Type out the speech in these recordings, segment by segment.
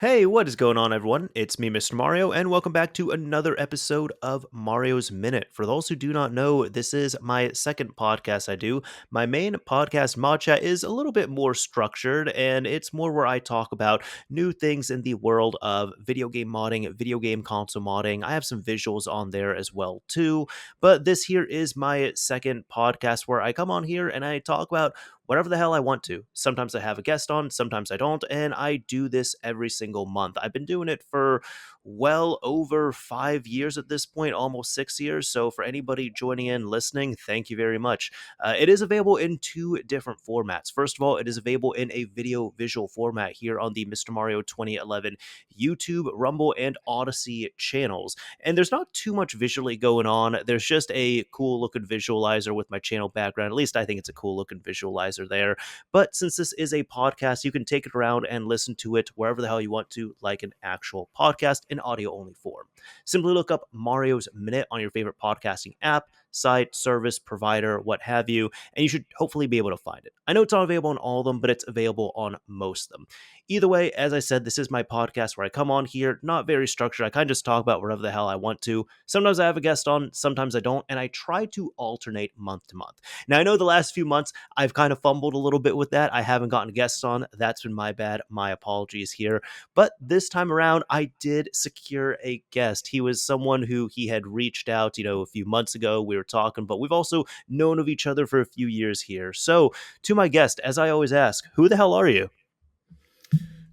Hey, what is going on, everyone? It's me, Mr. Mario, and welcome back to another episode of Mario's Minute. For those who do not know, this is my second podcast I do. My main podcast, Mod Chat, is a little bit more structured, and it's more where I talk about new things in the world of video game modding, video game console modding. I have some visuals on there as well, too. But this here is my second podcast where I come on here and I talk about whatever the hell I want to. Sometimes I have a guest on, sometimes I don't, and I do this every single month. I've been doing it for well over 5 years at this point, almost 6 years. So for anybody joining in, listening, thank you very much. It is available in two different formats. First of all, it is available in a video visual format here on the Mr. Mario 2011 YouTube, Rumble, and Odyssey channels. And there's not too much visually going on. There's just a cool looking visualizer with my channel background. At least I think it's a cool looking visualizer there. But since this is a podcast, you can take it around and listen to it wherever the hell you want to, like an actual podcast in audio only form. Simply look up Mario's Minute on your favorite podcasting app, site, service, provider, what have you, and you should hopefully be able to find it. I know it's not available on all of them, but it's available on most of them. Either way, as I said, this is my podcast where I come on here, not very structured. I kind of just talk about whatever the hell I want to. Sometimes I have a guest on, sometimes I don't, and I try to alternate month to month. Now, I know the last few months I've kind of fumbled a little bit with that. I haven't gotten guests on. That's been my bad. My apologies here. But this time around, I did secure a guest. He was someone who he had reached out, a few months ago. We were talking, but we've also known of each other for a few years here. So, to my guest, as I always ask, who the hell are you?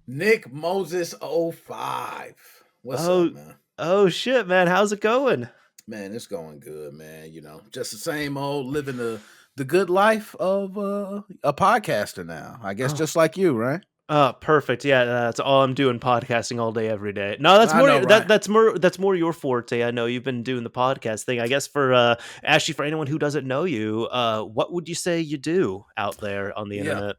NickMoses05. What's up, Oh, man? oh shit, man. How's it going? Man, it's going good, man. Just the same old living the good life of a podcaster now. I guess Oh, just like you, right? perfect. Yeah, that's all I'm doing, podcasting all day, every day. No, that's I more know, right? that's more your forte. I know you've been doing the podcast thing. I guess for actually for anyone who doesn't know you, what would you say you do out there on the Yeah. internet?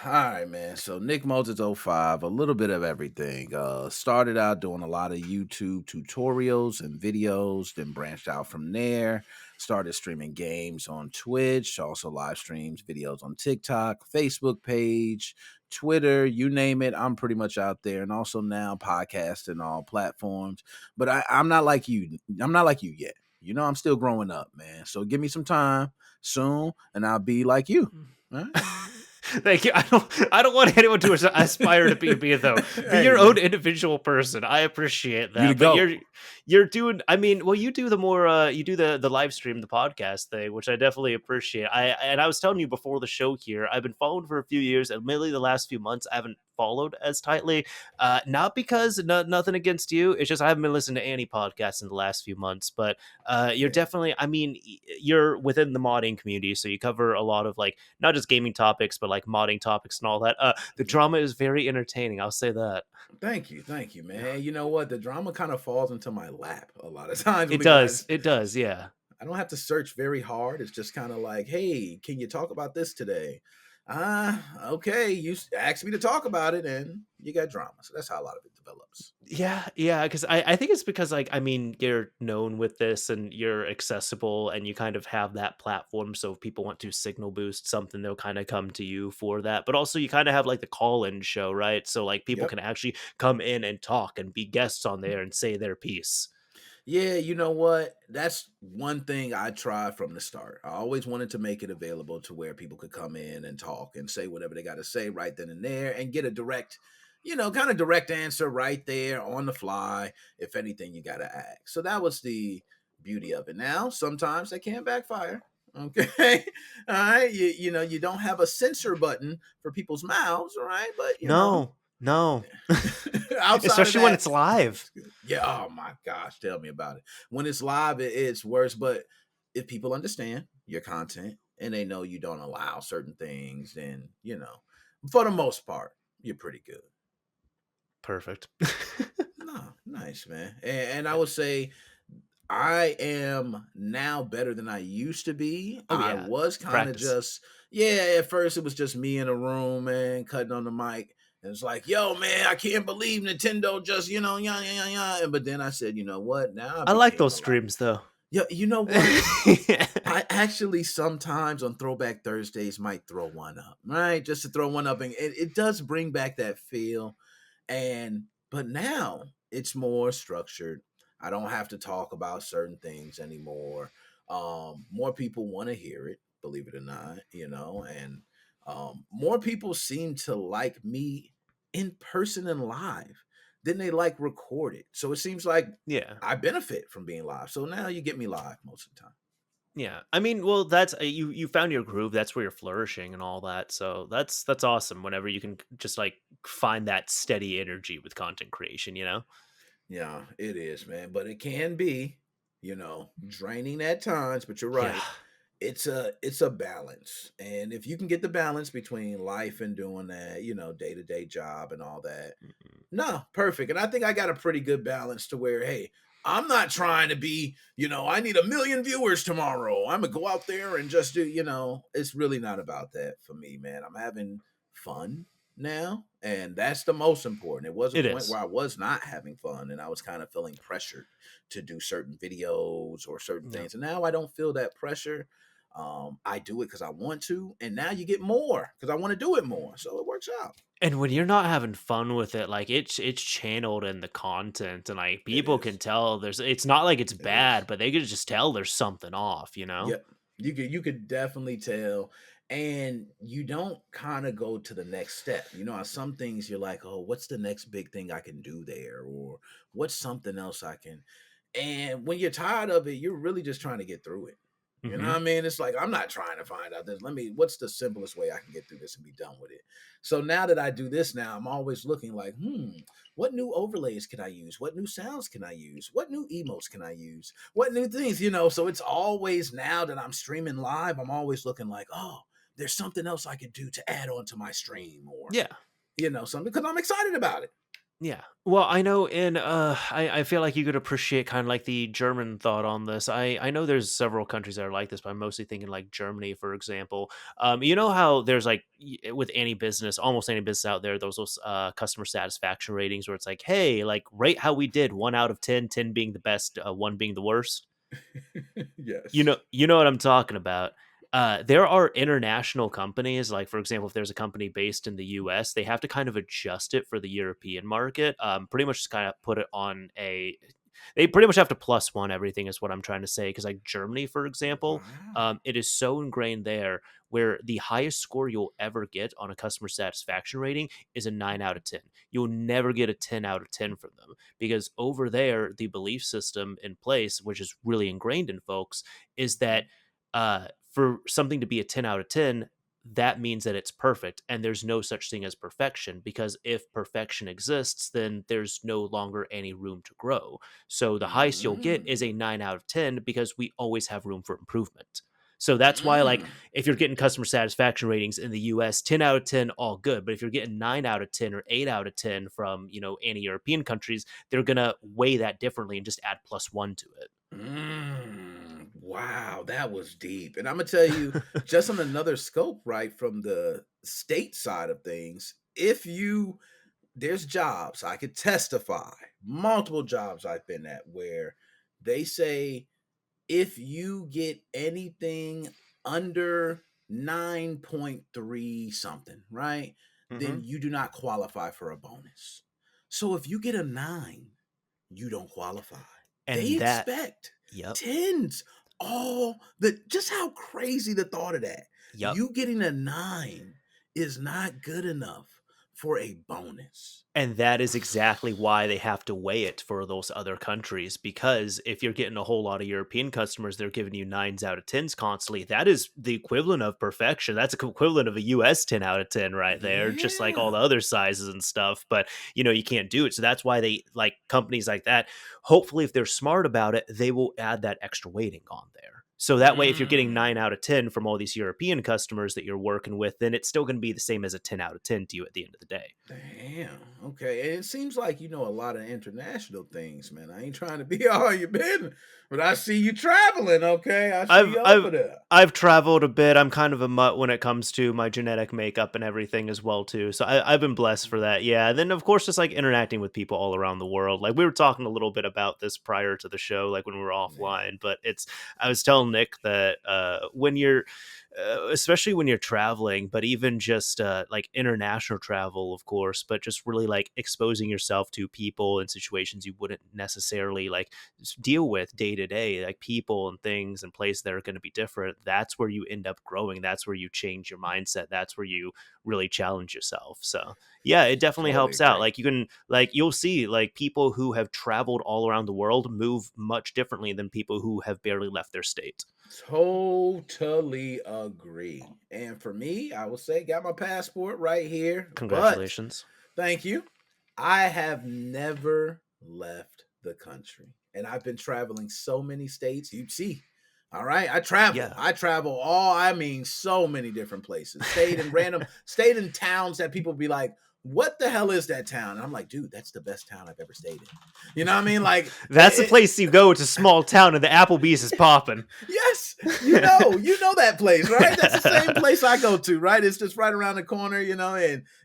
All right, man. So Nick Moses05, a little bit of everything. Started out doing a lot of YouTube tutorials and videos, then branched out from there. Started streaming games on Twitch, also live streams, videos on TikTok, Facebook page, Twitter, you name it. I'm pretty much out there, and also now podcasting all platforms. But I'm not like you. I'm not like you yet. I'm still growing up, man. So give me some time soon, and I'll be like you. All right? Thank you. I don't want anyone to aspire to be me though. Be Hey, your man, own individual person. I appreciate you the that. But goat. you're doing, I mean, well, you do the more you do the live stream, the podcast thing, which I definitely appreciate. I was telling you before the show here, I've been following for a few years. Admittedly, the last few months I haven't followed as tightly. Not because nothing against you. It's just I haven't been listening to any podcasts in the last few months. But you're Yeah, definitely, I mean, you're within the modding community, so you cover a lot of like not just gaming topics, but like modding topics and all that. The yeah. drama is very entertaining. I'll say that. Thank you, man. And you know what? The drama kind of falls into my lap a lot of times It does. because It does. Yeah. I don't have to search very hard. It's just kind of like, hey, can you talk about this today? Okay. Asked me to talk about it, and you got drama. So that's how a lot of it develops. Yeah, yeah, because I think it's because like I mean you're known with this and you're accessible and you kind of have that platform. So if people want to signal boost something, they'll kind of come to you for that. But also you kind of have like the call-in show, right? So like people Yep. can actually come in and talk and be guests on there and say their piece. Yeah, you know what? That's one thing I tried from the start. I always wanted to make it available to where people could come in and talk and say whatever they got to say right then and there and get a direct, kind of direct answer right there on the fly if anything you got to ask. So that was the beauty of it. Now, sometimes they can backfire. Okay. All right. You don't have a censor button for people's mouths. All right. But, No, no. outside of Especially when that, it's live. it's good. Yeah. Oh my gosh. Tell me about it. When it's live, it's worse. But if people understand your content and they know you don't allow certain things, then, for the most part, you're pretty good. Perfect. No, nice, man. And I would say I am now better than I used to be. Oh I yeah. was kind of Practice. just, yeah, at first it was just me in a room, man, cutting on the mic. And it's like, yo, man, I can't believe Nintendo just, yeah, yeah, yeah, yeah. But then I said, you know what? Now I I like became those a lot. streams though. Yeah, you know what? I actually sometimes on Throwback Thursdays might throw one up, right? Just to throw one up. And it does bring back that feel. And But now it's more structured. I don't have to talk about certain things anymore. More people want to hear it, believe it or not, and more people seem to like me in person and live than they like recorded. So it seems like Yeah. I benefit from being live. So now you get me live most of the time. Yeah. I mean, well, that's you found your groove. That's where you're flourishing and all that. So that's awesome whenever you can just like find that steady energy with content creation, you know? Yeah, it is, man. But it can be, draining at times. But you're Yeah. right. It's a balance. And if you can get the balance between life and doing that, day-to-day job and all that, Mhm. no, perfect. And I think I got a pretty good balance to where, hey, I'm not trying to be, I need 1 million viewers tomorrow. I'm gonna go out there and just do, it's really not about that for me, man. I'm having fun now, and that's the most important. It was a It point is. where I was not having fun and I was kind of feeling pressured to do certain videos or certain Yeah. things. And now I don't feel that pressure. I do it because I want to, and now you get more because I want to do it more. So it works out. And when you're not having fun with it, like it's channeled in the content and like It people can is. tell it's not like it's It is. bad, but they could just tell there's something off, you know? Yep. You could definitely tell. And you don't kind of go to the next step. Some things you're like, oh, what's the next big thing I can do there? Or what's something else I can. And when you're tired of it, you're really just trying to get through it. You know Hmm. what I mean? It's like, I'm not trying to find out this. What's the simplest way I can get through this and be done with it? So now that I do this now, I'm always looking like, what new overlays can I use? What new sounds can I use? What new emotes can I use? What new things, So it's always now that I'm streaming live, I'm always looking like, oh, there's something else I could do to add on to my stream or, Yeah. something because I'm excited about it. Yeah. Well, I know in I feel like you could appreciate kind of like the German thought on this. I know there's several countries that are like this, but I'm mostly thinking like Germany, for example. You know how there's like with any business, almost any business out there, those customer satisfaction ratings where it's like, hey, like rate how we did, 1 out of 10, 10 being the best, one being the worst. Yes. You know what I'm talking about. There are international companies, like for example, if there's a company based in the US, they have to kind of adjust it for the European market. Pretty much just kind of put it on a they pretty much have to plus one everything is what I'm trying to say. Because like Germany, for example, Wow. it is so ingrained there where the highest score you'll ever get on a customer satisfaction rating is a 9 out of 10. You'll never get a 10 out of 10 from them because over there, the belief system in place, which is really ingrained in folks, is that for something to be a 10 out of 10, that means that it's perfect and there's no such thing as perfection because if perfection exists then there's no longer any room to grow. So the highest you'll get is a Mm. 9 out of 10 because we always have room for improvement. So that's why like Mm. if you're getting customer satisfaction ratings in the US 10 out of 10 all good, but if you're getting 9 out of 10 or 8 out of 10 from, any European countries, they're going to weigh that differently and just add +1 to it. Wow, that was deep. And I'm gonna tell you, just on another scope, right, from the state side of things, if you there's jobs I could testify, multiple jobs I've been at where they say if you get anything under 9.3 something, right, then Mhm. you do not qualify for a bonus. So if you get a 9, you don't qualify. They And that expect yep. tens. Just how crazy the thought of that. Yep. You getting a 9 is not good enough for a bonus. And that is exactly why they have to weigh it for those other countries. Because if you're getting a whole lot of European customers, they're giving you 9s out of 10s constantly. That is the equivalent of perfection. That's the equivalent of a US 10 out of 10 right there, just like all Yeah. the other sizes and stuff. But you can't do it. So that's why they like companies like that. Hopefully, if they're smart about it, they will add that extra weighting on there. So that way, if you're getting 9 Mm. out of 10 from all these European customers that you're working with, then it's still going to be the same as a 10 out of 10 to you at the end of the day. Damn. Okay. And it seems like you know a lot of international things, man. I ain't trying to be all you been, but I see you traveling. Okay. I see I've you I've over there. I've traveled a bit. I'm kind of a mutt when it comes to my genetic makeup and everything as well too. So I've been blessed for that. Yeah. And then of course just like interacting with people all around the world. Like we were talking a little bit about this prior to the show, like when we were Yeah. offline. But I was telling Nick that when you're especially when you're traveling, but even just like international travel, of course, but just really like exposing yourself to people and situations you wouldn't necessarily like deal with day to day, like people and things and places that are going to be different. That's where you end up growing. That's where you change your mindset. That's where you really challenge yourself. So yeah, it definitely Totally helps out. agree. Like you can, like you'll see like people who have traveled all around the world move much differently than people who have barely left their state. Totally agree. And for me, I will say, got my passport right here, but Congratulations. thank you. I have never left the country, and I've been traveling so many states. You see, all right, I travel. Yeah. I travel I mean, so many different places. Stayed in towns that people be like, "What the hell is that town?" And I'm like, "Dude, that's the best town I've ever stayed in." You know what I mean? Like, That's the place you go. It's a small town and the Applebee's is popping. yes, you know that place, right? That's the same place I go to, right? It's just right around the corner,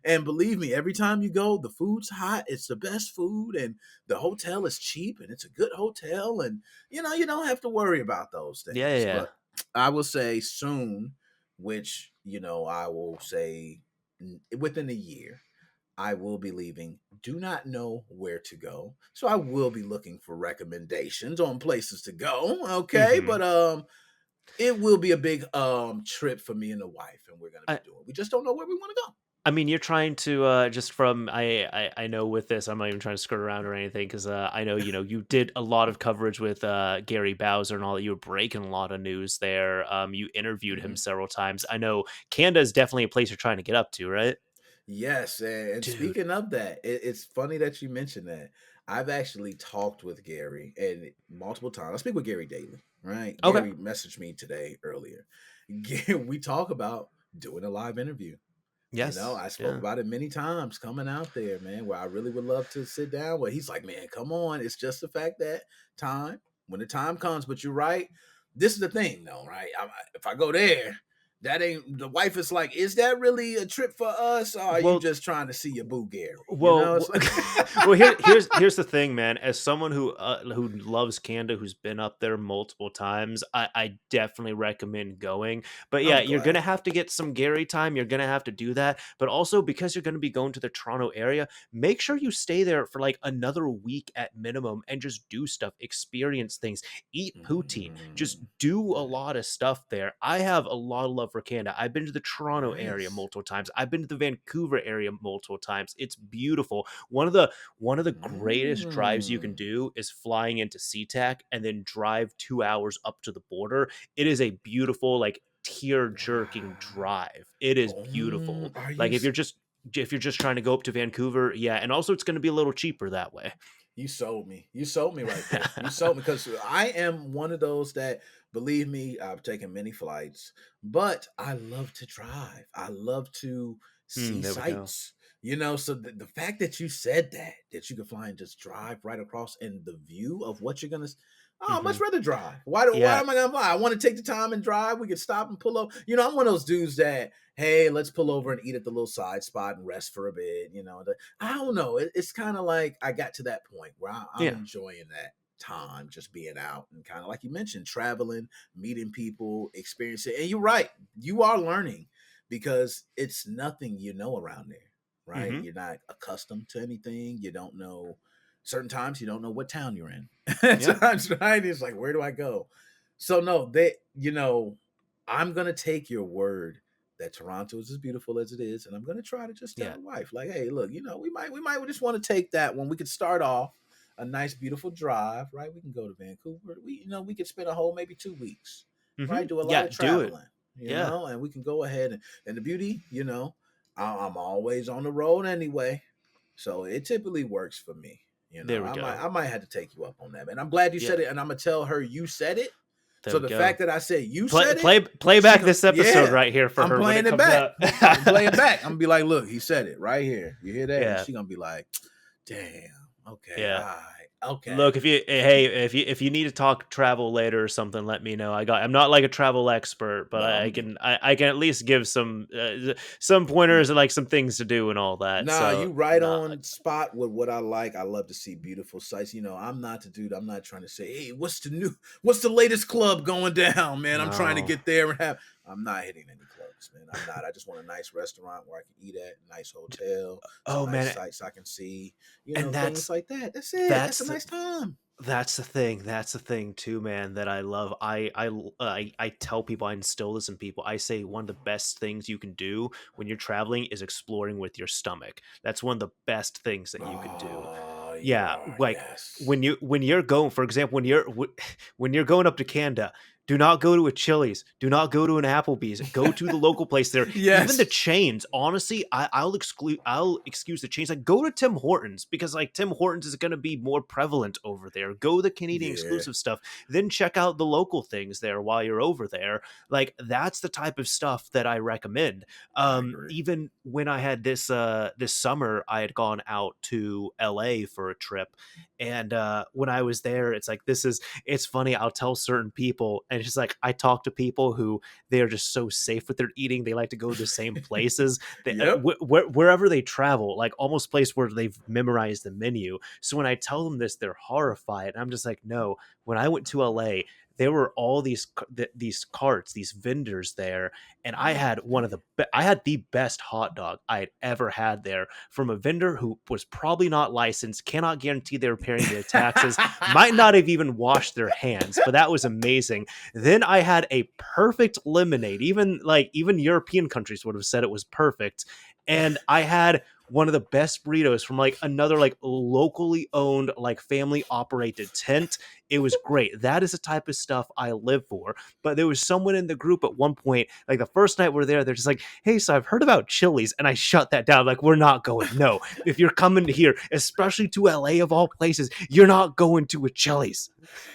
and believe me, every time you go, the food's hot, it's the best food, and the hotel is cheap, and it's a good hotel, and you don't have to worry about those Yeah, yeah, things. yeah. But I will say soon, which I will say within a year, I will be leaving. Do not know where to go. So I will be looking for recommendations on places to go. Okay. Hmm. But it will be a big trip for me and the wife, and we're gonna be I, doing. We just don't know where we want to go. I mean, you're trying to just from I know with this, I'm not even trying to skirt around or anything because I know you did a lot of coverage with Gary Bowser and all that. You were breaking a lot of news there. You interviewed him Mhm. several times. I know Canada is definitely a place you're trying to get up to, right, Yes, and dude? speaking of that, it's funny that you mentioned that. I've actually talked with Gary and multiple times. I speak with Gary daily, right? Okay. Gary messaged me today earlier. We talk about doing a live interview. Yes. I spoke Yeah. about it many times coming out there, man, where I really would love to sit down with. He's like, man, come on. It's just the fact that when the time comes, but you're right. This is the thing, though, right? If I go there, that ain't the wife is like, is that really a trip for us? Or are you Well, just trying to see your boo Gary? Well, It's like, well, here's the thing, man. As someone who loves Canada, who's been up there multiple times, I definitely recommend going. But yeah, I'm you're gonna glad. have to get some Gary time. You're gonna have to do that. But also because you're gonna be going to the Toronto area, make sure you stay there for like another week at minimum and just do stuff, experience things, eat poutine, just Mm, do a lot of stuff there. I have a lot of love for Canada. I've been to the Toronto area nice. multiple times. I've been to the Vancouver area multiple times. It's beautiful. One of the greatest drives you can Mm, do is flying into SeaTac and then drive 2 hours up to the border. It is a beautiful, like tear jerking wow. drive. It is Oh, beautiful. are you? Like if you're just trying to go up to Vancouver, yeah, and also it's going to be a little cheaper that way. You sold me. You sold me right there. You sold me because I am one of those that believe me. I've taken many flights, but I love to drive. I love to see There we go. sights. So the fact that you said that you can fly and just drive right across and the view of what you're gonna. Oh, I'd Hmm. much rather drive. Why Yeah. am I gonna fly? I want to take the time and drive. We could stop and pull up. I'm one of those dudes that, hey, let's pull over and eat at the little side spot and rest for a bit. I don't know. It's kind of like I got to that point where I'm Yeah. enjoying that time, just being out and kind of like you mentioned, traveling, meeting people, experiencing. And you're right, you are learning because it's nothing around there, right? Hmm. You're not accustomed to anything. You don't know. Certain times you don't know what town you're in. Yeah. Times, right? It's like, where do I go? So no, I'm gonna take your word that Toronto is as beautiful as it is, and I'm gonna try to just tell Yeah. the wife, like, hey, look, we might just want to take that one. We could start off a nice, beautiful drive, right? We can go to Vancouver. We could spend a whole maybe 2 weeks, right? Do a lot Yeah. of Do it. traveling, Yeah. and we can go ahead and the beauty, I'm always on the road anyway, so it typically works for me. There we I go. might have to take you up on that, man. I'm glad you Yeah. said it, and I'm gonna tell her you said it. There So we the go. fact that I said you Play said it, play play she back go, this episode yeah, right here for I'm her when playing it it comes back. out. I'm playing it back. I'm gonna be like, look, he said it right here. You hear that? And Yeah. she gonna be like, damn, okay, all Yeah. right, okay. Look, if you need to talk travel later or something, let me know. I'm not like a travel expert, but No, I I'm good. can I can at least give some pointers and like some things to do and all that. Nah, So you right nah, on spot with what I like. I love to see beautiful sights. I'm not the dude. I'm not trying to say, hey, what's the latest club going down, man? I'm trying to no. get there and have. I'm not hitting any clubs, man. I'm not. I just want a nice restaurant where I can eat at, a nice hotel, some Oh nice man, sights I can see, and things like that. That's it. That's a that's nice time. That's the thing. That's the thing too, man, that I love. I tell people, I instill this in people. I say one of the best things you can do when you're traveling is exploring with your stomach. That's one of the best things that you could do. Oh, Yeah, yeah, like yes. when you're going, for example, when you're going up to Canada, do not go to a Chili's, do not go to an Applebee's, go to the local place there. Even the Yes. chains, honestly, I'll excuse the chains. Like go to Tim Hortons because like Tim Hortons is going to be more prevalent over there. Go the Canadian Yeah, exclusive stuff, then check out the local things there while you're over there. Like that's the type of stuff that I recommend. I agree. Even when I had this summer, I had gone out to LA for a trip, and when I was there, it's funny. I'll tell certain people, and it's just like I talk to people who they are just so safe with their eating. They like to go to the same places that Yep. wherever they travel, like almost place where they've memorized the menu. So when I tell them this, they're horrified. And I'm just like, no. When I went to LA, there were all these carts, these vendors there, and I had the best hot dog I had ever had there from a vendor who was probably not licensed, cannot guarantee they were paying their taxes, might not have even washed their hands, but that was amazing. Then I had a perfect lemonade. Even European countries would have said it was perfect. And I had one of the best burritos from like another like locally owned like family operated tent. It was great. That is the type of stuff I live for. But there was someone in the group at one point, like the first night we're there, they're just like, "Hey, so I've heard about Chili's," and I shut that down. Like, we're not going. No, if you're coming here, especially to LA of all places, you're not going to a Chili's.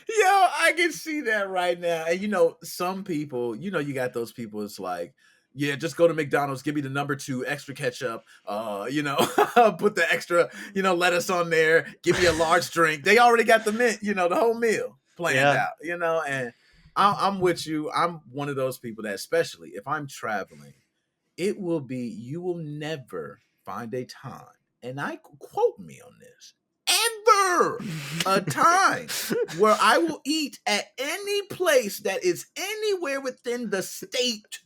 Yo, I can see that right now. And some people, you got those people. It's like, yeah, just go to McDonald's, give me the number two extra ketchup. Put the extra, lettuce on there. Give me a large drink. They already got the mint, the whole meal planned Yeah. out. And I'm with you. I'm one of those people that, especially if I'm traveling, you will never find a time, and I quote me on this, ever a time where I will eat at any place that is anywhere within the state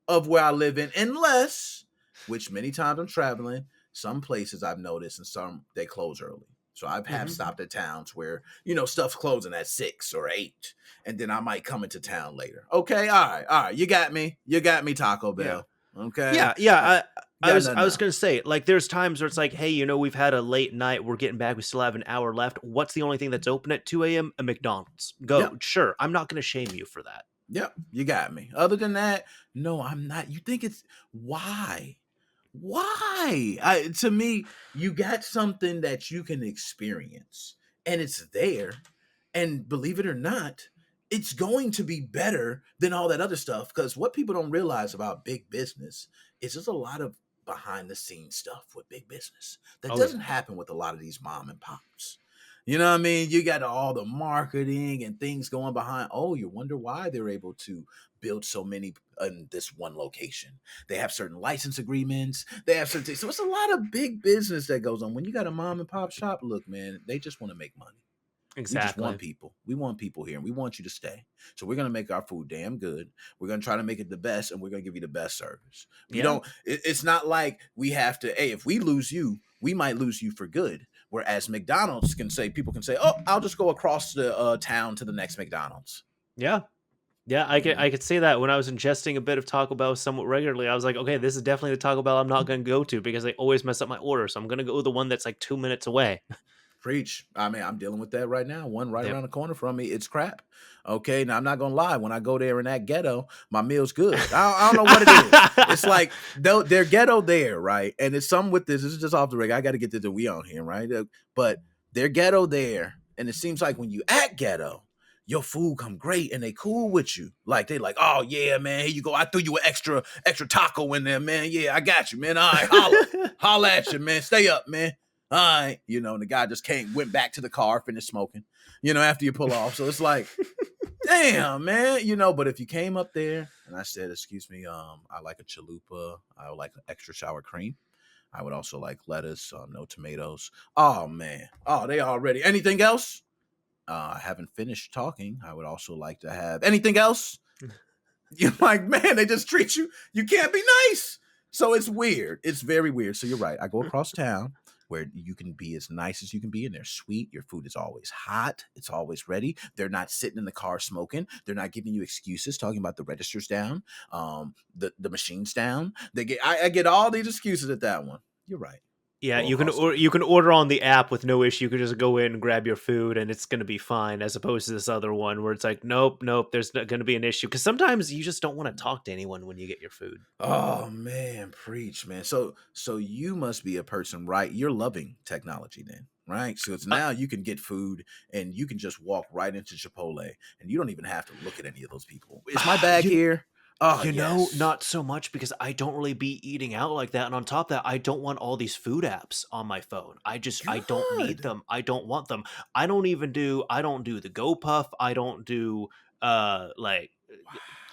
of where I live in, unless, which many times I'm traveling, some places I've noticed and some they close early. So I've have Mhm. stopped at towns where, stuff's closing at 6 or 8, and then I might come into town later. Okay, all right, you got me. You got me, Taco Yeah. Bell. Okay. Yeah, yeah. I Got was nothing I was gonna else. say, like, there's times where it's like, hey, we've had a late night, we're getting back, we still have an hour left. What's the only thing that's open at 2 a.m.? A McDonald's. Go. Yep. Sure. I'm not gonna shame you for that. Yep, you got me. Other than that, no, I'm not. You think it's why? Why? To me, you got something that you can experience and it's there. And believe it or not, it's going to be better than all that other stuff. Because what people don't realize about big business is there's a lot of behind the scenes stuff with big business that Oh yeah. doesn't happen with a lot of these mom and pops. You know what I mean? You got all the marketing and things going behind. Oh, you wonder why they're able to build so many in this one location. They have certain license agreements. They have certain things. So it's a lot of big business that goes on. When you got a mom and pop shop, look, man, they just want to make money. We just want Exactly. people. We want people here and we want you to stay. So we're going to make our food damn good. We're going to try to make it the best and we're going to give you the best service. We Yeah. don't, it's not like we have to, hey, if we lose you, we might lose you for good. Whereas McDonald's can say, people can say, oh, I'll just go across the town to the next McDonald's. Yeah. Yeah, I could say that when I was ingesting a bit of Taco Bell somewhat regularly, I was like, okay, this is definitely the Taco Bell I'm not gonna go to because they always mess up my order. So I'm gonna go to the one that's like 2 minutes away. Preach. I mean, I'm dealing with that right now. One right Yep. around the corner from me. It's crap. Okay. Now, I'm not going to lie. When I go there in that ghetto, my meal's good. I don't know what it is. It's like they're ghetto there, right? And it's something with this. This is just off the rig. I got to get to the we on here, right? But they're ghetto there. And it seems like when you act ghetto, your food come great and they cool with you. Like they like, oh yeah, man, here you go. I threw you an extra taco in there, man. Yeah, I got you, man. All right, holla at you, man. Stay up, man. All right, and the guy just went back to the car, finished smoking, after you pull off. So it's like, damn, man, but if you came up there and I said, excuse me, I like a chalupa, I would like extra sour cream. I would also like lettuce, no tomatoes. Oh man. Oh, they already. Anything else? I haven't finished talking. I would also like to have anything else? You're like, man, they just treat you. You can't be nice. So it's weird. It's very weird. So you're right. I go across town where you can be as nice as you can be, and they're sweet. Your food is always hot. It's always ready. They're not sitting in the car smoking. They're not giving you excuses talking about the registers down, the machines down. I get all these excuses at that one. You're right. Yeah, Go across town. you can order on the app with no issue. You can just go in and grab your food, and it's gonna be fine. As opposed to this other one where it's like, nope, nope, there's not gonna be an issue. Because sometimes you just don't want to talk to anyone when you get your food. Oh man, preach, man. So you must be a person, right? You're loving technology then, right? So it's Uh, now you can get food and you can just walk right into Chipotle and you don't even have to look at any of those people. Is my bag you here? Oh You know, yes. not so much because I don't really be eating out like that. And on top of that, I don't want all these food apps on my phone. I don't need Good. them. I don't want them. I don't do the GoPuff. I don't do like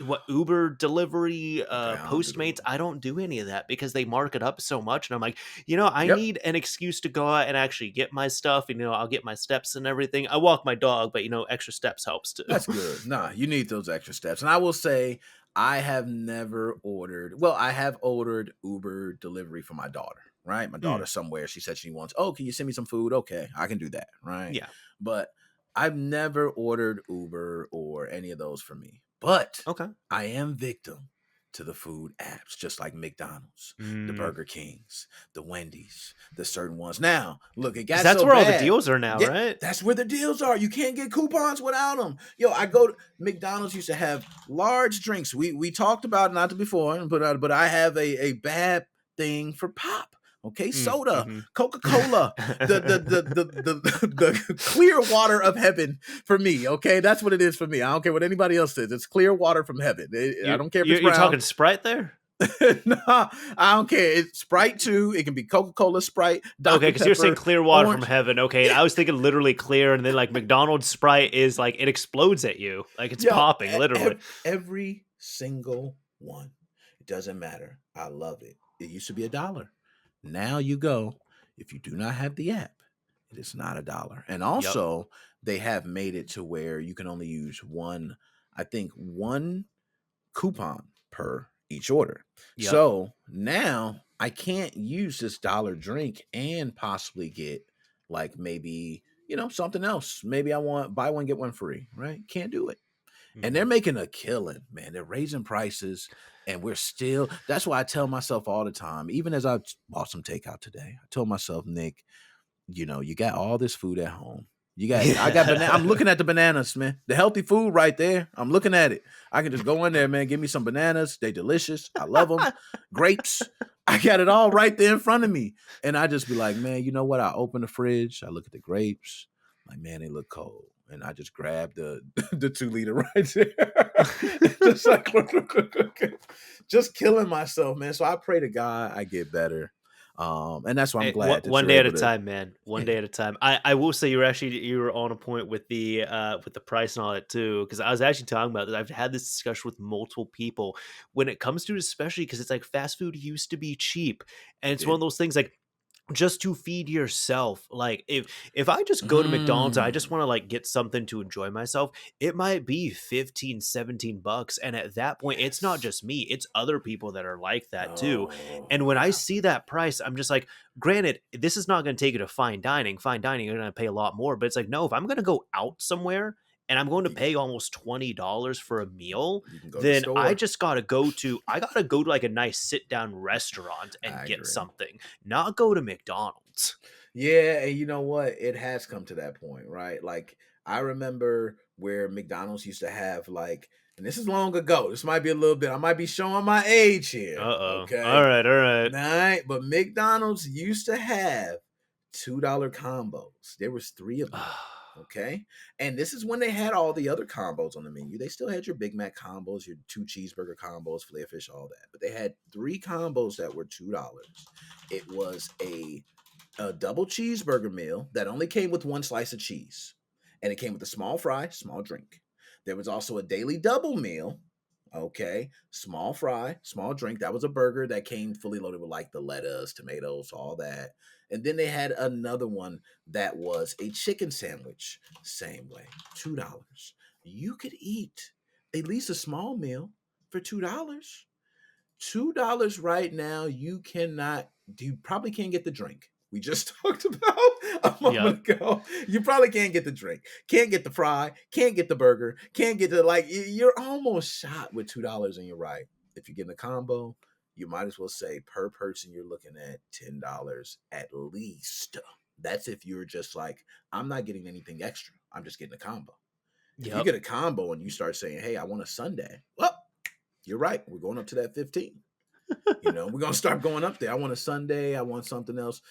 what Uber delivery, Okay, I don't do the Postmates. Uber. I don't do any of that because they mark it up so much. And I'm like, I Yep. need an excuse to go out and actually get my stuff. I'll get my steps and everything. I walk my dog, but extra steps helps too. That's good. Nah, you need those extra steps. And I will say, I have never ordered, well, I have ordered Uber delivery for my daughter, right? My Mm, daughter somewhere, she said she wants, oh, can you send me some food? Okay, I can do that, right? yeah. But I've never ordered Uber or any of those for me. But Okay. I am victim to the food apps, just like McDonald's, the Mm. Burger Kings, the Wendy's, the certain ones. Now, look, it 'Cause got that's so where all the bad. deals are now, Yeah, right? that's where the deals are. You can't get coupons without them. Yo, I go to McDonald's used to have large drinks. We talked about it not before, but I have a bad thing for pop. Okay, Mm, soda, mhm. Coca-Cola, the clear water of heaven for me. Okay, that's what it is for me. I don't care what anybody else says. It's clear water from heaven. I You don't care if it's you're brown. talking Sprite there? No, I don't care. It's Sprite too. It can be Coca-Cola, Sprite, Okay, Dr. because 'cause you're saying Pepper, clear water from orange. heaven, okay, Yeah, I was thinking literally clear, and then, like, McDonald's Sprite is, like, it explodes at you, like, it's yo, popping, literally. every single one. It doesn't matter. I love it. It used to be $1. Now you go. If you do not have the app, it is not $1. And Yep, also, they have made it to where you can only use one, I think, one coupon per each order. yep. So now I can't use this dollar drink and possibly get like maybe, something else. Maybe I want buy one, get one free, right? Can't do it. And they're Mhm. making a killing, man. They're raising prices and we're still, that's why I tell myself all the time, even as I bought some takeout today, I told myself, Nick, you got all this food at home. I got banana. I'm looking at the bananas, man. The healthy food right there. I'm looking at it. I can just go in there, man. Give me some bananas. They delicious. I love them. Grapes. I got it all right there in front of me. And I just be like, man, you know what? I open the fridge. I look at the grapes. Like, man, they look cold. And I just grab the the 2 liter right there. Just like just killing myself, man. So I pray to God I get better. And that's why I'm Hey, glad that one you're day at a able to. time, man. One Yeah. day at a time. I will say you were on a point with the price and all that too, because I was actually talking about this. I've had this discussion with multiple people when it comes to it, especially because it's like fast food used to be cheap, and It it's one of did. those things like just to feed yourself. Like if I just go to McDonald's and I just Mm. want to like get something to enjoy myself, it might be 15, 17 bucks, and at that point it's not Yes. just me, it's other people that are like that too. And Oh, when I yeah. see that price, I'm just like, granted, this is not going to take you to fine dining, you're going to pay a lot more, but it's like, no, if I'm going to go out somewhere and I'm going to You, pay almost $20 for a meal, you can go to the then I store. just gotta go to like a nice sit down restaurant and I get agree. something, not go to McDonald's. Yeah, and you know what? It has come to that point, right? Like I remember where McDonald's used to have like, and this is long ago. This might be a little bit. I might be showing my age here. Uh-oh. All Okay. right, all right. Right. But McDonald's used to have $2 combos. There was three of them. Okay. And this is when they had all the other combos on the menu. They still had your Big Mac combos, your 2 cheeseburger combos, filet of fish, all that. But they had three combos that were $2. It was a double cheeseburger meal that only came with one slice of cheese. And it came with a small fry, small drink. There was also a daily double meal. Okay. Small fry, small drink. That was a burger that came fully loaded with like the lettuce, tomatoes, all that. And then they had another one that was a chicken sandwich. Same way. $2. You could eat at least a small meal for $2. $2 right now, you cannot. You probably can't get the drink we just talked about a Yep. moment ago. You probably can't get the drink, can't get the fry, can't get the burger, can't get the You're almost shot with $2, and you're right. If you're getting a combo, you might as well say per person you're looking at $10 at least. That's if you're just like, I'm not getting anything extra. I'm just getting a combo. If you Yep. get a combo and you start saying, "Hey, I want a sundae," well, you're right. We're going up to that 15. We're going to start going up there. I want a sundae. I want something else.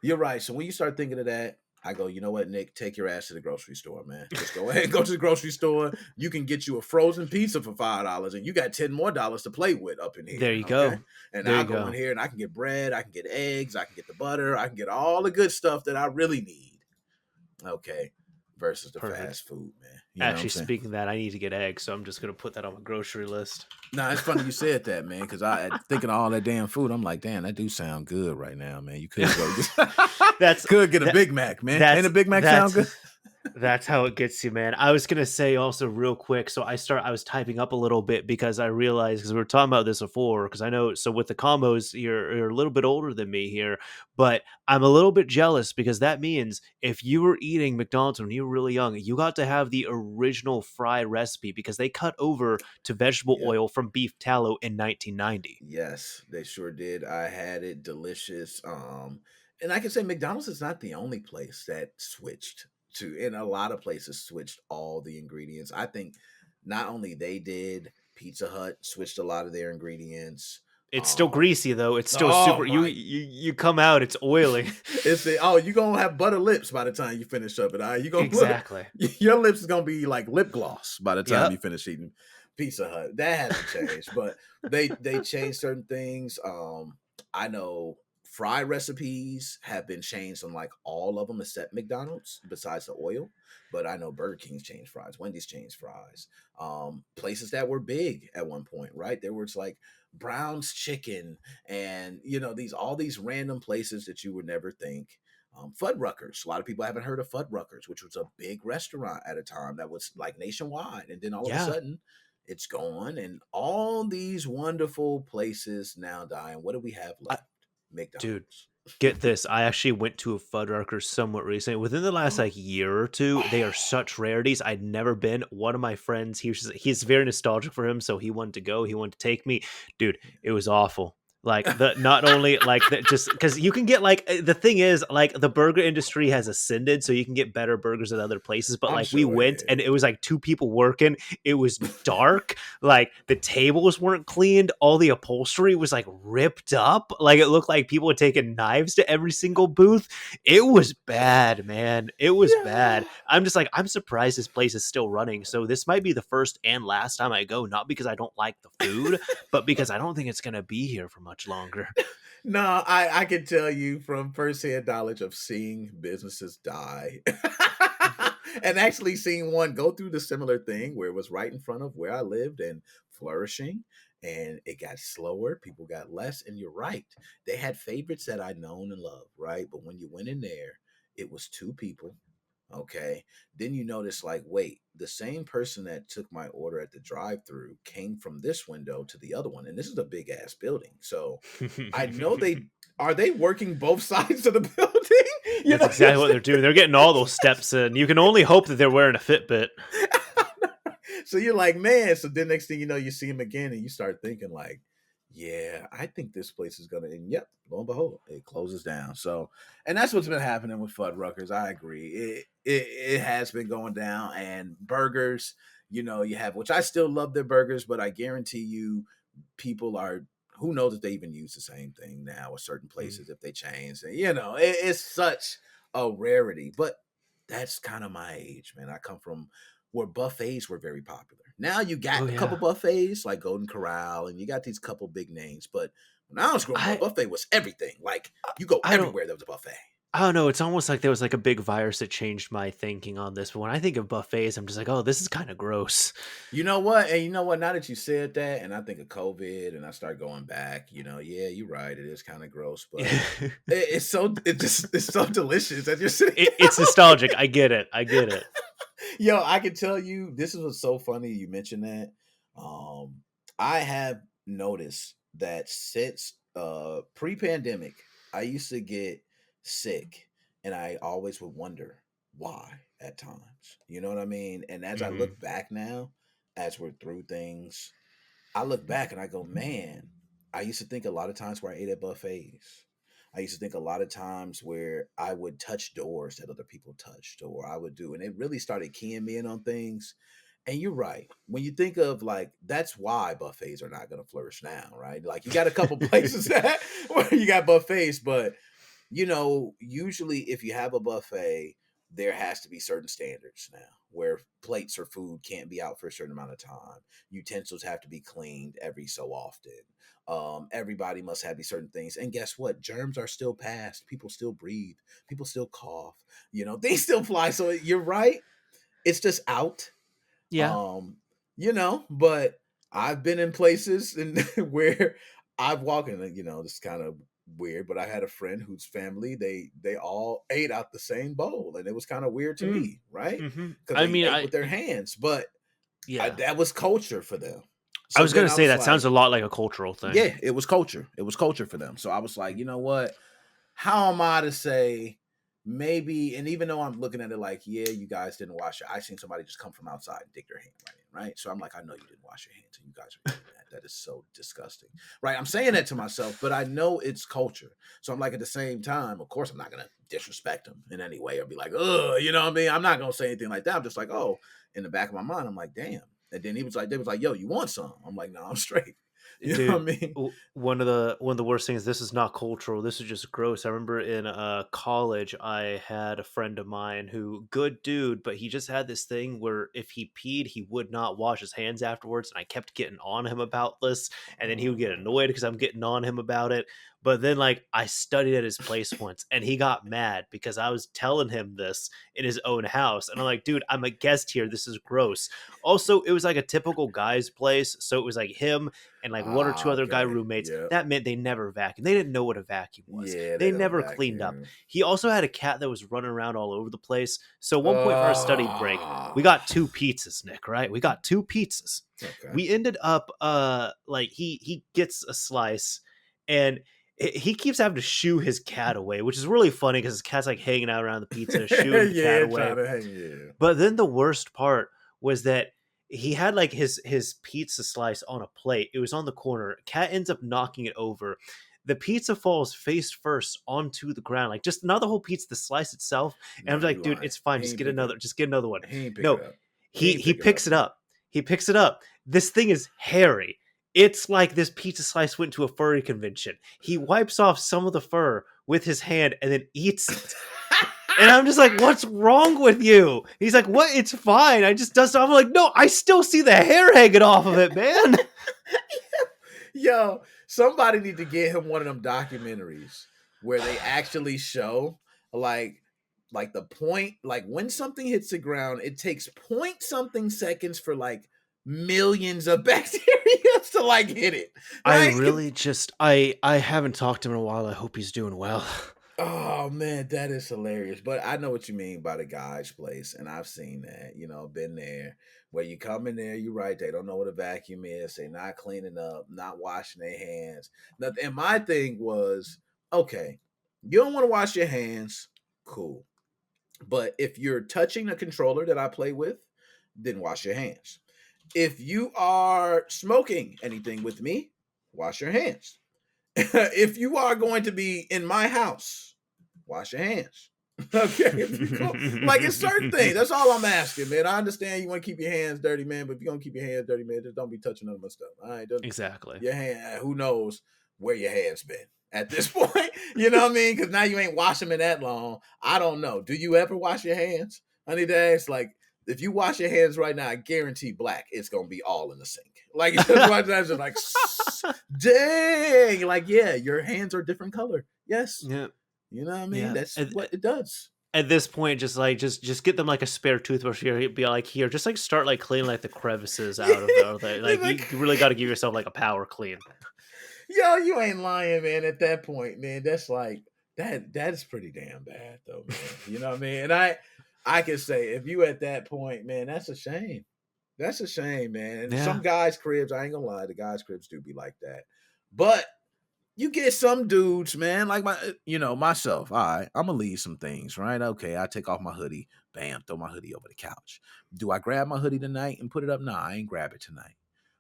You're right. So when you start thinking of that, I go, you know what, Nick, take your ass to the grocery store, man. Just go ahead and go to the grocery store. You can get you a frozen pizza for $5, and you got $10 more to play with up in There here. you Okay. go. And There I'll you go in go. here and I can get bread, I can get eggs, I can get the butter, I can get all the good stuff that I really need. Okay. Versus the Perfect. fast food, man. You know what I'm Actually, saying? speaking of that, I need to get eggs, so I'm just gonna put that on my grocery list. Nah, it's funny you said that, man, because I thinking of all that damn food, I'm like, damn, that do sound good right now, man. You could go That's could get a that. Big Mac, man. Ain't That's a Big Mac sound that's good? That's how it gets you, man. I was gonna say also real quick. So I was typing up a little bit because I realized because we were talking about this before. Because I know so with the combos, you're a little bit older than me here, but I'm a little bit jealous because that means if you were eating McDonald's when you were really young, you got to have the original fry recipe because they cut over to vegetable Yep. oil from beef tallow in 1990. Yes, they sure did. I had it delicious. And I can say McDonald's is not the only place that switched to, and a lot of places switched all the ingredients. I think not only they did, Pizza Hut switched a lot of their ingredients. It's still Um, greasy though. It's still oh super. You my you you come out. It's oily. It's the you gonna have butter lips by the time you finish up it. All right, you gonna look, Exactly. your lips is gonna be like lip gloss by the time you Yep. finish eating Pizza Hut. That hasn't changed, but they changed certain things. I know fry recipes have been changed on like all of them except McDonald's, besides the oil. But I know Burger King's changed fries, Wendy's changed fries. Places that were big at one point, right? There was like Brown's Chicken, and these all these random places that you would never think. Fuddruckers. A lot of people haven't heard of Fuddruckers, which was a big restaurant at a time that was like nationwide, and then all of a Yeah. sudden it's gone, and all these wonderful places now die. And what do we have I, left? dude, McDonald's. get this. I actually went to a Fuddruckers somewhat recently. Within the last like year or two, they are such rarities. I'd never been. One of my friends, he's very nostalgic for him, so he wanted to go. He wanted to take me. Dude, it was awful. Like the not only like the, just because you can get like the thing is like the burger industry has ascended, so you can get better burgers at other places. But I'm like we sure, went yeah. and it was like two people working. It was dark. Like the tables weren't cleaned. All the upholstery was like ripped up. Like it looked like people had taken knives to every single booth. It was bad, man. It was Yeah. bad. I'm just like, I'm surprised this place is still running. So this might be the first and last time I go, not because I don't like the food, but because I don't think it's gonna be here for much longer. No, I can tell you from firsthand knowledge of seeing businesses die and actually seeing one go through the similar thing where it was right in front of where I lived and flourishing, and it got slower, people got less. And you're right, they had favorites that I'd known and loved, right? But when you went in there, it was two people. Okay. Then you notice, like, wait, the same person that took my order at the drive through came from this window to the other one. And this is a big ass building. So I know they working both sides of the building. You That's know what I'm exactly what they're doing. They're getting all those steps in. You can only hope that they're wearing a Fitbit. saying? So you're like, man. So then next thing you know, you see him again and you start thinking like, yeah, I think this place is gonna. And yep, lo and behold, it closes down. So, and that's what's been happening with Fuddruckers. I agree. It has been going down. And burgers, you have, which I still love their burgers, but I guarantee you, people are, who knows if they even use the same thing now at certain Mm. places if they change. And, it's such a rarity. But that's kind of my age, man. I come from where buffets were very popular. Now you Oh got a couple yeah. buffets like Golden Corral, and you got these couple big names. But when I was growing up, I buffet was everything. Like you go I don't everywhere, there was a buffet. I don't know. It's almost like there was like a big virus that changed my thinking on this. But when I think of buffets, I'm just like, oh, this is kind of gross. You know what? And you know what? Now that you said that, and I think of COVID, and I start going back, yeah, you're right. It is kind of gross, but it's so delicious that you're sitting. It's nostalgic. I get it. I get it. Yo, I can tell you, this is what's so funny. You mentioned that. Um, I have noticed that since pre-pandemic, I used to get sick and I always would wonder why at times. You know what I mean? And as I Mhm. look back now, as we're through things, I look back and I go, man, I used to think a lot of times where I ate at buffets. I used to think a lot of times where I would touch doors that other people touched, or I would do, and it really started keying me in on things. And you're right. When you think of like, that's why buffets are not going to flourish now, right? Like, you got a couple places that where you got buffets, but usually if you have a buffet, there has to be certain standards now where plates or food can't be out for a certain amount of time. Utensils have to be cleaned every so often. Everybody must have these certain things. And guess what? Germs are still passed. People still breathe. People still cough. They still fly. So you're right. It's just out. Yeah. Um, but I've been in places and where I've walked in, this is kind of weird, but I had a friend whose family, they all ate out the same bowl, and it was kind of weird to Mm. me, right? Mhm. Because I they mean, ate with their hands, but yeah. that was culture for them. I So was then gonna I say was that sounds like, a lot like a cultural thing. yeah, it was culture. It was culture for them. So I was like, you know what? How am I to say maybe? And even though I'm looking at it like, yeah, you guys didn't wash it. I seen somebody just come from outside and dig their hand right in, right? So I'm like, I know you didn't wash your hands and you guys are eating that. That is so disgusting, right? I'm saying that to myself, but I know it's culture. So I'm like, at the same time, of course, I'm not gonna disrespect them in any way or be like, ugh, you know what I mean? I'm not gonna say anything like that. I'm just like, oh, in the back of my mind, I'm like, damn. And then they was like, yo, you want some? I'm like, no, I'm straight. You know what I Dude, mean? one of the worst things, this is not cultural, this is just gross. I remember in college I had a friend of mine who, good dude, but he just had this thing where if he peed he would not wash his hands afterwards, and I kept getting on him about this, and then he would get annoyed because I'm getting on him about it. But then, like, I studied at his place once and he got mad because I was telling him this in his own house, and I'm like, dude, I'm a guest here, this is gross. Also, it was like a typical guy's place, so it was like him and like one or two other guy Okay. roommates. Yep. That meant they never vacuumed. They didn't know what a vacuum was. Yeah, they They don't never cleaned up. vacuum. He also had a cat that was running around all over the place. So at one point for our study break, we Ah, got two pizzas, Nick, right? We got two pizzas. okay. We ended up like he gets a slice, and he keeps having to shoo his cat away, which is really funny because his cat's like hanging out around the pizza, shooing the cat Yeah, away. trying to hang. Yeah. But then the worst part was that he had like his pizza slice on a plate. It was on the corner. Cat ends up knocking it over. The pizza falls face first onto the ground, like just not the whole pizza, the slice itself. And No, I'm like, you dude, lying. it's fine. He Just ain't get pick it another. up. Just get another one. He ain't pick it No, up. He he ain't he pick it up, picks it man. up. He picks it up. This thing is hairy. It's like this pizza slice went to a furry convention. He wipes off some of the fur with his hand and then eats it. And I'm just like, what's wrong with you? He's like, what? It's fine. I just dust it off. I'm like, no, I still see the hair hanging off of it, man. Yo, somebody need to get him one of them documentaries where they actually show like the point, like when something hits the ground, it takes point something seconds for like millions of bacteria to like hit it. I Right? really just I haven't talked to him in a while. I hope he's doing well. Oh man, that is hilarious. But I know what you mean by the guy's place, and I've seen that. Been there where you come in there. You're right. They don't know what a vacuum is. They're not cleaning up, not washing their hands. And my thing was, okay, you don't want to wash your hands, cool. But if you're touching a controller that I play with, then wash your hands. If you are smoking anything with me, wash your hands. If you are going to be in my house, wash your hands. Okay, if you go like it's certain things. That's all I'm asking, man. I understand you want to keep your hands dirty, man, but if you're gonna keep your hands dirty, man, just don't be touching other stuff. All right, Exactly. your hand. Who knows where your hands been at this point? You know what I mean? Because now you ain't washed them in that long. I don't know. Do you ever wash your hands? I need to ask. Like, if you wash your hands right now, I guarantee black, it's gonna be all in the sink. Like, just watch that, just like, dang, like, yeah, your hands are different color. Yes, Yeah. you know what I mean. Yeah. That's what it does. At this point, just like just get them like a spare toothbrush here. Be like, here, just like start like cleaning like the crevices Yeah, out of the. Like like, you really got to give yourself like a power clean. yo, you ain't lying, man. At that point, man, that's like that. That's pretty damn bad, though, man. You know what I mean? And I can say, if you at that point, man, that's a shame. That's a shame, man. And some Yeah. guys' cribs, I ain't gonna lie, the guys' cribs do be like that. But you get some dudes, man, like myself. All right, I'm gonna leave some things, right? Okay, I take off my hoodie, bam, throw my hoodie over the couch. Do I grab my hoodie tonight and put it up? Nah, I ain't grab it tonight.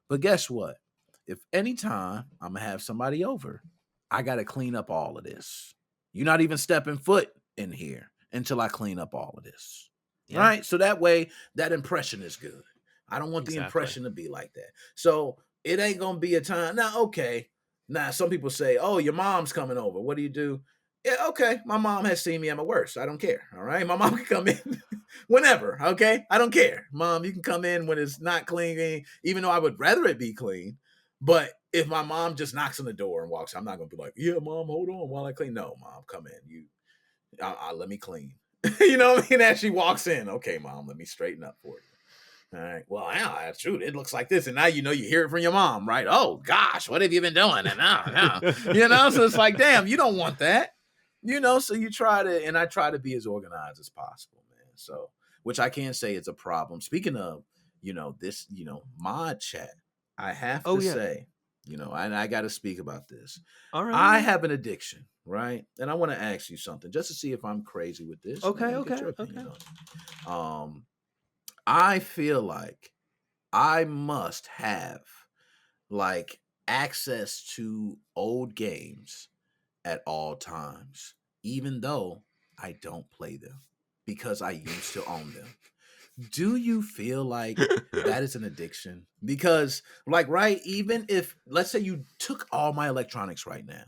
But guess what? If anytime I'm gonna have somebody over, I gotta clean up all of this. You're not even stepping foot in here until I clean up all of this. Yeah. Right? So that way that impression is good. I don't want the Exactly. impression to be like that. So it ain't gonna be a time. Now, okay. Now, some people say, "Oh, your mom's coming over. What do you do?" Yeah, okay. My mom has seen me at my worst. I don't care. All right. My mom can come in whenever. Okay. I don't care. Mom, you can come in when it's not clean, even though I would rather it be clean. But if my mom just knocks on the door and walks, I'm not gonna be like, "Yeah, mom, hold on while I clean." No, mom, come in. I let me clean. You know what I mean? As she walks in, okay, mom, let me straighten up for you. All right. Well, yeah, that's true. It looks like this. And now you hear it from your mom, right? Oh gosh, what have you been doing? And now, so it's like, damn, you don't want that. So you try to, and I try to be as organized as possible, man. So, which I can't say is a problem. Speaking of, this, mod chat, I have Oh to yeah. say, and I got to speak about this. All right. I Yeah. have an addiction, right? And I want to ask you something just to see if I'm crazy with this, and I Okay. want to get Okay. your Okay. opinion on it. I feel like I must have like access to old games at all times, even though I don't play them because I used to own them. Do you feel like that is an addiction? Because, like, right, even if, let's say you took all my electronics right now,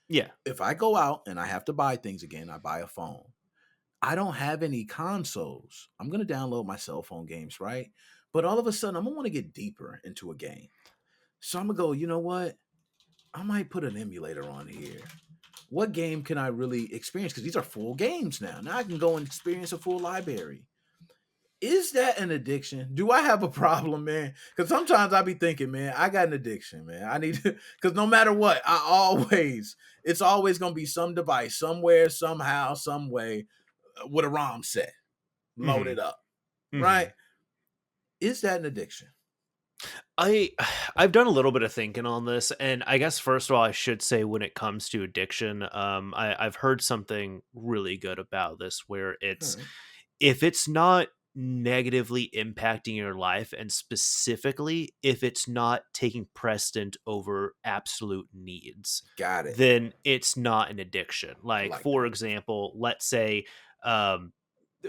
Yeah. if I go out and I have to buy things again, I buy a phone. I don't have any consoles. I'm going to download my cell phone games, right? But all of a sudden, I'm going to want to get deeper into a game. So I'm going to go, you know what? I might put an emulator on here. What game can I really experience? Because these are full games now. Now I can go and experience a full library. Is that an addiction? Do I have a problem, man? Because sometimes I be thinking, man, I got an addiction, man. I need to, because no matter what, it's always going to be some device somewhere, somehow, some way with a ROM set Hmm. loaded up, right? Hmm. Is that an addiction? I I've done a little bit of thinking on this, and I guess first of all, I should say when it comes to addiction, I've heard something really good about this, where All it's right. if it's not negatively impacting your life, and specifically if it's not taking precedent over absolute needs, Got it. then it's not an addiction. I Like like that. for example, let's say um,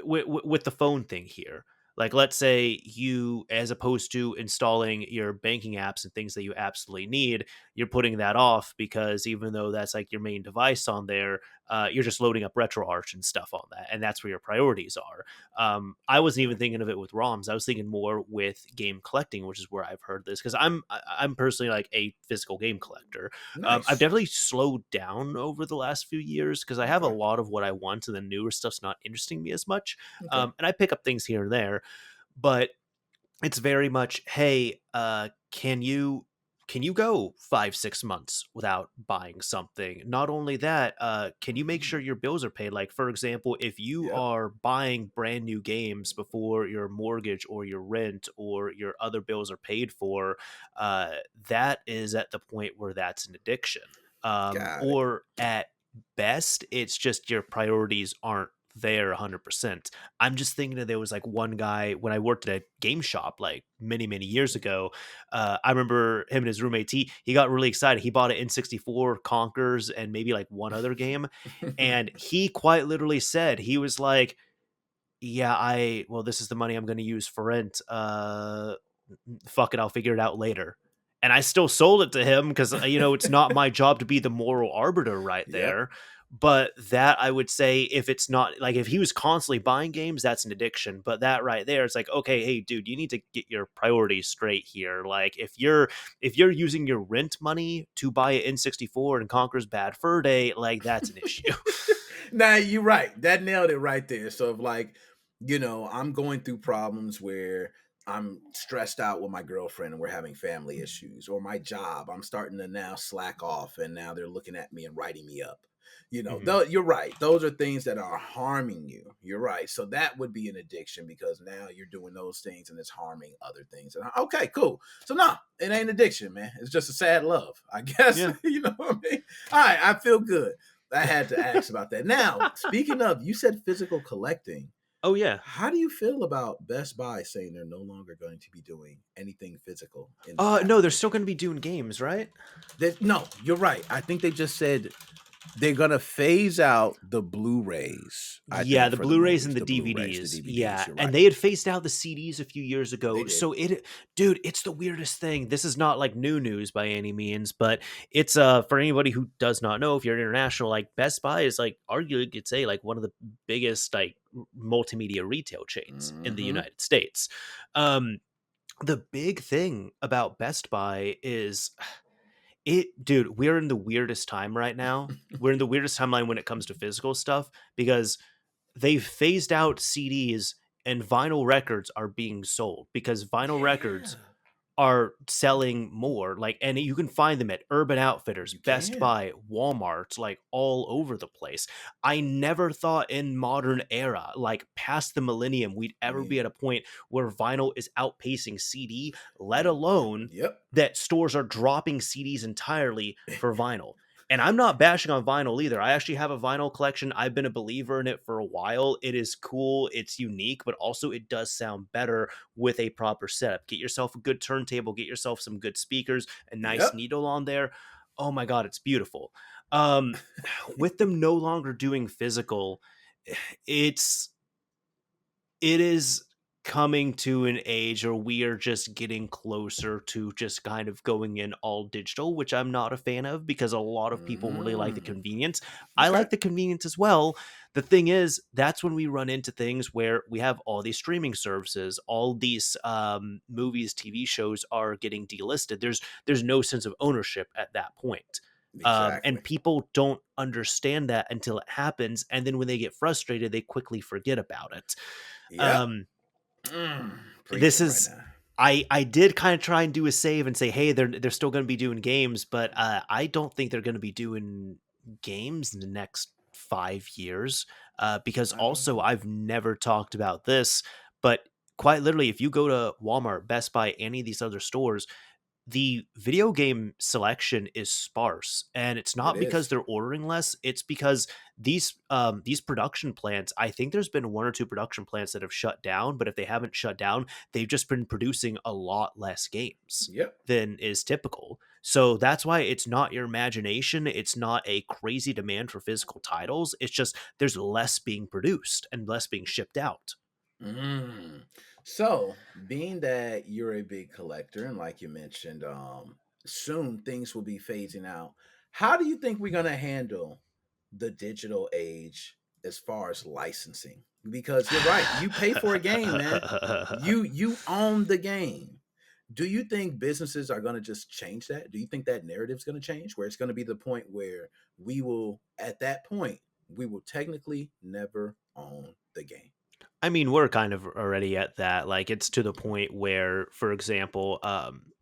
with the phone thing here. Like, let's say you, as opposed to installing your banking apps and things that you absolutely need, you're putting that off because even though that's like your main device on there, you're just loading up RetroArch and stuff on that, and that's where your priorities are. I wasn't even Okay. thinking of it with ROMs. I was thinking more with game collecting, which is where I've heard this because I'm personally like a physical game collector. I've Nice. definitely slowed down over the last few years because I have a Okay. lot of what I want, and the newer stuff's not interesting me as much. Okay. And I pick up things here and there, but it's very much, hey, can you go 5 6 months without buying something? Not only that, can you make sure Mm, your bills are paid? Like for example, if you yep. are buying brand new games before your mortgage or your rent or your other bills are paid for, uh, that is at the point where that's an addiction. Got it. Or at best, it's just your priorities aren't there 100%. I'm just thinking that there was like one guy when I worked at a game shop like many, many years ago. I remember him and his roommates. He got really excited. He bought an N64, Conkers, and maybe like one other game. And he quite literally said, he was like, yeah, well, this is the money I'm going to use for rent. Fuck it, I'll figure it out later. And I still sold it to him because it's not my job to be the moral arbiter right Yep. there. But that, I would say, if it's not like, if he was constantly buying games, that's an addiction. But that right there, it's like, okay, hey, dude, you need to get your priorities straight here. Like if you're using your rent money to buy an N64 and Conquer's Bad Fur Day, like that's an issue. Now you're right. That nailed it right there. So if like, I'm going through problems where I'm stressed out with my girlfriend and we're having family issues, or my job, I'm starting to now slack off and now they're looking at me and writing me up. Mhm. Though you're right. Those are things that are harming you. You're right. So that would be an addiction because now you're doing those things and it's harming other things. And okay, cool. So no, it ain't addiction, man. It's just a sad love, I guess. Yeah. You know what I mean? All right, I feel good. I had to ask about that. Now, speaking of, you said physical collecting. Oh, yeah. How do you feel about Best Buy saying they're no longer going to be doing anything physical in the No, they're packaging? still gonna be doing games, right? No, you're right. I think they just said they're gonna phase out the Blu-rays, I Yeah, think, the for the Blu-rays and movies. the The Blu-rays, the DVDs. DVDs, Yeah, you're and right. they had phased out the CDs a few years They ago. did. So dude, it's the weirdest thing. This is not like new news by any means, but it's for anybody who does not know, if you're international, like Best Buy is like arguably you could say like one of the biggest like multimedia retail chains in the Mhm. United States. Um the big thing about Best Buy is dude, we're in the weirdest time right now. We're in the weirdest timeline when it comes to physical stuff because they've phased out CDs and vinyl records are being sold because vinyl Yeah, records are selling more, like, and you can find them at Urban Outfitters, you Best can. Buy, Walmart, like all over the place. I never thought in modern era, like past the millennium, we'd ever be We at a point where vinyl is outpacing CD, let you alone yep. that stores are dropping CDs entirely for vinyl. And I'm not bashing on vinyl either. I actually have a vinyl collection. I've been a believer in it for a while. It is cool, it's unique, but also it does sound better with a proper setup. Get yourself a good turntable, get yourself some good speakers, a nice Yep. needle on there. Oh my god, it's beautiful. Um with them no longer doing physical, it's it is coming to an age where we are just getting closer to just kind of going in all digital, which I'm not a fan of because a lot of people really like the Mm. convenience. I Okay. like the convenience as well. The thing is, that's when we run into things where we have all these streaming services, all these movies, TV shows are getting delisted. There's no sense of ownership at that point. And Exactly. people don't understand that until it happens, and then when they get frustrated, they quickly forget about it. Yep. Um, this Preaching right is now. I did kind of try and do a save and say, hey, they're still going to be doing games, but I don't think they're going to be doing games in the next 5 years. Because I don't also either. I've never talked about this, but quite literally, if you go to Walmart, Best Buy, any of these other stores, the video game selection is sparse, and it's It not because is. they're ordering less, it's because these production plants, I think there's been one or two production plants that have shut down, but if they haven't shut down, they've just been producing a lot less games Yep. than is typical. So that's why it's not your imagination, it's not a crazy demand for physical titles, it's just there's less being produced and less being shipped out. Mm. So, being that you're a big collector, and like you mentioned, soon things will be phasing out. How do you think we're gonna handle the digital age as far as licensing? Because you're right, you pay for a game, man. You own the game. Do you think businesses are gonna just change that? Do you think that narrative's gonna change, where it's gonna be the point where we will, at that point, we will technically never own the game? I mean, we're kind of already at that. Like, it's to the point where, for example,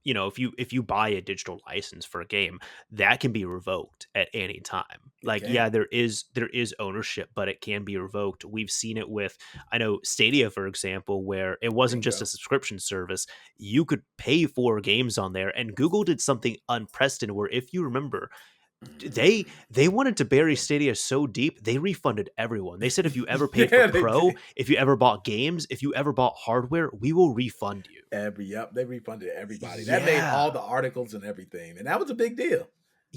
if you buy a digital license for a game, that can be revoked at any time. It Like, yeah, can. there is ownership, but it can be revoked. We've seen it with, I know, Stadia, for example, where it wasn't just a Bingo. subscription service. You could pay for games on there, and Google did something unprecedented. Where, if you remember, they Mm. they wanted to bury Stadia so deep, they refunded everyone. They said if you ever paid for Yeah, they Pro, did. if you ever bought games, if you ever bought hardware, we will refund you. Yep, they refunded everybody. That made all Yeah. the articles and everything, and that was a big deal.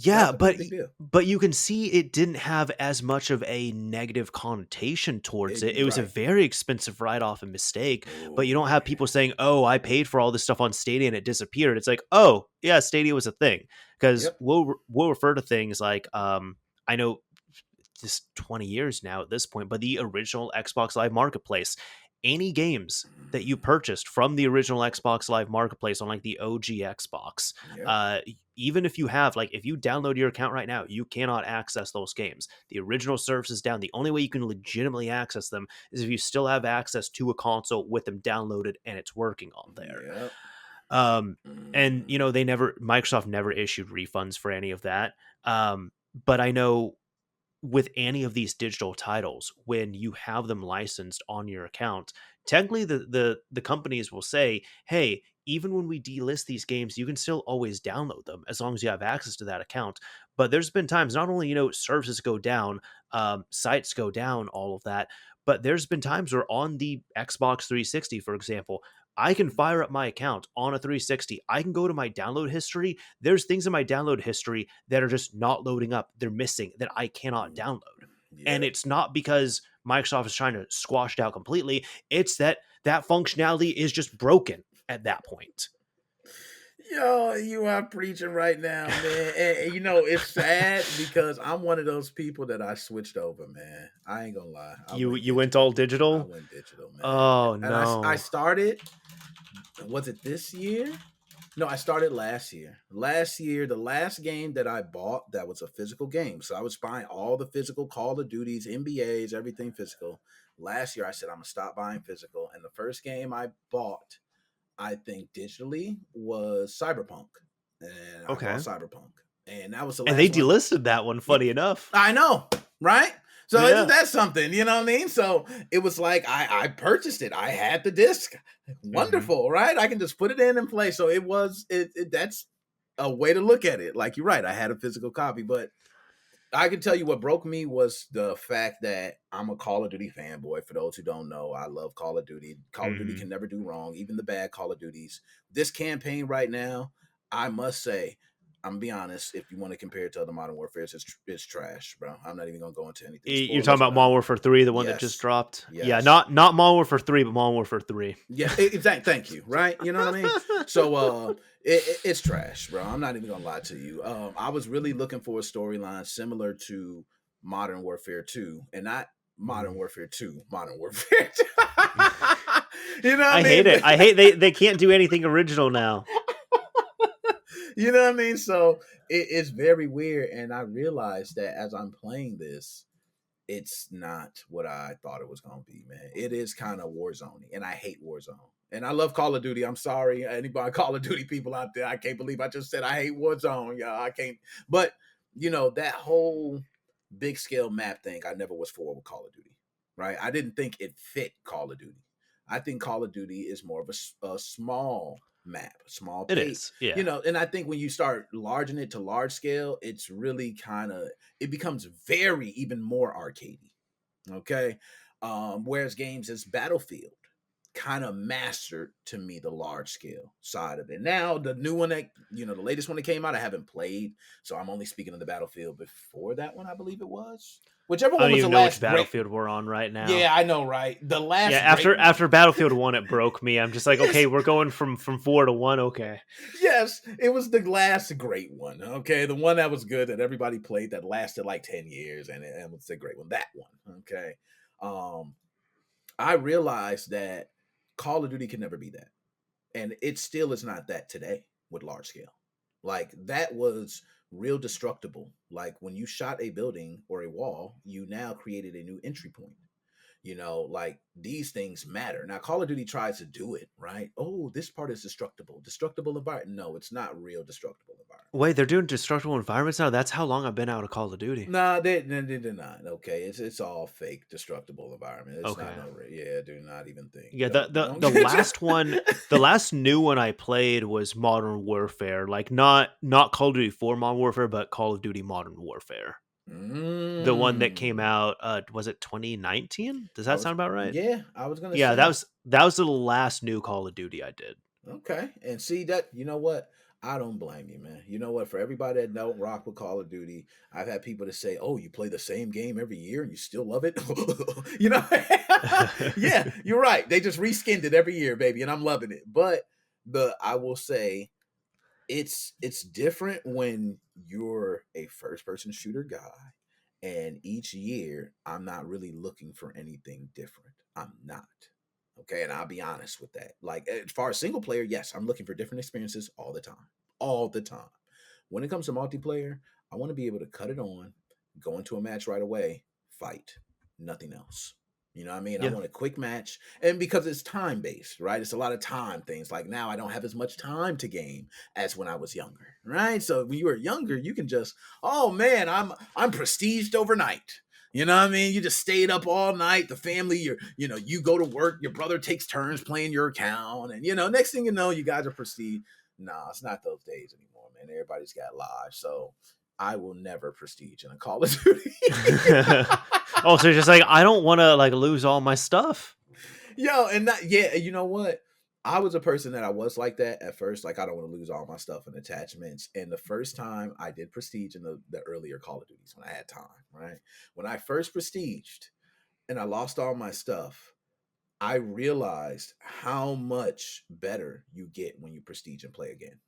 That Yeah, was a big, big deal. but you can see it didn't have as much of a negative connotation towards it. It You're was a right. very expensive write-off and mistake, but you don't Oh have yeah. people saying, "Oh, I paid for all this stuff on Stadia and it disappeared." It's like, "Oh, yeah, Stadia was a thing." Because Yep. we'll refer to things like I know just 20 years now at this point, but the original Xbox Live Marketplace, any games that you Mm. purchased from the original Xbox Live Marketplace on like the OG Xbox, Yep. even if you have like if you download your account right now, you cannot access those games. The original service is down. The only way you can legitimately access them is if you still have access to a console with them downloaded and it's working on there. Yep. Um, and Mm. Microsoft never issued refunds for any of that. But I know with any of these digital titles, when you have them licensed on your account, technically the companies will say, hey, even when we delist these games, you can still always download them as long as you have access to that account. But there's been times, not only services go down, sites go down, all of that, but there's been times where on the Xbox 360, for example, I can fire up my account on a 360. I can go to my download history. There's things in my download history that are just not loading up. They're missing that I cannot Mm, download. And yeah. it's not because Microsoft is trying to squash it out completely. It's that that functionality is just broken at that point. Yo, you are preaching right now, man. And it's sad because I'm one of those people that I switched over, man. I ain't gonna lie. I You went you went all digital. I digital? went digital, man. Oh And I no. started, was it this year? No, I started last year. Last year, the last game that I bought that was a physical game. So I was buying all the physical Call of Duties, NBAs, everything physical. Last year, I said I'm gonna stop buying physical, and the first game I bought, I think digitally, was Cyberpunk, and I bought Okay. Cyberpunk, and that was the And they last one. delisted that one, Yeah, funny enough. I know, right? So isn't Yeah. that something? You know what I mean? So it was like I purchased it. I had the disc. Hmm. Wonderful, right? I can just put it in and play. So that's a way to look at it. Like you're right. I had a physical copy, but I can tell you what broke me was the fact that I'm a Call of Duty fanboy. For those who don't know, I love Call of Duty. Call of Duty Hmm. can never do wrong, even the bad Call of Duties. This campaign right now, I must say, I'm gonna be honest. If you want to compare it to other Modern Warfare's, it's trash, bro. I'm not even gonna go into anything You're talking spoilers, about but Modern Warfare 3, the one that just yes, dropped? Yeah, yes, not Modern Warfare 3, but Modern Warfare 3. yeah. Exactly. Thank you. Right. You know what I mean? So, it's trash, bro. I'm not even gonna lie to you. I was really looking for a storyline similar to Modern Warfare 2, and not Modern Mhm. Warfare 2, Modern Warfare 2. You know what I I hate mean? it. I hate they can't do anything original now. You know what I mean? So it's very weird, and I realized that as I'm playing this, it's not what I thought it was gonna be, man. It is kind of Warzone, and I hate Warzone. And I love Call of Duty. I'm sorry, anybody Call of Duty people out there. I can't believe I just said I hate Warzone. Yeah, I can't. But that whole big scale map thing, I never was for with Call of Duty. Right? I didn't think it fit Call of Duty. I think Call of Duty is more of a small map, small It pay. is. Yeah. And I think when you start larging it to large scale, it's really kind of it becomes very even more arcadey. Okay. Whereas games as Battlefield kind of mastered to me the large scale side of it. Now the new one that the latest one that came out, I haven't played, so I'm only speaking of the Battlefield before that one, I believe it was. Whichever I one don't was the even know which last great. Battlefield we're on right now. Yeah, I know, right? The Yeah, last great after one. after Battlefield 1 it broke me. I'm just like, Yes, okay, we're going from 4 to 1, okay. yes, it was the last great one. Okay, the one that was good that everybody played that lasted like 10 years, and it was the great one. That one. Okay. Um, I realized that Call of Duty can never be that. And it still is not that today with large scale. Like that was real destructible. Like when you shot a building or a wall, you now created a new entry point. Like these things matter. Now, Call of Duty tries to do it, right? Oh, this part is destructible. Destructible environment. No, it's not real destructible environment. Wait, they're doing destructible environments now? That's how long I've been out of Call of Duty. Nah, they're not. Okay, it's all fake, destructible environment. It's not Okay. no. Yeah, do not even think. Yeah, the Don't the don't the get last one, the last new one I played was Modern Warfare. Like not Call of Duty 4 Modern Warfare, but Call of Duty Modern Warfare. The one that came Mm. out, was it 2019? Does I that was sound about right? Yeah, I was gonna Yeah, that say. was that was the last new Call of Duty I did. Okay. And see that, you know what? I don't blame you, man. You know what? For everybody that don't rock with Call of Duty, I've had people to say, "Oh, you play the same game every year and you still love it." you know? Yeah, you're right. They just reskinned it every year, baby, and I'm loving it. But the I will say it's different when you're a first person shooter guy, and each year I'm not really looking for anything different. I'm not. Okay, and I'll be honest with that. Like as far as single player, yes, I'm looking for different experiences all the time. All the time. When it comes to multiplayer, I want to be able to cut it on, go into a match right away, fight, nothing else. You know what I mean? I Yeah. want a quick match. And because it's time based, right? It's a lot of time things. Like now I don't have as much time to game as when I was younger, right? So when you were younger, you can just, oh man, I'm prestiged overnight. You know what I mean? You just stayed up all night. The family, you go to work, your brother takes turns playing your account, and next thing you know, you guys are prestige. Nah, it's not those days anymore, man. Everybody's got lives. So I will never prestige in a Call of Duty. Oh, so you're just like, I don't want to like lose all my stuff. Yo, and that, yeah, you know what? I was a person that I was like that at first. Like, I don't want to lose all my stuff and attachments. And the first time I did prestige in the earlier Call of Duties when I had time, right? When I first prestiged and I lost all my stuff, I realized how much better you get when you prestige and play again.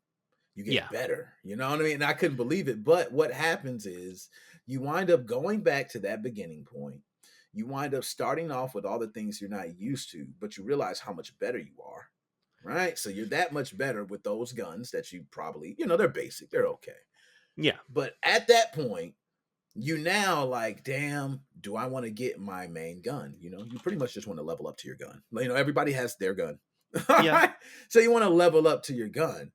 You Yeah. get better. You know what I mean? And I couldn't believe it. But what happens is you wind up going back to that beginning point. You wind up starting off with all the things you're not used to, but you realize how much better you are. Right? So you're that much better with those guns that you probably, they're basic, they're okay. Yeah. But at that point, you now like, damn, do I want to get my main gun? You pretty much just want to level up to your gun. Everybody has their gun. All Yeah. right. So you want to level up to your gun,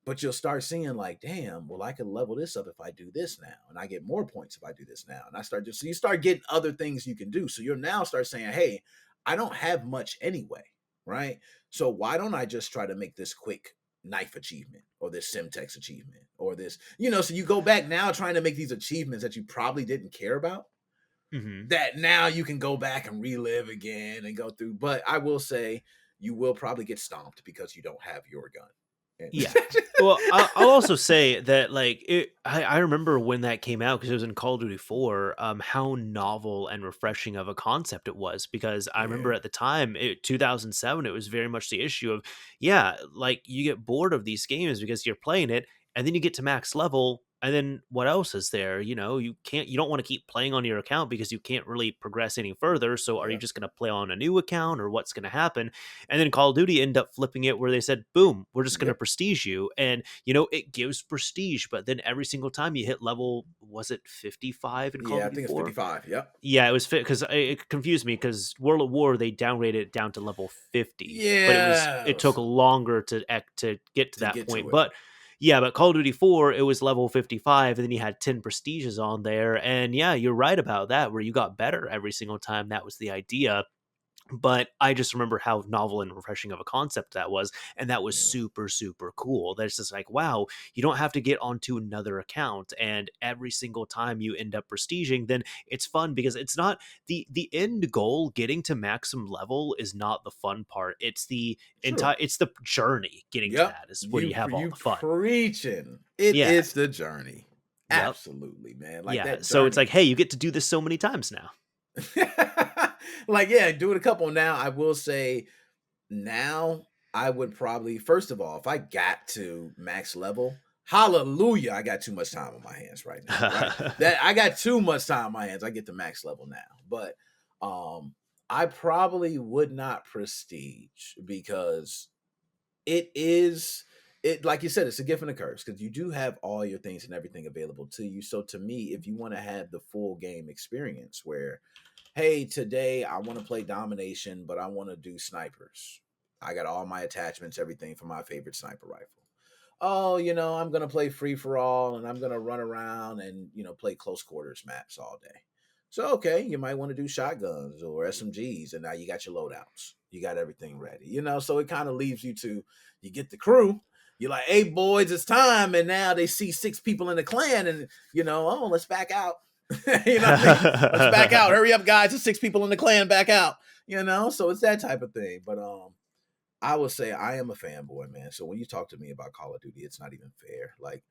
but you'll start seeing like, damn, well, I can level this up if I do this now. And I get more points if I do this now. And so you start getting other things you can do. So you'll now start saying, hey, I don't have much anyway. Right. So why don't I just try to make this quick knife achievement or this Simtex achievement or this, so you go back now trying to make these achievements that you probably didn't care about, Mm-hmm. that now you can go back and relive again and go through. But I will say you will probably get stomped because you don't have your gun. Yeah. Well, I'll also say that like I remember when that came out because it was in Call of Duty 4, how novel and refreshing of a concept it was. Because I remember Yeah, at the time, 2007, it was very much the issue of, yeah, like you get bored of these games because you're playing it, and then you get to max level, and then what else is there? You don't want to keep playing on your account because you can't really progress any further. So are you yeah, just going to play on a new account, or what's going to happen? And then Call of Duty ended up flipping it where they said, boom, we're just going to yep, prestige you. And, it gives prestige. But then every single time you hit level, was it 55 in Call of yeah. I Duty think it's 4? 55. Yep. Yeah, it was fit because it confused me because World at War, they downgraded it down to level 50, but it took Yes, longer to get to to that get to point. it. But yeah, but Call of Duty 4, it was level 55, and then you had 10 prestiges on there. And yeah, you're right about that, where you got better every single time. That was the idea. But I just remember how novel and refreshing of a concept that was, and that was Yeah, super, super cool. That's just like, wow, you don't have to get onto another account, and every single time you end up prestiging, then it's fun because it's not the end goal. Getting to maximum level is not the fun part. It's the true. it's the journey getting to Yep. that is where You you have all you the fun. preaching. It Yeah, is the journey. yep, Absolutely, man. Like yeah. that So it's like, journey. hey, you get to do this so many times now. Like, yeah, doing a couple now. I will say now I would probably, first of all, if I got to max level, hallelujah, I got too much time on my hands right now, right? That I got too much time on my hands. I get to max level now. But I probably would not prestige because it is it like you said, it's a gift and a curse because you do have all your things and everything available to you. So to me, if you want to have the full game experience where, hey, today I want to play domination, but I want to do snipers. I got all my attachments, everything for my favorite sniper rifle. Oh, I'm gonna play free for all and I'm gonna run around and play close quarters maps all day. So okay, you might want to do shotguns or SMGs, and now you got your loadouts. You got everything ready. So it kind of leaves you to you get the crew. You're like, hey boys, it's time, and now they see 6 people in the clan, and oh, let's back out. What I mean? Let's back out. Hurry up, guys. There's 6 people in the clan. Back out. So it's that type of thing. But I would say I am a fanboy, man. So when you talk to me about Call of Duty, it's not even fair. Like,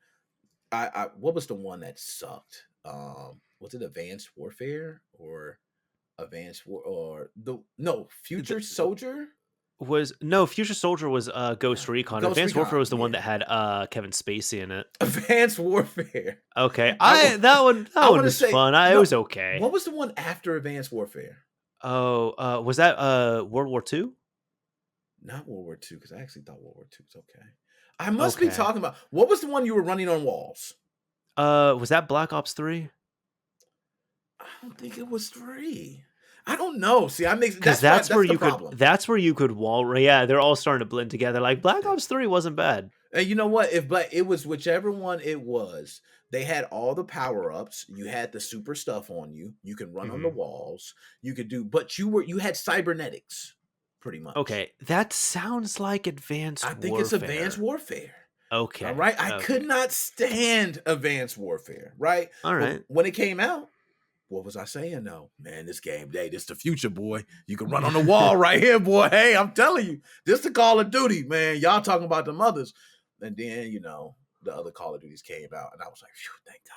I what was the one that sucked? Was it Advanced Warfare or Advanced War or the no The- Future Soldier? was no Future Soldier was Ghost Recon. Ghost Advanced Warfare Recon, was the one yeah. that had Kevin Spacey in it. Advanced Warfare. Okay, I I that I one want to was say fun. It no. was okay. What was the one after Advanced Warfare? Oh, was that World War II? Not World War II, because I actually thought World War II was okay. I must be Okay. talking about what was the one you were running on walls? Was that Black Ops 3? I don't think it was 3. I don't know. See, Because that's that's where the you could problem. yeah, they're all starting to blend together. Like Black Yeah. Ops 3 wasn't bad. And you know what? If but it was whichever one it was, they had all the power ups. You had the super stuff on you. You can run on the Hmm. walls. You could do, but you had cybernetics, pretty much. Okay, that sounds like I Advanced think it's Advanced Warfare. Warfare. All Okay, right. I could okay. not stand Advanced Warfare. Right. But Alright. when it came out, what was I saying? No, man, this game, hey, this the future, boy. You can run on the wall right here, boy. Hey, I'm telling you, this the Call of Duty, man. Y'all talking about the mothers. And then, the other Call of Duties came out, and I was like, phew, thank God.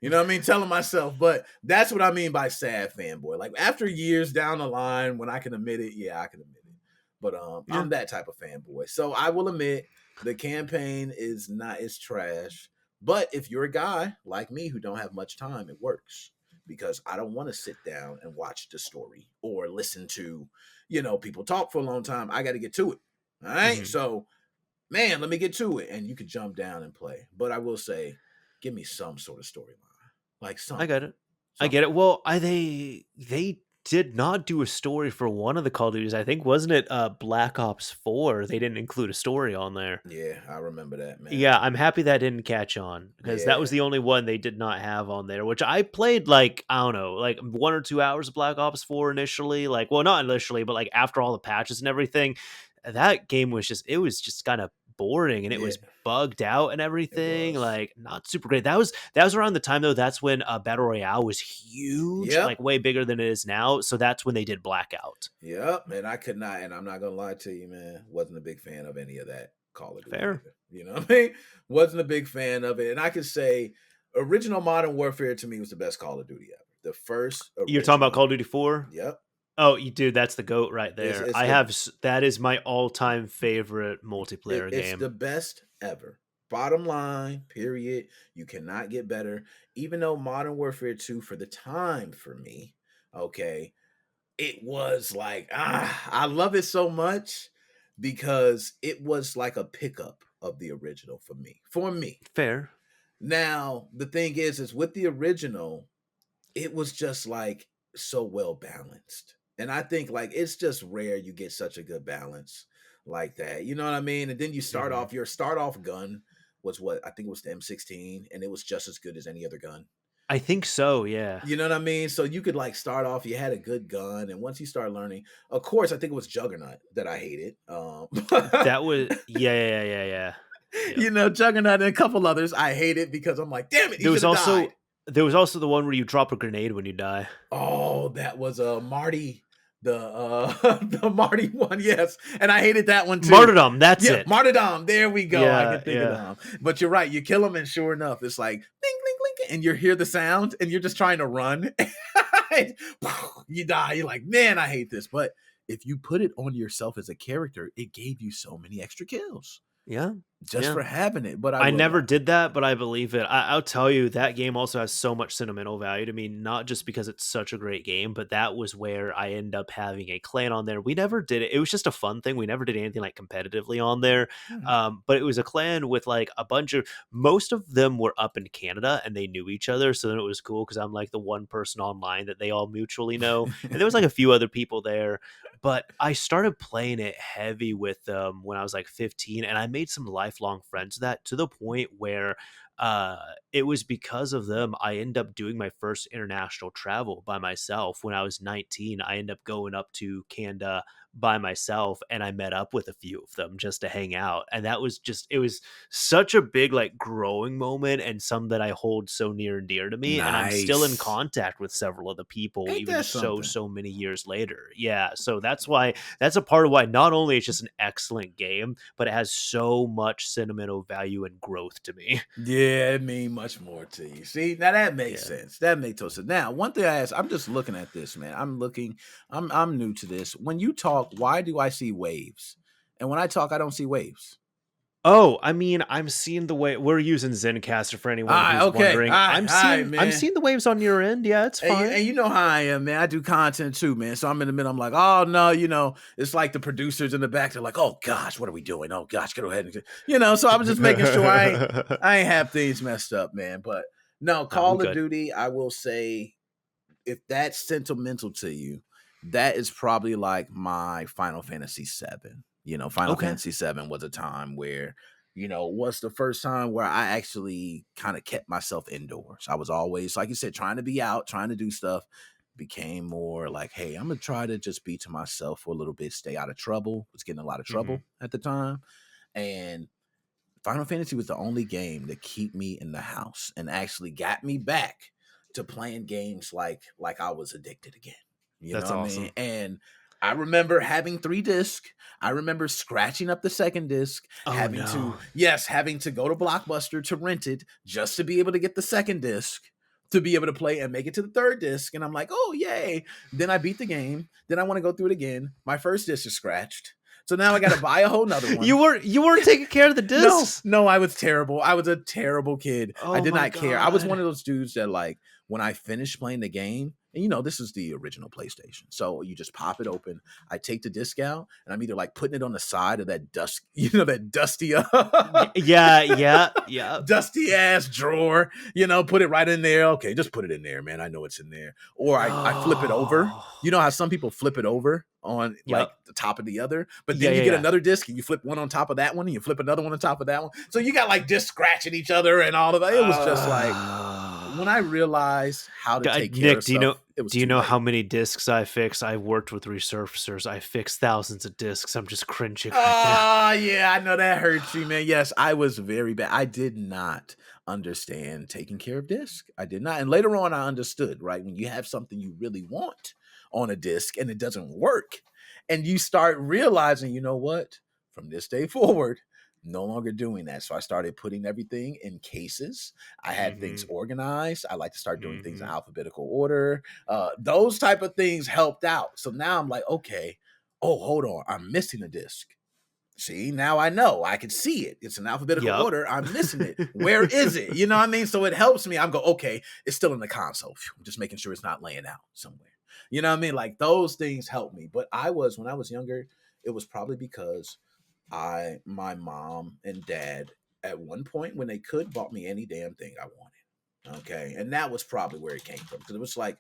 You know what I mean? Telling myself, but that's what I mean by sad fanboy. Like after years down the line, when I can admit it, yeah, I can admit it. But Yeah. I'm that type of fanboy. So I will admit the campaign is trash. But if you're a guy like me who don't have much time, it works because I don't want to sit down and watch the story or listen to, people talk for a long time. I got to get to it. All right. Mhm. So, man, let me get to it. And you can jump down and play. But I will say, give me some sort of storyline. Like I something. get it. I get Something. it. Well, they did not do a story for one of the Call of Duties. I think wasn't it Black Ops 4? They didn't include a story on there. Yeah, I remember that, man. Yeah, I'm happy that didn't catch on because that was Yeah. the only one they did not have on there, which I played like, I don't know, like 1 or 2 hours of Black Ops 4 initially, like well, not initially, but like after all the patches and everything. That game was just it was just kind of boring and it Yeah, was bugged out and it everything, was. like not super great. That was around the time though, that's when Battle Royale was huge, like Yep. way bigger than it is now. So that's when they did Blackout. Yep. And I could not, and I'm not gonna lie to you, man. Wasn't a big fan of any of that Call of Duty Fair. either. You know what I mean? Wasn't a big fan of it. And I could say original Modern Warfare to me was the best Call of Duty ever. The first You're talking about original. Call of Duty 4? Yep. Oh, you dude, that's the goat right It's there. it's I the have that is my all-time favorite multiplayer it's game. the best ever. Bottom line, period. You cannot get better. Even though Modern Warfare 2 for the time for me, okay, it was like, I love it so much because it was like a pickup of the original for me. For me. Fair. Now, the thing is with the original, it was just like so well balanced. And I think like it's just rare you get such a good balance like that. You know what I mean? And then you start Mhm. off, your start off gun was what I think it was the M16, and it was just as good as any other gun. I think so, yeah. You know what I mean? So you could like start off, you had a good gun, and once you start learning, of course, I think it was Juggernaut that I hated. That was yeah, yeah, yeah, yeah, yeah. Yep. Juggernaut and a couple others I hated because I'm like, damn it, he There should was have died. also there was also the one where you drop a grenade when you die. Oh, that was Marty, the Marty one, yes, and I hated that one too. Martyrdom, that's Yeah, it. Martyrdom. There we go. I Yeah, can think of yeah. them. But you're right. You kill them, and sure enough, it's like bling, bling, bling, and you hear the sound, and you're just trying to run. You die. You're like, man, I hate this. But if you put it on yourself as a character, it gave you so many extra kills Yeah. just Yeah. for having it. But I I will never did that, but I believe it. I'll tell you that game also has so much sentimental value to me, not just because it's such a great game, but that was where I end up having a clan on there. We never did it. It was just a fun thing. We never did anything like competitively on there. Mhm. But it was a clan with like a bunch of most of them were up in Canada and they knew each other. So then it was cool because I'm like the one person online that they all mutually know. And there was like a few other people there. But I started playing it heavy with them when I was like 15, and I made some lifelong friends of that to the point where uh, it was because of them I ended up doing my first international travel by myself when I was 19. I ended up going up to Canada by myself and I met up with a few of them just to hang out. And that was just it was such a big like growing moment and some that I hold so near and dear to me. And I'm still in Nice. contact with several of the people Ain't even that so something? so many years later. Yeah. So that's a part of why not only it's just an excellent game, but it has so much sentimental value and growth to me. Yeah, it mean much more to you. See, now that makes Yeah. sense. That makes total sense. Now, one thing I ask, I'm just looking at this, man. I'm new to this. When you talk, why do I see waves? And when I talk, I don't see waves. Oh, I mean, I'm seeing the way we're using Zencaster for All anyone right, who's okay. wondering. All right, I'm man. seeing the waves on your end. Yeah, it's And fine. you know how I am, man. I do content too, man. So I'm in the middle. I'm like, oh no, it's like the producers in the back. They're like, oh gosh, what are we doing? Oh gosh, go ahead and. So I was just making sure I ain't have things messed up, man. But no, No, we Call of good. Duty, I will say if that's sentimental to you, that is probably like my Final Fantasy 7. Final Okay. Fantasy 7 was a time where, was the first time where I actually kind of kept myself indoors. I was always, like you said, trying to be out, trying to do stuff. Became more like, hey, I'm gonna try to just be to myself for a little bit, stay out of trouble. Was getting a lot of Mm-hmm. trouble at the time. And Final Fantasy was the only game that keep me in the house and actually got me back to playing games like I was addicted again. You know That's what I mean? awesome. And I remember having 3 discs. I remember scratching up the second disc, Oh no. having to go to Blockbuster to rent it just to be able to get the second disc to be able to play and make it to the third disc. And I'm like, oh yay. Then I beat the game. Then I want to go through it again. My first disc is scratched. So now I got to buy a whole nother one. You weren't taking care of the discs? No, I was terrible. I was a terrible kid. I Oh did my not care. I was one god. of those dudes that, like, when I finished playing the game, and this is the original PlayStation. So you just pop it open. I take the disc out, and I'm either like putting it on the side of that that dusty, Yeah. dusty ass drawer. Put it right in there. Okay, just put it in there, man. I know it's in there. Or I flip it over. Oh. You know how some people flip it over on Yep. like the top of the other, but Yeah, then you yeah, get yeah. another disc and you flip one on top of that one and you flip another one on top of that one. So you got like discs scratching each other and all of that. It was just like, when I realized how to take care Nick, of stuff, it was do you too know late. how many discs I fix? I worked with resurfacers. I fixed thousands of discs. I'm just cringing right now. Oh, yeah, I know that hurts you, man. Yes, I was very bad. I did not understand taking care of disc. I did not. And later on, I understood, right? When you have something you really want on a disc and it doesn't work, and you start realizing, you know what? From this day forward, no longer doing that. So I started putting everything in cases. I had things Mm-hmm. organized. I like to start doing things in Mm-hmm. alphabetical order. Those type of things helped out. So now I'm like, okay, oh, hold on. I'm missing a disc. See, now I know. I can see it. It's in alphabetical Yep. order. I'm missing it. Where is it? You know what I mean? So it helps me. I'm go, okay, it's still in the console. I'm just making sure it's not laying out somewhere. You know what I mean? Like those things help me. But when I was younger, it was probably because my mom and dad at one point when they could bought me any damn thing I wanted. Okay. And that was probably where it came from. Because it was like,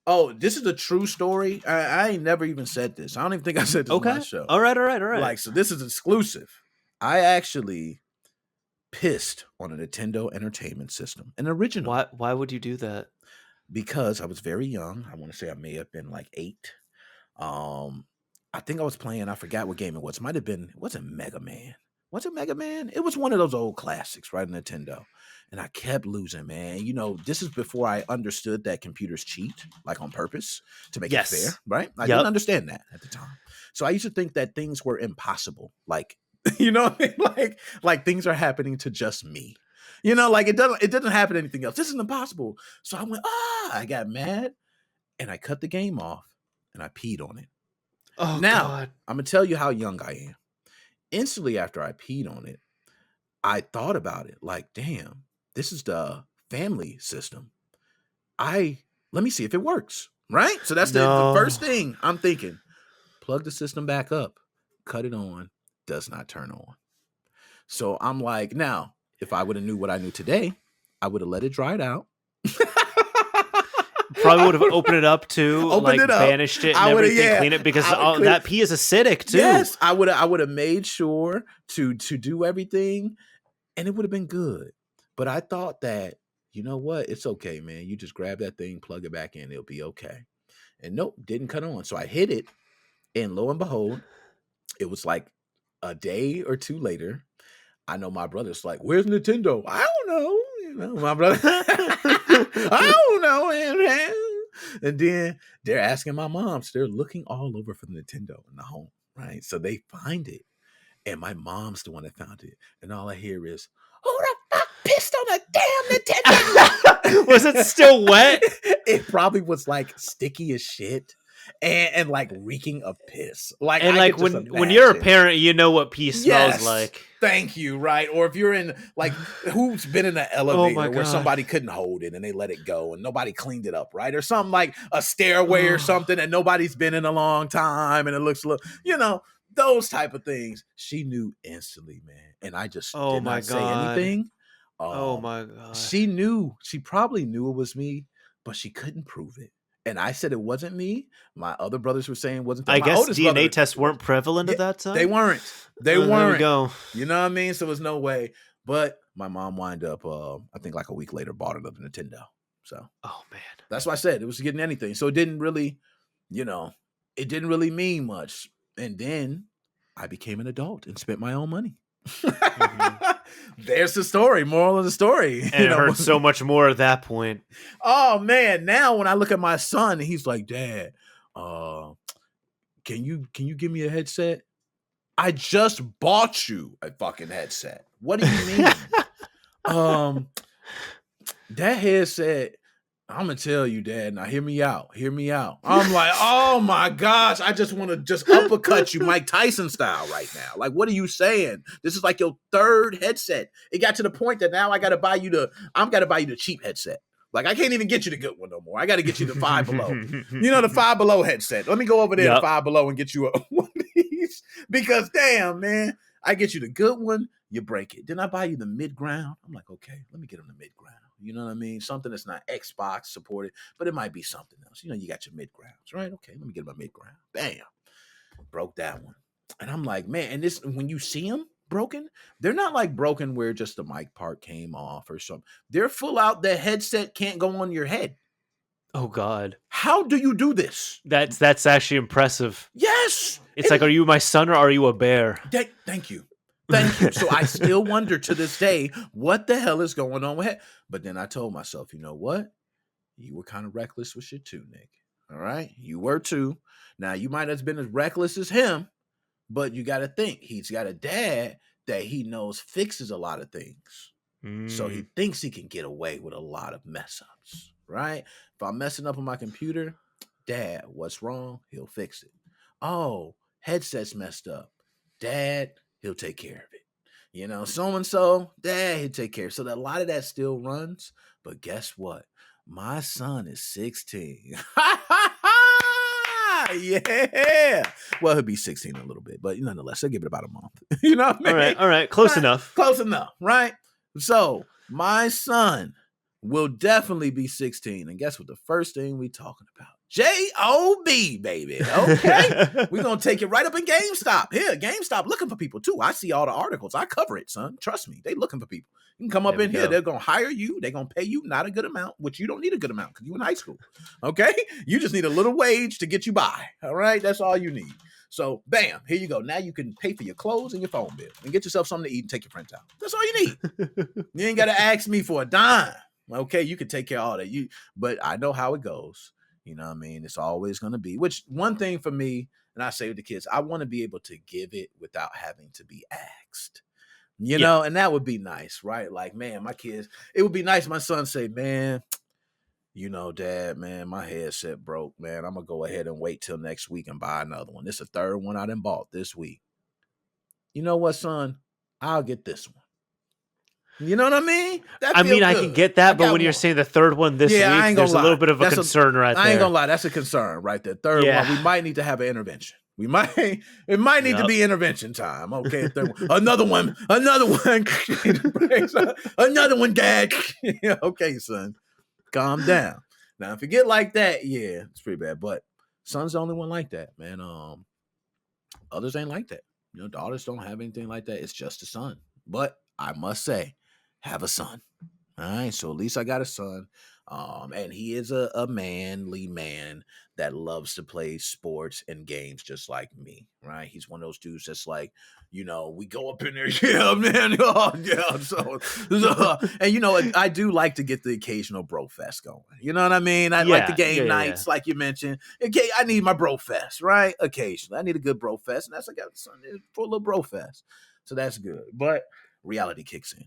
oh, this is a true story. I ain't never even said this. I don't even think I said this on my Okay. show. All right. Like, so this is exclusive. I actually pissed on a Nintendo Entertainment System, an original, Why would you do that? because I was very young. I want to say I may have been like 8. I think I was playing, I forgot what game it was. It might have been, was it Mega Man? Was it Mega Man? It was one of those old classics, right? Nintendo. And I kept losing, man. This is before I understood that computers cheat, like on purpose to make it fair, Yes. right? I didn't Yep. understand that at the time. So I used to think that things were impossible. Like, you know what I mean? Like things are happening to just me. Like it doesn't happen to anything else. This is impossible. So I went, I got mad and I cut the game off and I peed on it. Oh Now, god. I'm gonna tell you how young I am. Instantly after I peed on it, I thought about it like, damn, this is the family system. Let me see if it works. Right? So that's the No. first thing I'm thinking. Plug the system back up, cut it on, does not turn on. So I'm like, now, if I would have knew what I knew today, I would have let it dry it out. Probably would have opened it up too, Opened like it up. banished it and I would have, everything, yeah. clean it because I would clean that pee is acidic too. Yes, I would have made sure to do everything, and it would have been good. But I thought that, you know what? It's okay, man. You just grab that thing, plug it back in, it'll be okay. And nope, didn't cut on. So I hit it, and lo and behold, it was like a day or two later. I know my brother's like, "Where's Nintendo?" I don't know. My brother, I don't know, man. And then they're asking my mom. So they're looking all over for the Nintendo in the home, right? So they find it. And my mom's the one that found it. And all I hear is, who the fuck pissed on a damn Nintendo? Was it still wet? It probably was like sticky as shit and like reeking of piss. Like, And I like could just when you're a imagine. parent, you know what pee smells Yes. like. Thank you, right? Or if you're in, like, who's been in an Oh my elevator where God. somebody couldn't hold it and they let it go and nobody cleaned it up, right? Or something like a stairway or something and nobody's been in a long time and it looks a little, those type of things. She knew instantly, man. And I just Oh did my not say God. anything. Oh my God. She knew, she probably knew it was me, but she couldn't prove it. And I said it wasn't me. My other brothers were saying it wasn't them. I My guess oldest DNA brother, tests it was. weren't prevalent Yeah, at that they time. weren't. They There we weren't. go. You know what I mean? So there's no way. But my mom wind up, I think like a week later, bought another Nintendo. So Oh man. that's why I said it was getting anything. So it didn't really, it didn't really mean much. And then I became an adult and spent my own money. Mm-hmm. There's the story. Moral of the story. And it hurts so much more at that point. Oh man! Now when I look at my son, he's like, "Dad, can you give me a headset? I just bought you a fucking headset. What do you mean? That headset, I'm gonna tell you, Dad. Now hear me out. Hear me out. I'm like, oh my gosh, I just want to just uppercut you, Mike Tyson style, right now. Like, what are you saying? This is like your third headset. It got to the point that now I'm gotta buy you the cheap headset. Like, I can't even get you the good one no more. I got to get you the Five Below. You know, the Five Below headset. Let me go over there to Five Below and get you one of these. Because, damn, man, I get you the good one, you break it. Then I buy you the mid-ground. I'm like, okay, let me get him the mid-ground. You know what I mean? Something that's not Xbox supported, but it might be something else. You know, you got your mid-grounds, right? Okay, let me get him a mid-ground. Bam. Broke that one. And I'm like, man, and this, when you see them broken, they're not like broken where just the mic part came off or something. They're full out. The headset can't go on your head. Oh God. How do you do this? That's actually impressive. Yes. It's like, are you my son or are you a bear? Thank you. Thank you. So I still wonder to this day, what the hell is going on with it? But then I told myself, you know what? You were kind of reckless with shit too, Nick. All right? You were too. Now, you might have been as reckless as him, but you got to think, he's got a dad that he knows fixes a lot of things. So he thinks he can get away with a lot of mess ups, right? If I'm messing up on my computer, Dad, what's wrong? He'll fix it. Oh, headset's messed up. Dad, he'll take care of it. You know, so-and-so, Dad, he'll take care of it. So that a lot of that still runs. But guess what? My son is 16. Yeah. Well, he'll be 16 in a little bit, but nonetheless, I'll give it about a month. You know what I mean? All right. Close enough. Close enough, right? So my son will definitely be 16. And guess what? The first thing we talking about? J-O-B, baby. Okay. We're going to take it right up in GameStop. Here, GameStop looking for people too. I see all the articles. I cover it, son. Trust me. They looking for people. You can come up in here. They're going to hire you. They're going to pay you not a good amount, which you don't need a good amount because you're in high school. Okay. You just need a little wage to get you by. All right. That's all you need. So, bam, here you go. Now you can pay for your clothes and your phone bill and get yourself something to eat and take your friends out. That's all you need. You ain't got to ask me for a dime. Okay. You can take care of all that. But I know how it goes. You know what I mean? It's always going to be, which one thing for me, and I say with the kids, I want to be able to give it without having to be asked. You know, and that would be nice, right? Like, man, my kids, it would be nice. My son say, man, Dad, man, my headset broke, man. I'm going to go ahead and wait till next week and buy another one. This is the third one I done bought this week. You know what, son? I'll get this one. You know what I mean? I mean, I can get that, but when you're saying the third one this week, there's a little bit of a concern right there. I ain't gonna lie, that's a concern right there. Third one, we might need to have an intervention. It might need to be intervention time. Okay, another one, another one, Dad. Okay, son, calm down. Now, if you get like that, yeah, it's pretty bad. But son's the only one like that, man. Others ain't like that. Daughters don't have anything like that. It's just a son. But I must say, have a son. All right. So at least I got a son. And he is a manly man that loves to play sports and games just like me. Right. He's one of those dudes that's like, we go up in there. Yeah, man. Oh, yeah. So and I do like to get the occasional bro fest going. You know what I mean? I like the game nights, like you mentioned. Okay, I need my bro fest, right? Occasionally. I need a good bro fest. And that's like I got a son for a little bro fest. So that's good. But reality kicks in.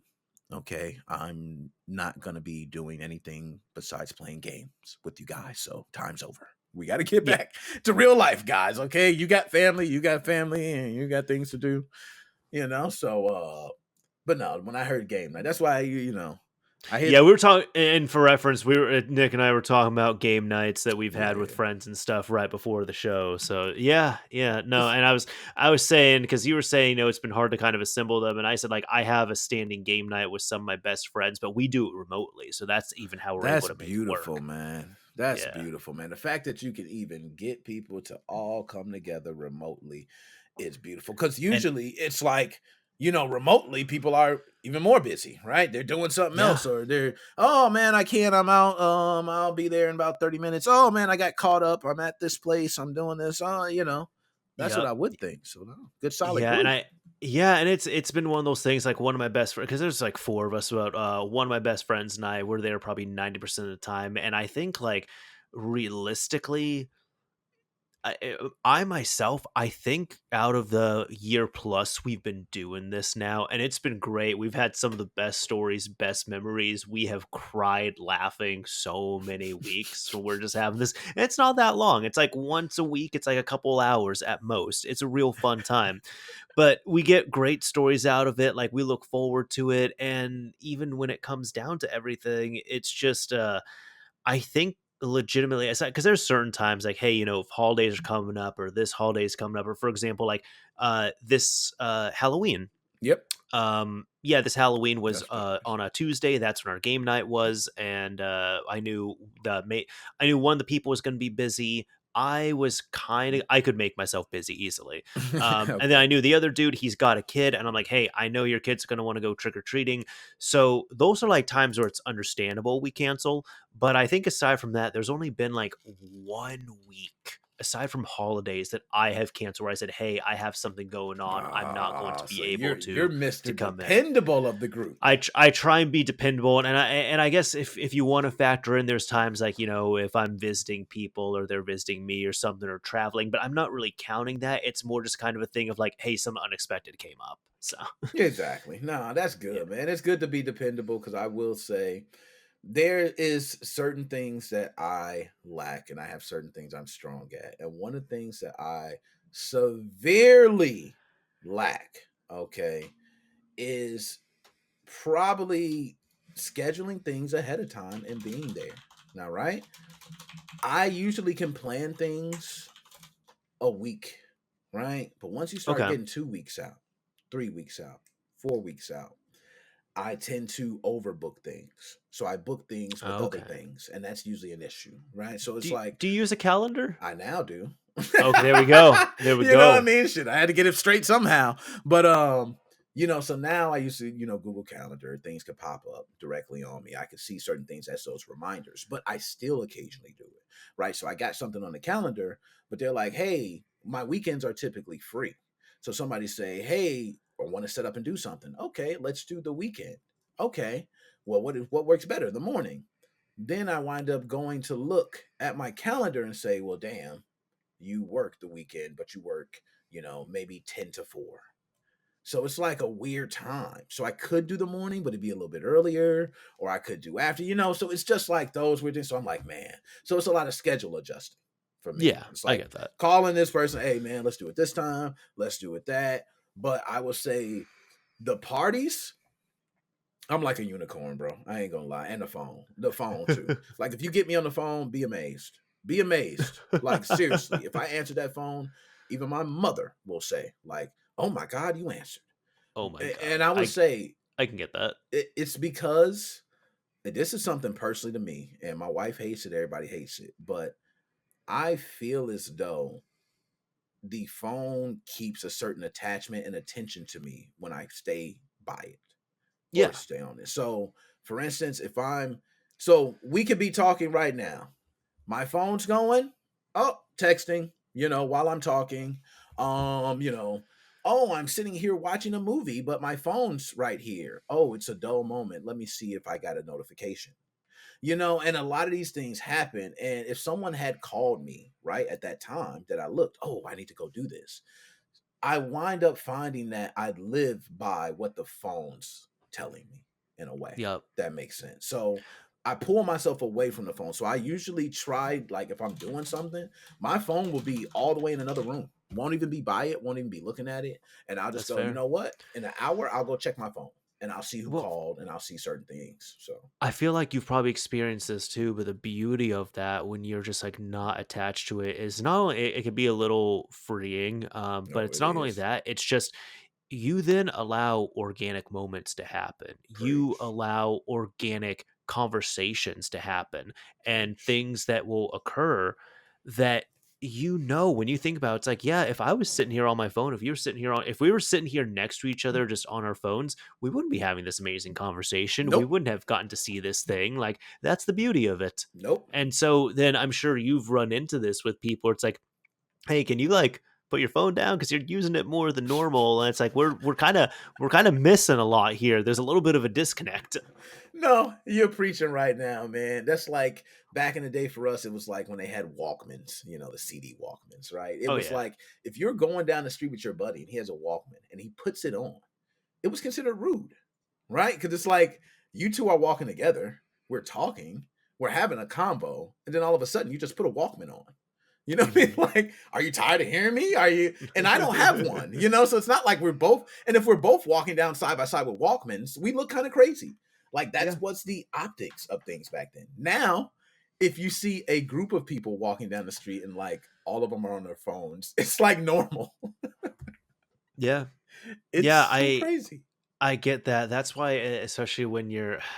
Okay, I'm not going to be doing anything besides playing games with you guys. So time's over. We got to get back to real life, guys. Okay, you got family, and you got things to do, So, but no, when I heard game night, that's why, we were talking, and for reference, Nick and I were talking about game nights that we've had with friends and stuff right before the show. So no, and I was saying, because you were saying, it's been hard to kind of assemble them, and I said, like, I have a standing game night with some of my best friends, but we do it remotely, so that's even how we're able to make it work. Man. That's Yeah. beautiful, man. The fact that you can even get people to all come together remotely is beautiful. Because And usually it's like, remotely people are even more busy, right? They're doing something yeah. else, or they're, oh man, I can't. I'm out. I'll be there in about 30 minutes. Oh man, I got caught up. I'm at this place. I'm doing this. That's what Yep. I would think. So no, good solid Yeah, and group. it's been one of those things, like one of my best friends, because there's like four of us, but one of my best friends and I were there probably 90% of the time, and I think like realistically I myself, I think out of the year plus we've been doing this now, and it's been great. We've had some of the best stories, best memories. We have cried laughing so many weeks. So we're just having this. And it's not that long. It's like once a week. It's like a couple hours at most. It's a real fun time, but we get great stories out of it. Like we look forward to it, and even when it comes down to everything, it's just I think legitimately, aside because there's certain times like, hey, if holidays are coming up or this holiday is coming up, or for example, like this Halloween. Yep, Yeah, this Halloween was that's what it is. on a Tuesday. That's when our game night was, and I knew one of the people was going to be busy. I could make myself busy easily. And then Okay. I knew the other dude, he's got a kid, and I'm like, hey, I know your kid's going to want to go trick or treating. So those are like times where it's understandable we cancel. But I think aside from that, there's only been like 1 week aside from holidays that I have canceled where I said, hey, I have something going on. I'm not going to be So able you're to Mr. come in. Dependable of the group. I try and be dependable, and I guess if you want to factor in, there's times like if I'm visiting people or they're visiting me or something or traveling, but I'm not really counting that. It's more just kind of a thing of like, hey, something unexpected came up. So Exactly. No, that's yeah, good, man. It's good to be dependable because I will say there is certain things that I lack and I have certain things I'm strong at. And one of the things that I severely lack, okay, is probably scheduling things ahead of time and being there. Now, right? I usually can plan things a week, right? But once you start okay, getting 2 weeks out, 3 weeks out, 4 weeks out, I tend to overbook things. So I book things with other okay. things, and that's usually an issue, right? So it's Do like do you use a calendar? I now do. Okay, there we go. There we You know what I go. mean? Shit, I had to get it straight somehow. But so now I used to, Google Calendar, things could pop up directly on me. I could see certain things as those reminders, but I still occasionally do it. Right. So I got something on the calendar, but they're like, hey, my weekends are typically free. So somebody say, hey, I want to set up and do something. Okay, let's do the weekend. Okay. Well, what works better? The morning. Then I wind up going to look at my calendar and say, well, damn, you work the weekend, but you work, maybe 10 to 4. So it's like a weird time. So I could do the morning, but it'd be a little bit earlier, or I could do after, so it's just like those weird things. So I'm like, man. So it's a lot of schedule adjusting for me. Yeah, It's I like get that. calling this person, hey man, let's do it this time, let's do it that. But I will say the parties, I'm like a unicorn, bro. I ain't gonna lie. And the phone too. Like if you get me on the phone, be amazed. Be amazed. Like seriously, if I answer that phone, even my mother will say, like, "Oh my God, you answered." Oh my And god, I would say I can get that. it's because and this is something personally to me, and my wife hates it. Everybody hates it, but I feel as though the phone keeps a certain attachment and attention to me when I stay by it or Yeah, stay on it. So, for instance, so we could be talking right now. My phone's going, oh, texting, while I'm talking. Oh, I'm sitting here watching a movie, but my phone's right here. Oh, it's a dull moment. Let me see if I got a notification. And a lot of these things happen. And if someone had called me right at that time that I looked, oh, I need to go do this. I wind up finding that I live by what the phone's telling me in a way yep, that makes sense. So I pull myself away from the phone. So I usually try, like, if I'm doing something, my phone will be all the way in another room. Won't even be by it, won't even be looking at it. And I'll just that's go, you fair. know what? In an hour, I'll go check my phone and I'll see who Well, called and I'll see certain things. So, I feel like you've probably experienced this too, but the beauty of that when you're just like not attached to it is not only it can be a little freeing, but no, it's it not only is. that, it's just you then allow organic moments to happen. You Preach. allow organic conversations to happen and things that will occur that when you think about it, it's like, yeah, if I was sitting here on my phone, if we were sitting here next to each other just on our phones, we wouldn't be having this amazing conversation. We Nope. wouldn't have gotten to see this thing. Like, that's the beauty of it. Nope. And so then I'm sure you've run into this with people. It's like, hey, can you like put your phone down because you're using it more than normal? And it's like we're kind of missing a lot here. There's a little bit of a disconnect. No, you're preaching right now, man. That's like back in the day for us, it was like when they had Walkmans, the CD Walkmans, right? It Oh was yeah, like if you're going down the street with your buddy and he has a Walkman and he puts it on, it was considered rude, right? Because it's like you two are walking together, we're talking, we're having a combo, and then all of a sudden you just put a Walkman on. You know what I mean? hmm Like, are you tired of hearing me? Are you? And I don't have one, so it's not like we're both, and if we're both walking down side by side with Walkmans, we look kind of crazy. Like, that's yeah. what's the optics of things back then. Now, if you see a group of people walking down the street and like all of them are on their phones, it's like normal. Yeah. Yeah, It's so crazy. I get that. That's why, especially when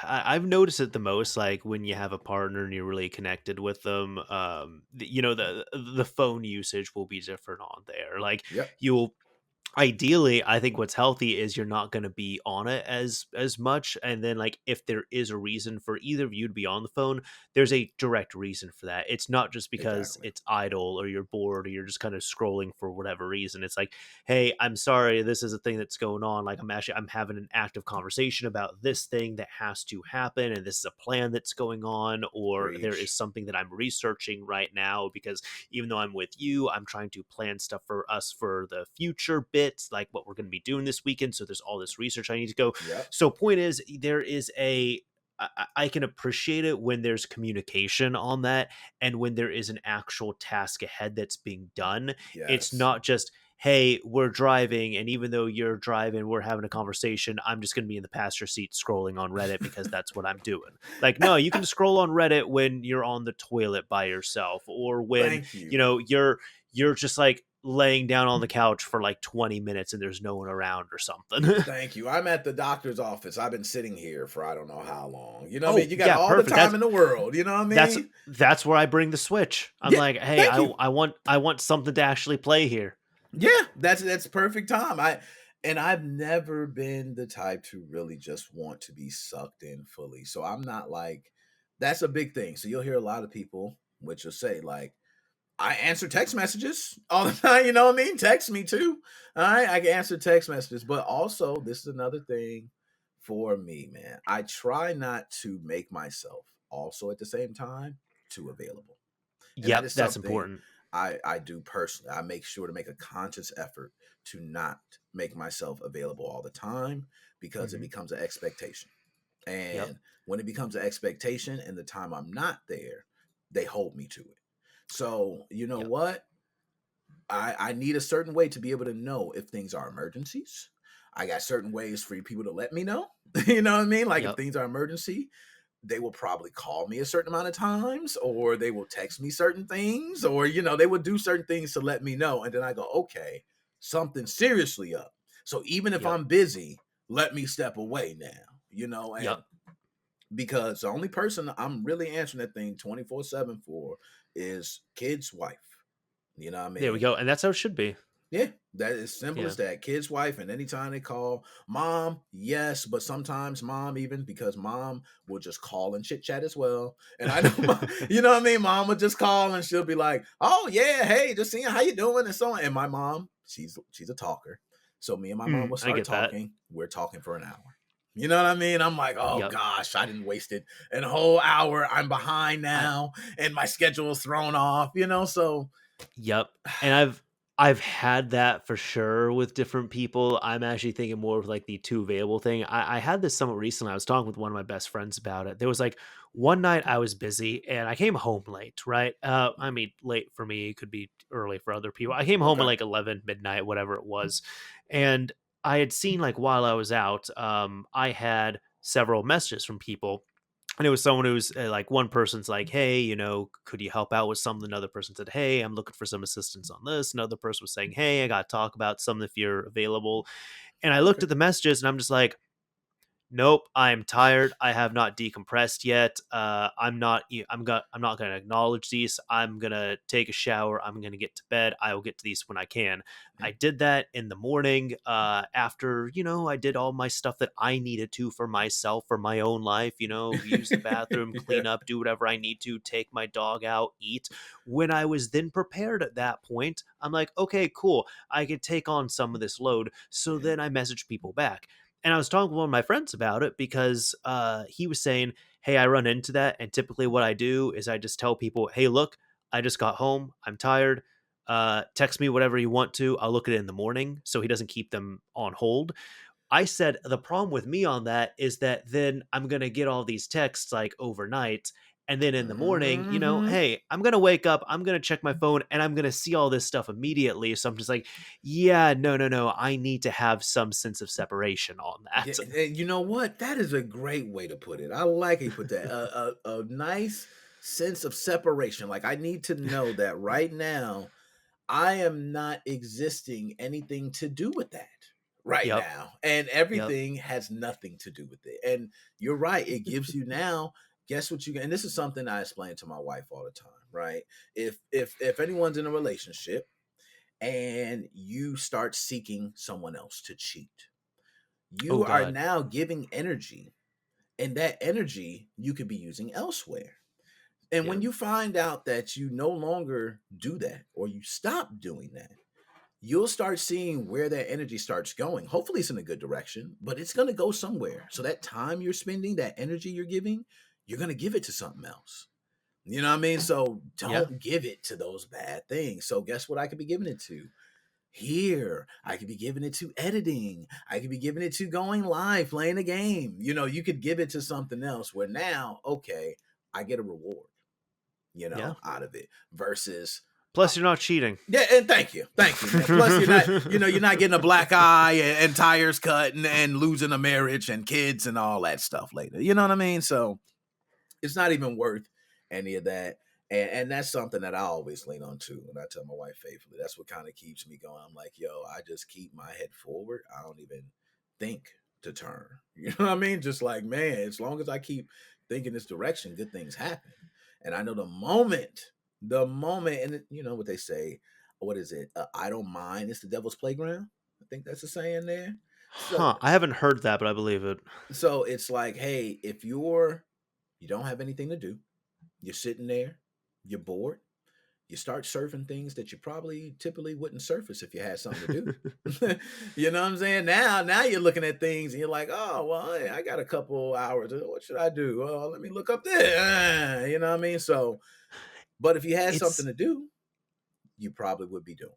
I've noticed it the most, like when you have a partner and you're really connected with them. The phone usage will be different on there. Like Yep. you'll ideally, I think what's healthy is you're not going to be on it as much, and then like if there is a reason for either of you to be on the phone, there's a direct reason for that. It's not just because Exactly. it's idle or you're bored or you're just kind of scrolling for whatever reason. It's like, hey, I'm sorry, this is a thing that's going on. Like I'm having an active conversation about this thing that has to happen, and this is a plan that's going on, or there is Preach. something that I'm researching right now because even though I'm with you, I'm trying to plan stuff for us for the future bits, like what we're going to be doing this weekend. So there's all this research I need to go. Yep. So point is, there is I can appreciate it when there's communication on that and when there is an actual task ahead that's being done. It's Yes. not just, hey, we're driving, and even though you're driving, we're having a conversation. I'm just going to be in the passenger seat scrolling on Reddit because that's what I'm doing. Like, no, you can scroll on Reddit when you're on the toilet by yourself, or when Thank you. you're just like laying down on the couch for like 20 minutes and there's no one around or something. Thank you. I'm at the doctor's office. I've been sitting here for I don't know how long. You know what I mean? Oh You got yeah, all the perfect. time in the world. You know what I That's mean? that's where I bring the Switch. I'm Yeah. like, hey, Thank I you. I want I want something to actually play here. Yeah. That's perfect time. I've never been the type to really just want to be sucked in fully. So I'm not like that's a big thing. So you'll hear a lot of people which will say like I answer text messages all the time. You know what I mean? Text me too. All right. I can answer text messages. But also, this is another thing for me, man. I try not to make myself also at the same time too available. And that Yep, is that's something important. I do personally. I make sure to make a conscious effort to not make myself available all the time because it hmm becomes an expectation. Yep. And when it becomes an expectation and the time I'm not there, they hold me to it. So, you know Yep. what? I need a certain way to be able to know if things are emergencies. I got certain ways for people to let me know. You know what I mean? Like if Yep. things are emergency, they will probably call me a certain amount of times, or they will text me certain things, or they will do certain things to let me know. And then I go, okay, something seriously up. So even if Yep. I'm busy, let me step away now, Yep. and because the only person I'm really answering that thing 24/7 for is kid's wife. You know what I There we mean? go. And that's how it should be. Yeah, that is simple Yeah. as that. Kid's wife, and anytime they call mom, yes, but sometimes mom, even because mom will just call and chit chat as well. And I know, you know what I mean. Mom will just call and she'll be like, "Oh yeah, hey, just seeing how you doing," and so on. And my mom, she's a talker, so me and my mom will I start get that. talking. We're talking for an hour. You know what I mean? I'm like, oh Yep. gosh, I didn't waste it a whole hour. I'm behind I now, and my schedule is thrown off. So Yep. And I've had that for sure with different people. I'm actually thinking more of like the two available thing. I had this somewhat recently. I was talking with one of my best friends about it. There was like one night I was busy and I came home late, right? I mean, late for me, it could be early for other people. I came home at okay, like 11 midnight, whatever it was. And I had seen like while I was out, I had several messages from people, and it was someone who's like, one person's like, hey, could you help out with something? Another person said, hey, I'm looking for some assistance on this. Another person was saying, hey, I got to talk about something if you're available. And I looked okay. at the messages and I'm just like, nope, I'm tired. I have not decompressed yet. I'm not going to acknowledge these. I'm going to take a shower. I'm going to get to bed. I will get to these when I can. Yeah. I did that in the morning, after, I did all my stuff that I needed to for myself, for my own life, use the bathroom, Yeah. clean up, do whatever I need to, take my dog out, eat. When I was then prepared at that point, I'm like, okay, cool. I could take on some of this load. So Yeah. then I messaged people back. And I was talking with one of my friends about it because he was saying, hey, I run into that. And typically what I do is I just tell people, hey, look, I just got home. I'm tired. Text me whatever you want to. I'll look at it in the morning. So he doesn't keep them on hold. I said the problem with me on that is that then I'm going to get all these texts like overnight. And then in the morning, Hmm. hey, I'm going to wake up, I'm going to check my phone, and I'm going to see all this stuff immediately. So I'm just like, yeah, no, no, no. I need to have some sense of separation on Yeah, that. and you know what? That is a great way to put it. I like how you put that. A nice sense of separation. Like I need to know that right now I am not existing anything to do with that right Yep. now. And Yep. everything has nothing to do with it. And you're right. It gives you now, guess what you get? And this is something I explain to my wife all the time, right? If anyone's in a relationship and you start seeking someone else to cheat, Oh, you are God. now giving energy, and that energy you could be using elsewhere. And when Yep. you find out that you no longer do that or you stop doing that, you'll start seeing where that energy starts going. Hopefully, it's in a good direction, but it's going to go somewhere. So, that time you're spending, that energy you're giving, you're going to give it to something else. You know what I mean? So, Yeah. don't give it to those bad things. So, guess what I could be giving it to? Here, I could be giving it to editing. I could be giving it to going live, playing a game. You could give it to something else where now, okay, I get a reward, Yeah. out of it versus Plus, you're not cheating. yeah, and thank you, man. Plus, you're not getting a black eye and tires cut and losing a marriage and kids and all that stuff later. You know what I mean? So it's not even worth any of that. And that's something that I always lean on to. And I tell my wife faithfully, that's what kind of keeps me going. I'm like, yo, I just keep my head forward. I don't even think to turn. You know what I mean? Just like, man, as long as I keep thinking this direction, good things happen. And I know the moment, and you know what they say, what is it? I don't mind. It's the devil's playground. I think that's a saying there. So, Huh. I haven't heard that, but I believe it. so it's like, hey, if you don't have anything to do, you're sitting there, you're bored, you start surfing things that you probably typically wouldn't surface if you had something to do. You know what I'm saying? Now you're looking at things and you're like, oh well, hey, I got a couple hours. What should I do? Oh, let me look up there. You know what I mean? So, but if you had something it's to do, you probably would be doing.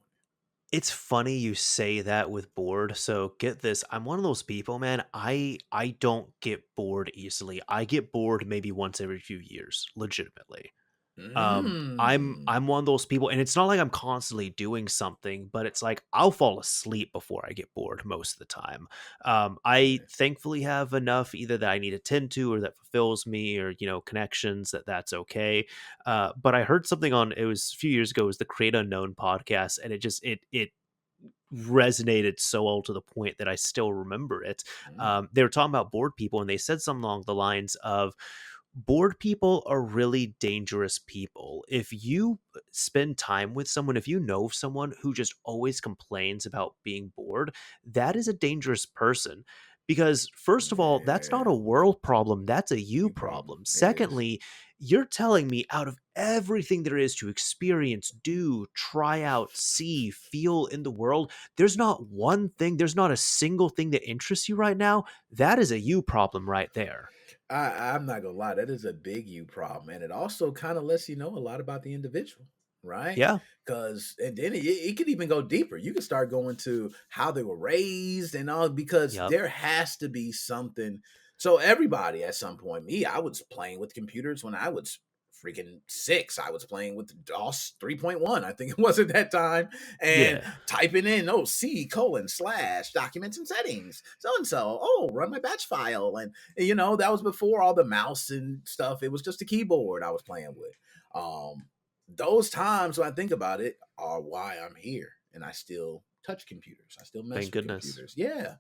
It's funny you say that with bored. So get this, I'm one of those people, man. I don't get bored easily. I get bored maybe once every few years, legitimately. Mm. I'm one of those people, and it's not like I'm constantly doing something, but it's like I'll fall asleep before I get bored most of the time. I Okay. thankfully have enough either that I need to tend to or that fulfills me, or connections that's okay. But I heard something on, it was a few years ago, it was the Create Unknown podcast, and it resonated so well to the point that I still remember it. Mm. They were talking about bored people, and they said something along the lines of, bored people are really dangerous people. If you spend time with someone, if you know someone who just always complains about being bored, that is a dangerous person. Because, first of all, that's not Yeah. a world problem, that's a you You problem. problem. It is. Secondly, you're telling me out of everything there is to experience, do, try out, see, feel in the world, there's not one thing, there's not a single thing that interests you right now. That is a you problem right there. I'm not gonna lie, that is a big you problem, and it also kind of lets you know a lot about the individual, right? Yeah. Because and then it could even go deeper. You can start going to how they were raised and all, because Yep. there has to be something. So everybody at some point, me, I was playing with computers when I was freaking 6. I was playing with DOS 3.1, I think it was at that time, and Yeah. typing in, oh, C:// documents and settings, so and so, oh, run my batch file, and that was before all the mouse and stuff. It was just a keyboard I was playing with. Those times when I think about it are why I'm here, and I still touch computers. I still mess Thank with goodness. computers. Yeah,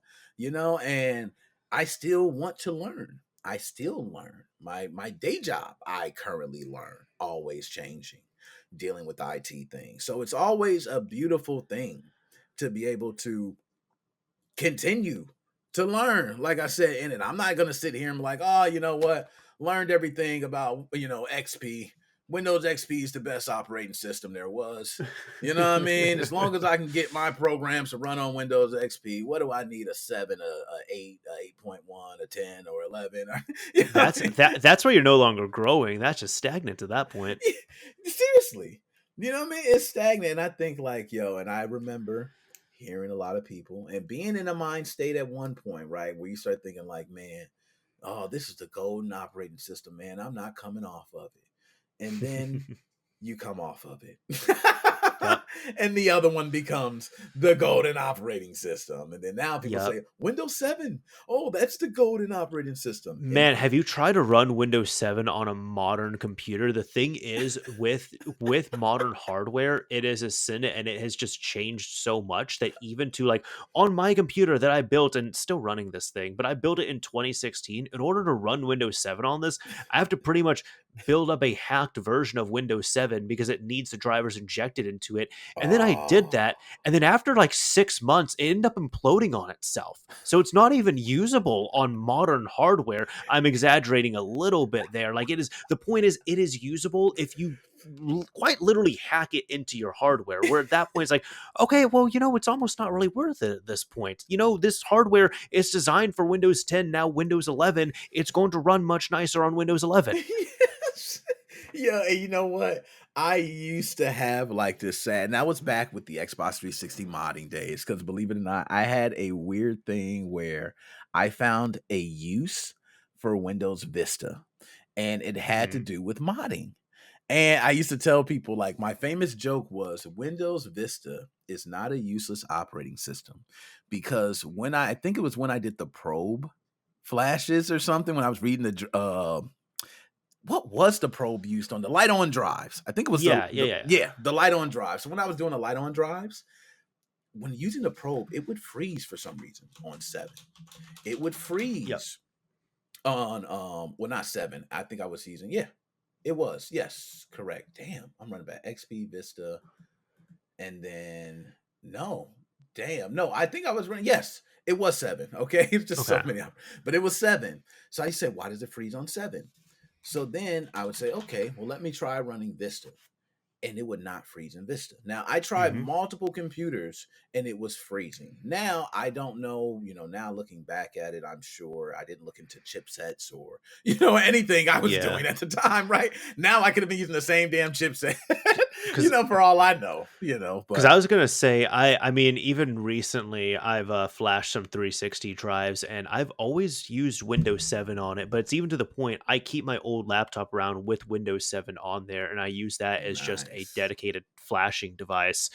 and I still want to learn. I still learn. My day job, I currently learn, always changing, dealing with IT things. So it's always a beautiful thing to be able to continue to learn. Like I said, in it, I'm not gonna sit here and be like, oh, you know what? Learned everything about XP. Windows XP is the best operating system there was. You know what I mean? As long as I can get my programs to run on Windows XP, what do I need? A 7, a 8, a 8.1, a 10, or 11? You know what That's I mean? that's where you're no longer growing. That's just stagnant at that point. Seriously. You know what I mean? It's stagnant. And I think like, yo, and I remember hearing a lot of people and being in a mind state at one point, right? Where you start thinking like, man, oh, this is the golden operating system, man. I'm not coming off of it. And then you come off of it. Yep. And the other one becomes the golden operating system. And then now people Yep. say, Windows 7. Oh, that's the golden operating system. And Man, have you tried to run Windows 7 on a modern computer? The thing is with modern hardware, it is a sin and it has just changed so much that even to like on my computer that I built and still running this thing, but I built it in 2016. In order to run Windows 7 on this, I have to pretty much build up a hacked version of Windows 7 because it needs the drivers injected into it. And then I did oh, that. And then after like 6 months, it ended up imploding on itself. So it's not even usable on modern hardware. I'm exaggerating a little bit there. Like it is, the point is, it is usable if you quite literally hack it into your hardware. Where at that point, it's like, okay, well, it's almost not really worth it at this point. This hardware is designed for Windows 10, now Windows 11. It's going to run much nicer on Windows 11. yes. Yeah, and you know what? I used to have like this sad, and I was back with the Xbox 360 modding days because believe it or not, I had a weird thing where I found a use for Windows Vista, and it had to Mhm. do with modding. And I used to tell people like my famous joke was Windows Vista is not a useless operating system because I think it was when I did the probe flashes or something when I was reading what was the probe used on the light on drives? I think it was Yeah, yeah, yeah. the light on drive. So when I was doing the light on drives, when using the probe, it would freeze for some reason on 7. It would Yep. freeze on well not 7. I think I was using it was. Yes, correct. Damn, I'm running back XP Vista and then no. Damn. No, I think I was running yes. It was 7. Okay. It's just so Okay. many. But it was 7. So I said, why does it freeze on 7? So then I would say, okay, well, let me try running Vista. And it would not freeze in Vista. Now, I tried Hmm. multiple computers and it was freezing. Now, I don't know, now looking back at it, I'm sure I didn't look into chipsets or, anything I was Yeah. doing at the time, right? Now I could have been using the same damn chipset, Because for all I know, Because but I was gonna say, I mean, even recently, I've flashed some 360 drives, and I've always used Windows 7 on it. But it's even to the point I keep my old laptop around with Windows 7 on there, and I use that as just a nice. dedicated flashing device.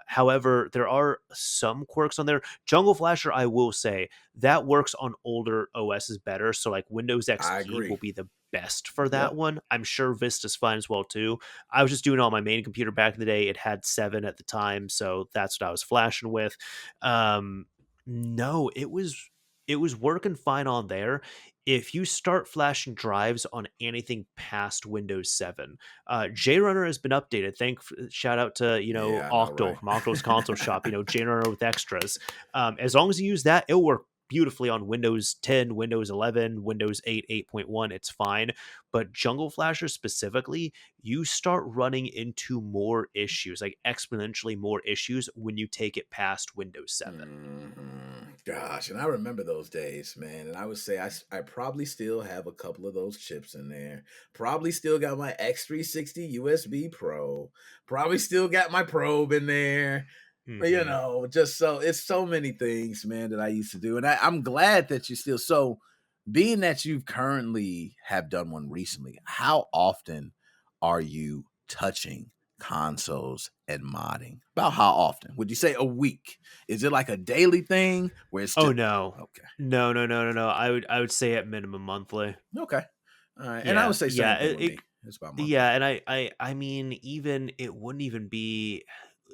However, there are some quirks on there. Jungle Flasher, I will say, that works on older OSs better. So like Windows I XP will agree. be the best for that Yep. one. I'm sure Vista's fine as well too. I was just doing it on my main computer back in the day. It had 7 at the time, so that's what I was flashing with. No, it was working fine on there. If you start flashing drives on anything past Windows 7, JRunner has been updated. Shout out to Yeah, I know, Octal right? from Octal's Console Shop. JRunner with extras. As long as you use that, it'll work beautifully on Windows 10, Windows 11, Windows 8, 8.1. It's fine. But Jungle Flasher specifically, you start running into more issues, like exponentially more issues when you take it past Windows 7. Gosh, and I remember those days, man. And I would say I probably still have a couple of those chips in there. Probably still got my X360 USB Pro. Probably still got my probe in there. Hmm. Just so it's so many things, man, that I used to do. And I'm glad that you still so being that you've currently have done one recently, how often are you touching consoles and modding? About how often? Would you say a week? Is it like a daily thing where it's Oh just no. okay? No, no, no, no, no. I would say at minimum monthly. Okay. All right. And I Yeah. would say Yeah. same thing with me. It's about monthly. Yeah, and I mean, even it wouldn't even be.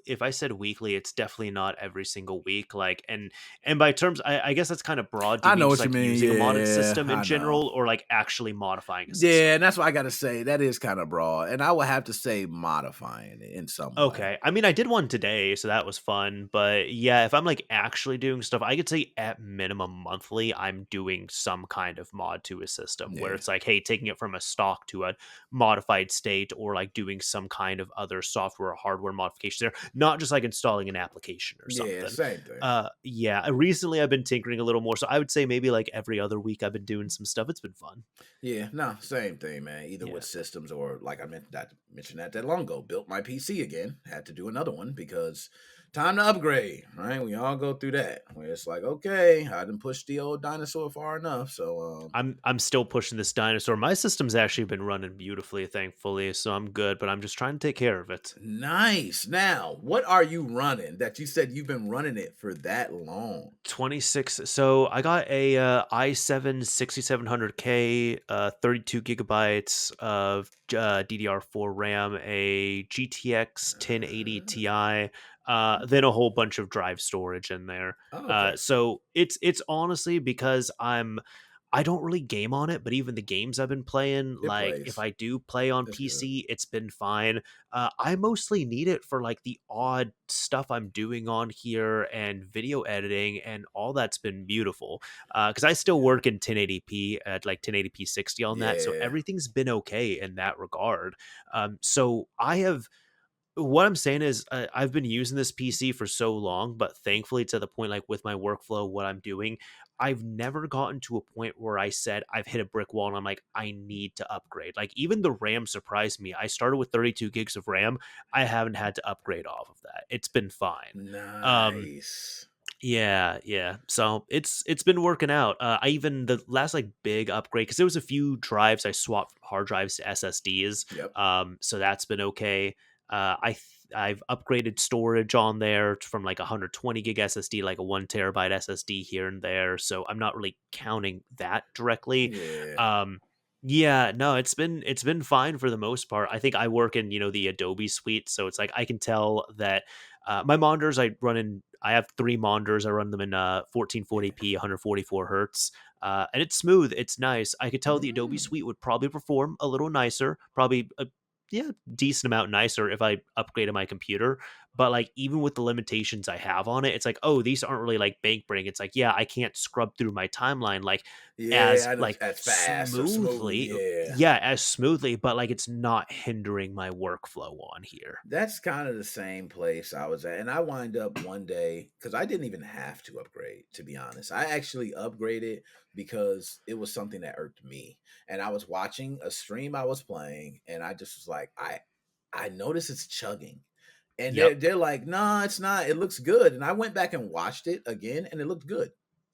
if I said weekly, it's definitely not every single week. Like, and by terms, I guess that's kind of broad. Do you I mean know just what you like mean. using a modded Yeah, system in I know. general, or like actually modifying a Yeah, system? and that's what I gotta say. That is kind of broad, and I would have to say modifying it in some way. Okay. I mean, I did one today, so that was fun. But yeah, if I'm like actually doing stuff, I could say at minimum monthly, I'm doing some kind of mod to a system where Yeah, it's like, hey, taking it from a stock to a modified state, or like doing some kind of other software or hardware modification there, not just like installing an application or yeah, something. same thing. Yeah, recently I've been tinkering a little more. So I would say maybe like every other week I've been doing some stuff. It's been fun. Yeah, no, same thing, man. Either with Yeah. systems or like I mentioned that long ago. Built my PC again. Had to do another one because time to upgrade. Right, we all go through that. Where it's like, okay, I didn't push the old dinosaur far enough. So, I'm still pushing this dinosaur. My system's actually been running beautifully, thankfully, so I'm good, but I'm just trying to take care of it. nice. Now, what are you running? That you said you've been running it for that long. 26. So I got a i7 6700K, 32 gigabytes of DDR4 RAM, a GTX 1080 Ti, then a whole bunch of drive storage in there. Okay, So it's honestly because I don't really game on it, but even the games I've been playing, it like if plays. I do play on That's good. PC, it's been fine. I mostly need it for like the odd stuff I'm doing on here and video editing, and all that's been beautiful. Because I still work in 1080p at like 1080p 60 on that, so Yeah, everything's been okay in that regard. So I have what I'm saying is, I've been using this PC for so long, but thankfully to the point, like with my workflow, what I'm doing, I've never gotten to a point where I said I've hit a brick wall and I'm like, I need to upgrade. Like even the RAM surprised me. I started with 32 gigs of RAM. I haven't had to upgrade off of that. It's been fine. Um, nice. yeah, yeah. So it's been working out. I even the last like big upgrade, because there was a few drives I swapped from hard drives to SSDs. Yep. So that's been okay. I've upgraded storage on there from like 120 gig SSD, like a 1 terabyte SSD here and there. So I'm not really counting that directly. Yeah. Um, yeah, no, it's been fine for the most part. I think I work in the Adobe suite, so it's like I can tell that my monitors I have three monitors. I run them in 1440p, 144 hertz, and it's smooth. It's nice. I could tell the Adobe Mm. suite would probably perform a little nicer, probably a yeah decent amount nicer if I upgraded my computer. But like even with the limitations I have on it, it's like, oh, these aren't really like bank breaking. It's like, yeah, I can't scrub through my timeline like Yeah, as I know like as fast or smooth. smoothly, Yeah. yeah, as smoothly, but like it's not hindering my workflow on here. That's kind of the same place I was at. And I wind up one day because I didn't even have to upgrade, to be honest. I actually upgraded because it was something that irked me. And I was watching a stream I was playing, and I just was like, I notice it's chugging. And they're Yep. they're like, no, it's not. It looks good. And I went back and watched it again, and it looked good.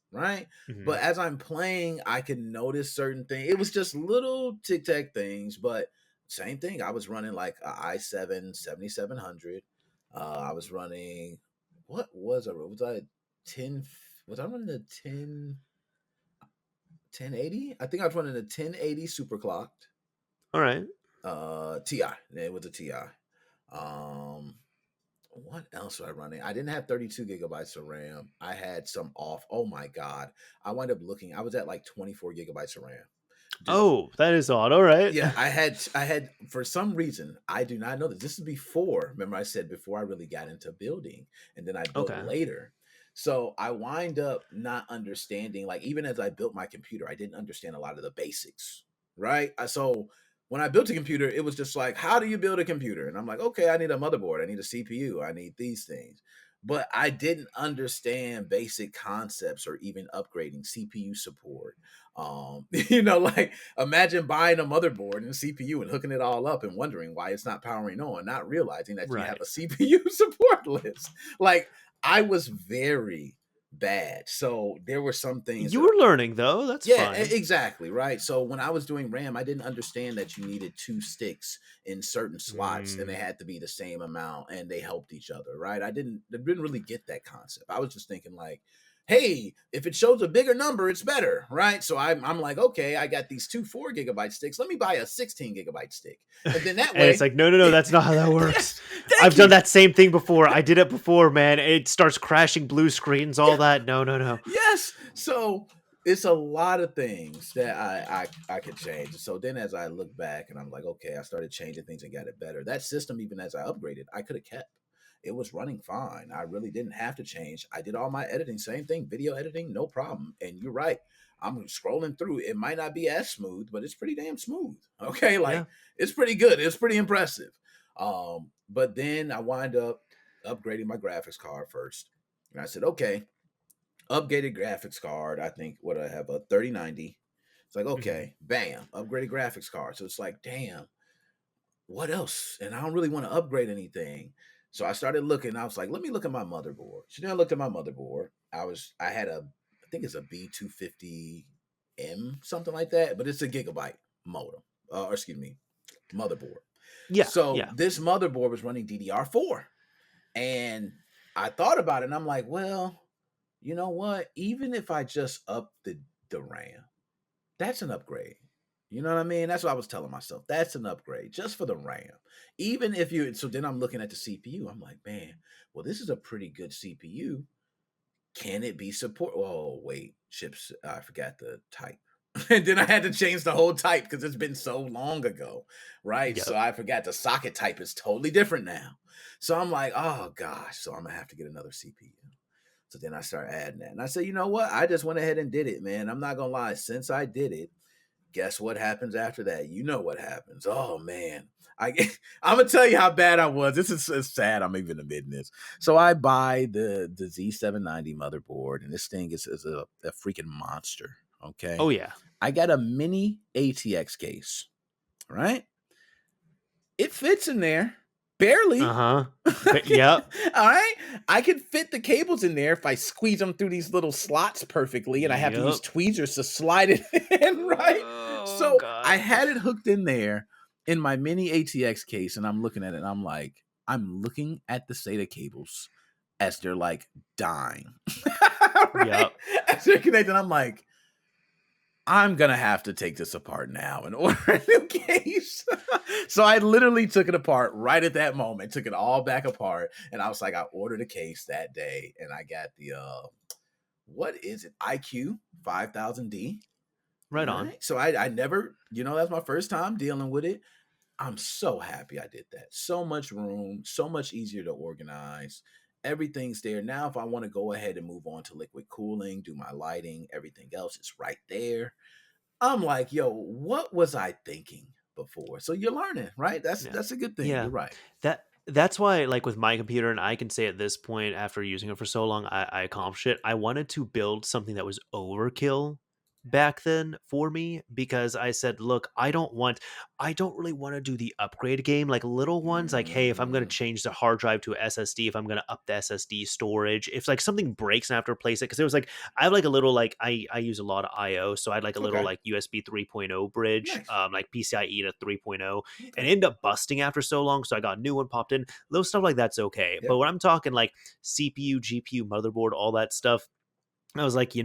Right. Mhm. But as I'm playing, I can notice certain things. It was just little tic tac things, but same thing. I was running like a i7 7700. I was running what was I? Was I 10? Was I running a 1080? I think I was running a 1080 super clocked. All right. Ti. It was a Ti. Um, what else was I running? I didn't have 32 gigabytes of RAM. I had some off. Oh my god! I wound up looking. I was at like 24 gigabytes of RAM. Oh, that is odd. All right. Yeah, I had for some reason, I do not know this. This is before, remember I said before I really got into building, and then I built Okay. later. So I wind up not understanding, like even as I built my computer, I didn't understand a lot of the basics, right? So when I built a computer, it was just like, how do you build a computer? And I'm like, okay, I need a motherboard, I need a CPU, I need these things. But I didn't understand basic concepts or even upgrading CPU support. Like imagine buying a motherboard and a CPU and hooking it all up and wondering why it's not powering on, not realizing that you have Right. a CPU support list. Like I was very bad. So there were some things You that were learning though. That's yeah, fine. exactly, right? So when I was doing RAM, I didn't understand that you needed two sticks in certain slots and they Mm, had to be the same amount and they helped each other, right? I didn't really get that concept. I was just thinking like hey, if it shows a bigger number, it's better, right? So I'm like, okay, I got these two 4 GB sticks. Let me buy a 16 GB stick, and then that And it's way, like, no, no, no, it, that's not how that works. yes, thank I've done you. that same thing before. I did it before, man. It starts crashing blue screens, all Yeah, that. No, no, no. yes. So it's a lot of things that I could change. So then as I look back and I'm like, okay, I started changing things and got it better. That system, even as I upgraded, I could have kept. It was running fine. I really didn't have to change. I did all my editing, same thing, video editing, no problem. And you're right. I'm scrolling through. It might not be as smooth, but it's pretty damn smooth. Okay, Yeah. like it's pretty good. It's pretty impressive. But then I wind up upgrading my graphics card first. And I said, okay, upgraded graphics card. I think what I have, a 3090. It's like, Hmm. okay, bam, upgraded graphics card. So it's like, damn, what else? And I don't really want to upgrade anything. So I started looking. I was like, let me look at my motherboard. So then I looked at my motherboard. I had I think it's a B250M, something like that, but it's a gigabyte modem, or excuse me, motherboard. Yeah. So Yeah. this motherboard was running DDR4. And I thought about it and I'm like, well, you know what? Even if I just up the RAM, that's an upgrade. You know what I mean? That's what I was telling myself. That's an upgrade just for the RAM. Even if you, so then I'm looking at the CPU. I'm like, man, well, this is a pretty good CPU. Can it be support? Oh, wait, chips. I forgot the type. And then I had to change the whole type because it's been so long ago, right? So Yep. I forgot the socket type is totally different now. So I'm like, oh gosh, so I'm gonna have to get another CPU. So then I started adding that. And I said, you know what? I just went ahead and did it, man. I'm not gonna lie. Since I did it, guess what happens after that? You know what happens. Oh man. I I'm gonna tell you how bad I was. This is so sad. I'm even admitting this. So I buy the Z790 motherboard, and this thing is a freaking monster. Okay. Oh, yeah. I got a mini ATX case, right? It fits in there. Uh Barely. huh. But Okay. yep. All right. I can fit the cables in there if I squeeze them through these little slots perfectly, and I have to use Yep. tweezers to slide it in, right? Oh, So I God. had it hooked in there in my mini ATX case, and I'm looking at it, and I'm like, I'm looking at the SATA cables as they're like dying. Right? Yep. As they're connected, I'm like, I'm gonna have to take this apart now and order a new case. So I literally took it apart right at that moment, took it all back apart, and I was like, I ordered a case that day, and I got the what is it? IQ 5000D. All Right on. right. So I never, that's my first time dealing with it. I'm so happy I did that. So much room, so much easier to organize. Everything's there. Now, if I want to go ahead and move on to liquid cooling, do my lighting, everything else is right there. I'm like, yo, what was I thinking before? So you're learning, right? That's Yeah. that's a good thing. Yeah. You're right. That's why, like, with my computer, and I can say at this point, after using it for so long, I accomplished it. I wanted to build something that was overkill back then for me, because I said, look, I don't really want to do the upgrade game, like little ones, like, hey, if I'm going to Mm, change the hard drive to a SSD, if I'm going to up the SSD storage, if like something breaks and I have to replace it, because it was like, I have like a little, like, I use a lot of IO, so I had like a little okay. like USB 3.0 bridge, Nice. like PCIe to 3.0, and Okay. it ended up busting after so long. So I got a new one popped in. Little stuff like that's okay. But Yep. when I'm talking like CPU, GPU, motherboard, all that stuff, I was like,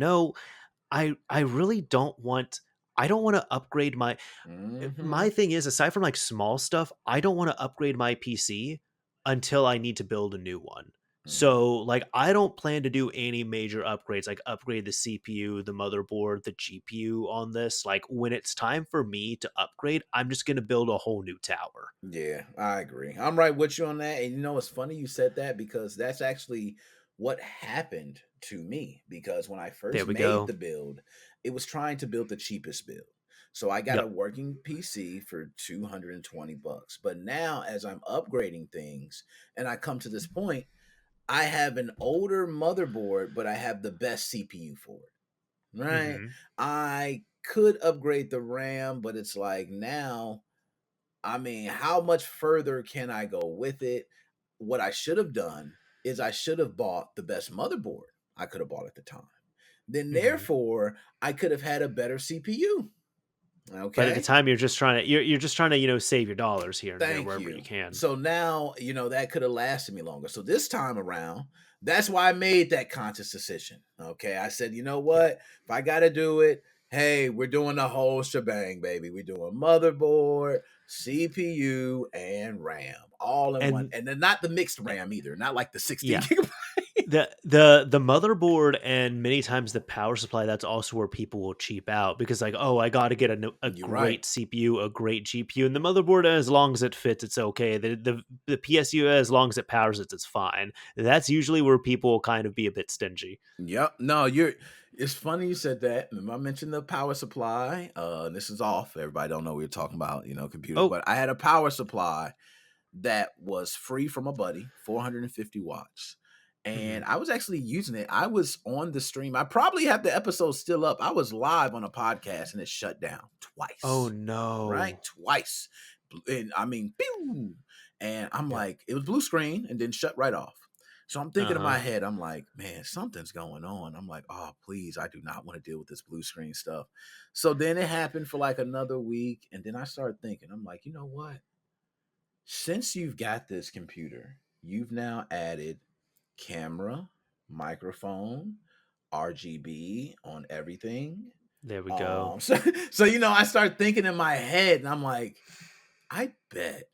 I really don't want. I don't want to upgrade my Mm-hmm. thing is, aside from like small stuff, I don't want to upgrade my PC until I need to build a new one. Mm-hmm. So like I don't plan to do any major upgrades, like upgrade the CPU, the motherboard, the GPU on this. Like when it's time for me to upgrade, I'm just going to build a whole new tower. Yeah, I agree. I'm right with you on that. And it's funny you said that because that's actually what happened to me. Because when I There first we made go. the build, it was trying to build the cheapest build. So I got a Yep. working PC for $220. But now as I'm upgrading things and I come to this point, I have an older motherboard, but I have the best CPU for it. Right? Mhm. I could upgrade the RAM, but it's like now I mean, how much further can I go with it? What I should have done is I should have bought the best motherboard I could have bought at the time. Then, Mhm. therefore, I could have had a better CPU. But at the Okay. time, you're just trying to, save your dollars here and there Thank wherever you you. can. So now, that could have lasted me longer. So this time around, That's why I made that conscious decision. Okay. I said, you know what? If I got to do it, hey, we're doing the whole shebang, baby. We're doing motherboard, CPU, and RAM all in one. And And then not the mixed RAM either, not like the 16 yeah, gigabyte. the motherboard and many times the power supply, that's also where people will cheap out because like, oh, I got to get a You're right. great CPU, a great GPU, and the motherboard, as long as it fits, it's okay. The PSU, as long as it powers it, it's fine. That's usually where people will kind of be a bit stingy. Yep. No, you're. It's funny you said that. Remember I mentioned the power supply. This is off. Everybody don't know what we're talking about, computers. Oh, But I had a power supply that was free from a buddy, 450 watts. mhm. And I was actually using it. I was on the stream. I probably have the episode still up. I was live on a podcast and it shut down Oh twice. Right? no. Twice. And I mean, pew! And I'm Yeah. like, it was blue screen and then shut right off. So I'm thinking in Uh-huh. my head, I'm like, man, something's going on. I'm like, oh, please, I do not want to deal with this blue screen stuff. So then it happened for like another week. And then I started thinking, I'm like, you know what? Since you've got this computer, you've now added camera, microphone, RGB on everything. There we go. So I start thinking in my head, and I'm like, I bet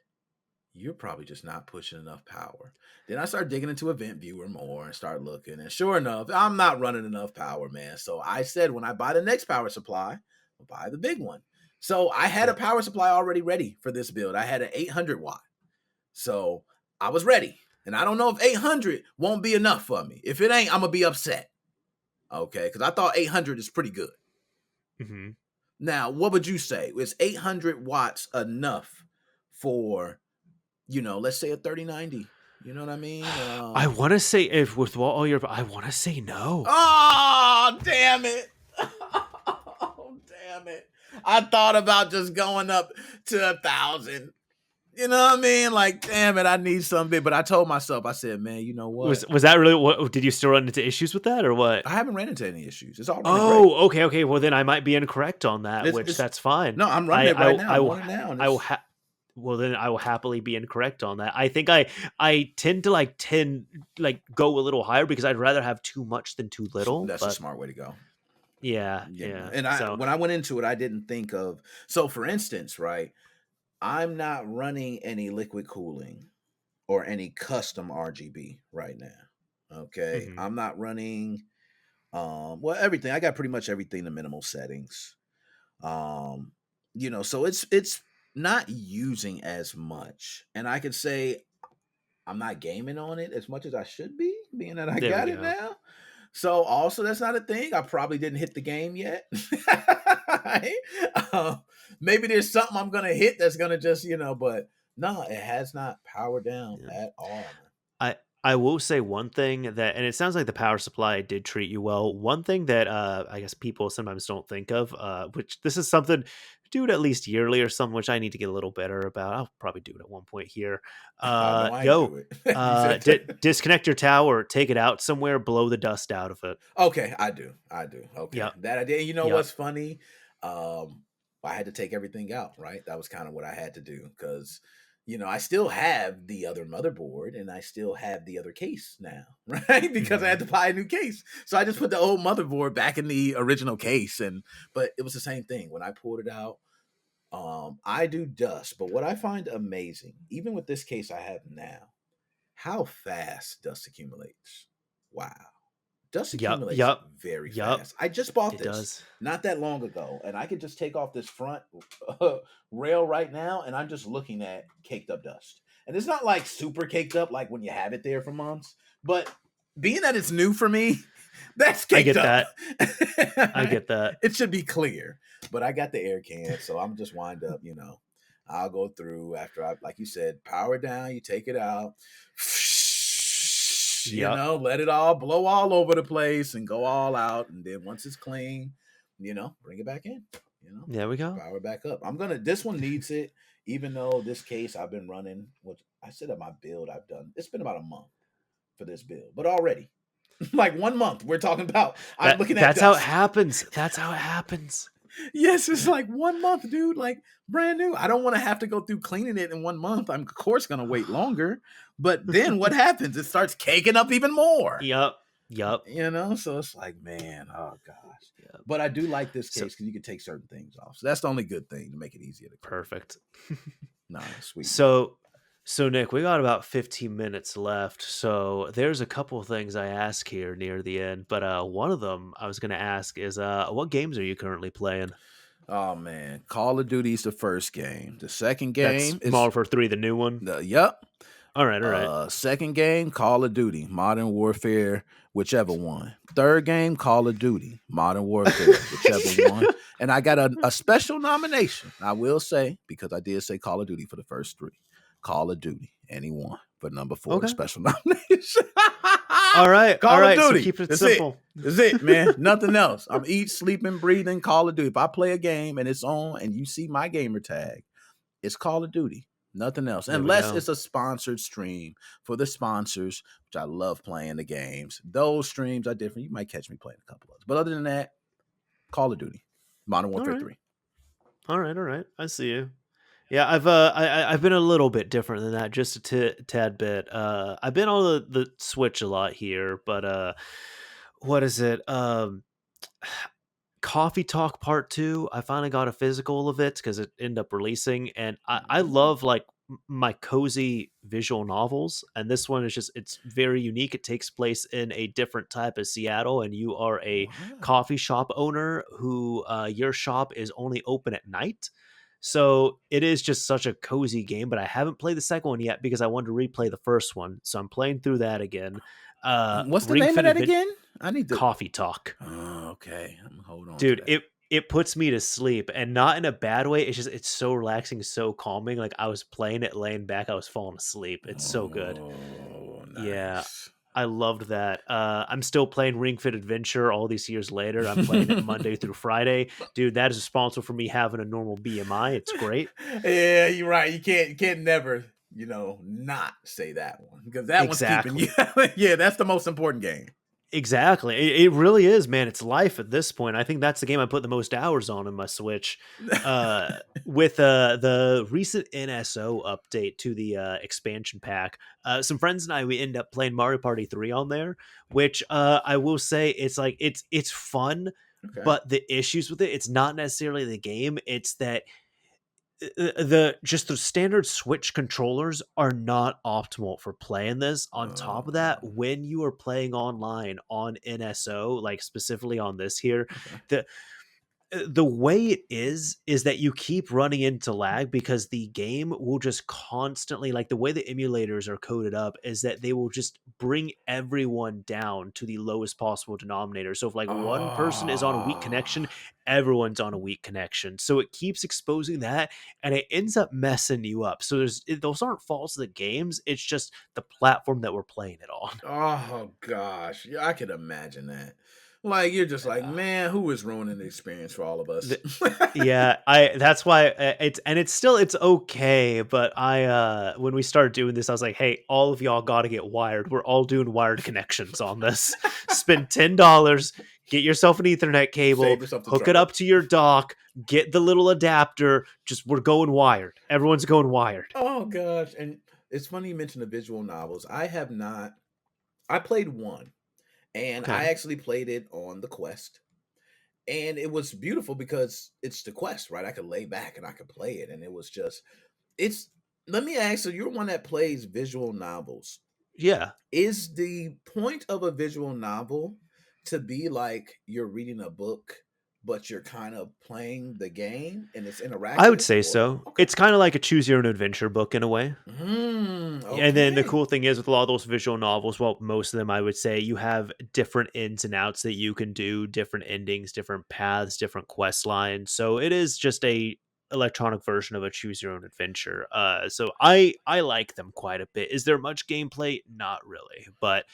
you're probably just not pushing enough power. Then I start digging into Event Viewer more and start looking, and sure enough, I'm not running enough power, man. So I said, when I buy the next power supply, I'll buy the big one. So I had a Yep. power supply already ready for this build. I had an 800 watt. So I was ready. And I don't know if 800 won't be enough for me. If it ain't, I'm going to be upset. Okay. Because I thought 800 is pretty good. Mhm. Now, what would you say? Is 800 watts enough for, let's say a 3090? You know what I mean? I want to say, if with all your, I want to say no. Oh, damn it. Oh, damn it. I thought about just going up to 1,000. You know what I mean? Like, damn it, I need something big. But I told myself, I said, man, you know what? Was that really what? Did you still run into issues with that or what? I haven't ran into any issues. It's all running great. Oh, okay, okay. Well, then I might be incorrect on that, which It's that's fine. no, I'm running I it right I now. I I'm will on it now, and I will it's well, then I will happily be incorrect on that. I think I tend to go a little higher because I'd rather have too much than too little. that's a But smart way to go. yeah, Yeah, yeah. and So when I went into it, I didn't think of. So, for instance, right, I'm not running any liquid cooling or any custom RGB right now. Okay, mhm. I'm not running. Well, everything. I got pretty much everything in minimal settings. Um, so it's not using as much, and I could say I'm not gaming on it as much as I should be, being that I There we got it go. now. So also that's not a thing. I probably didn't hit the game yet. Right? Maybe there's something I'm gonna hit that's gonna just but no, it has not powered down Yeah. at all. I I will say one thing that, and it sounds like the power supply did treat you well. One thing that I guess people sometimes don't think of, which this is something do it at least yearly or something, which I need to get a little better about. I'll probably do it at one point here. I know I ain't Yo, do it. You said disconnect your tower, take it out somewhere, blow the dust out of it. okay, I do. I do. Okay. Yep, That I did. You know yep. what's funny? I had to take everything out, right? That was kind of what I had to do because I still have the other motherboard and I still have the other case now, right? Because I had Mhm. to buy a new case. So I just put the old motherboard back in the original case but it was the same thing. When I pulled it out, I do dust, but what I find amazing, even with this case I have now, how fast dust accumulates. Wow. Dust Yep, accumulates yep, very yep. fast. I just bought It this does. not that long ago, and I could just take off this front rail right now, and I'm just looking at caked up dust. And it's not like super caked up, like when you have it there for months, but being that it's new for me, that's I caked get up. that. I get that. It should be clear, but I got the air can, so I'm just wind up. I'll go through after like you said, power down. You take it out. Yep. Let it all blow all over the place and go all out. And then once it's clean, bring it back in, There we go. power back up. This one needs it, even though this case I've been running, what I said at my build I've done, it's been about a month for this build, but already like 1 month, we're talking about, I'm looking at That's how it dust. happens. That's how it happens. Yes, it's Yeah. like 1 month, dude, like, brand new. I don't wanna have to go through cleaning it in 1 month. I'm, of course, gonna wait longer, but then what happens? It starts caking up even more, Yep. Yep. So it's like, man, oh gosh. Yep. But I do like this So case because you can take certain things off. So that's the only good thing to make it easier to clean. perfect. Nah, sweet, man. So so Nick, we got about 15 minutes left. So there's a couple of things I ask here near the end, but one of them I was going to ask is what games are you currently playing? Oh man, Call of Duty's the first game. The second That's game is Modern Warfare 3, the new one. the yep. All right, all right. Second game, Call of Duty, Modern Warfare, whichever one. Third game, Call of Duty, Modern Warfare, whichever one. And I got a special nomination, I will say, because I did say Call of Duty for the first three. Call of Duty, anyone. But number four, the Okay. special nomination. All right. All Call of right. So Duty. keep it That's it. simple. That's it, man. Nothing else. I'm eat, sleeping, breathing Call of Duty. If I play a game and it's on and you see my gamer tag, it's Call of Duty. Nothing else. There we Unless go. it's a sponsored stream for the sponsors, which I love playing the games. Those streams are different. You might catch me playing a couple others. But other than that, Call of Duty. Modern All Warfare right. 3. All right. All right. I see you. Yeah, I've been a little bit different than that, just a tad bit. I've been on the Switch a lot here, but what is it? Coffee Talk Part 2, I finally got a physical of it because it ended up releasing, and I Mm. love, like, my cozy visual novels, and this one is just it's very unique. It takes place in a different type of Seattle, and you are a Wow. coffee shop owner who, your shop is only open at night. So, it is just such a cozy game, but I haven't played the second one yet because I wanted to replay the first one, so I'm playing through that again. What's the Ring name of Fit that Advent again? I need to. Coffee Talk. Oh, okay. I'm gonna hold on to Dude, that. it puts me to sleep, and not in a bad way. It's just it's so relaxing, so calming. Like, I was playing it laying back, I was falling asleep. It's so good. Oh, Yeah, nice. I loved that. I'm still playing Ring Fit Adventure all these years later. I'm playing it Monday through Friday. Dude, that is responsible for me having a normal BMI. It's great. Yeah, you're right. You can't never, not say that one because that one's keeping you. Exactly. Yeah, that's the most important game. Exactly. It really is, man. It's life at this point. I think that's the game I put the most hours on in my Switch. Uh, with the recent NSO update to the expansion pack, some friends and I we end up playing Mario Party 3 on there, which I will say it's like it's fun, Okay. but the issues with it's not necessarily the game. It's that the standard Switch controllers are not optimal for playing this. On top of that, Oh, when you are playing online on NSO, like specifically on this here, okay. the the way it is that you keep running into lag because the game will just constantly like the way the emulators are coded up is that they will just bring everyone down to the lowest possible denominator. So if like one person is on a weak Oh, connection, everyone's on a weak connection. So it keeps exposing that and it ends up messing you up. So those aren't faults of the games, it's just the platform that we're playing it on. oh gosh. Yeah, I could imagine that. Like you're just like, man, who is ruining the experience for all of us? Yeah, I that's why it's still it's okay, but I when we started doing this, I was like, hey, all of y'all gotta get wired. We're all doing wired connections on this. Spend $10, get yourself an Ethernet Save cable, yourself the hook it trouble. up to your dock, get the little adapter. Just we're going wired. Everyone's going wired. Oh gosh. And it's funny you mentioned the visual novels. I played one and I Okay. actually played it on the Quest. And it was beautiful because it's the Quest, right? I could lay back and I could play it. And it was just it's let me ask you, you're one that plays visual novels. Yeah. Is the point of a visual novel to be like you're reading a book, but you're kind of playing the game and it's I would interactive? say Or so. okay. It's kind of like a choose your own adventure book in a way. And then the Okay. cool thing is with a lot of those visual novels, well, most of them, I would say, you have different ins and outs that you can do, different endings, different paths, different quest lines. So it is just a electronic version of a choose your own adventure. So I like them quite a bit. Is there much gameplay? Not really, but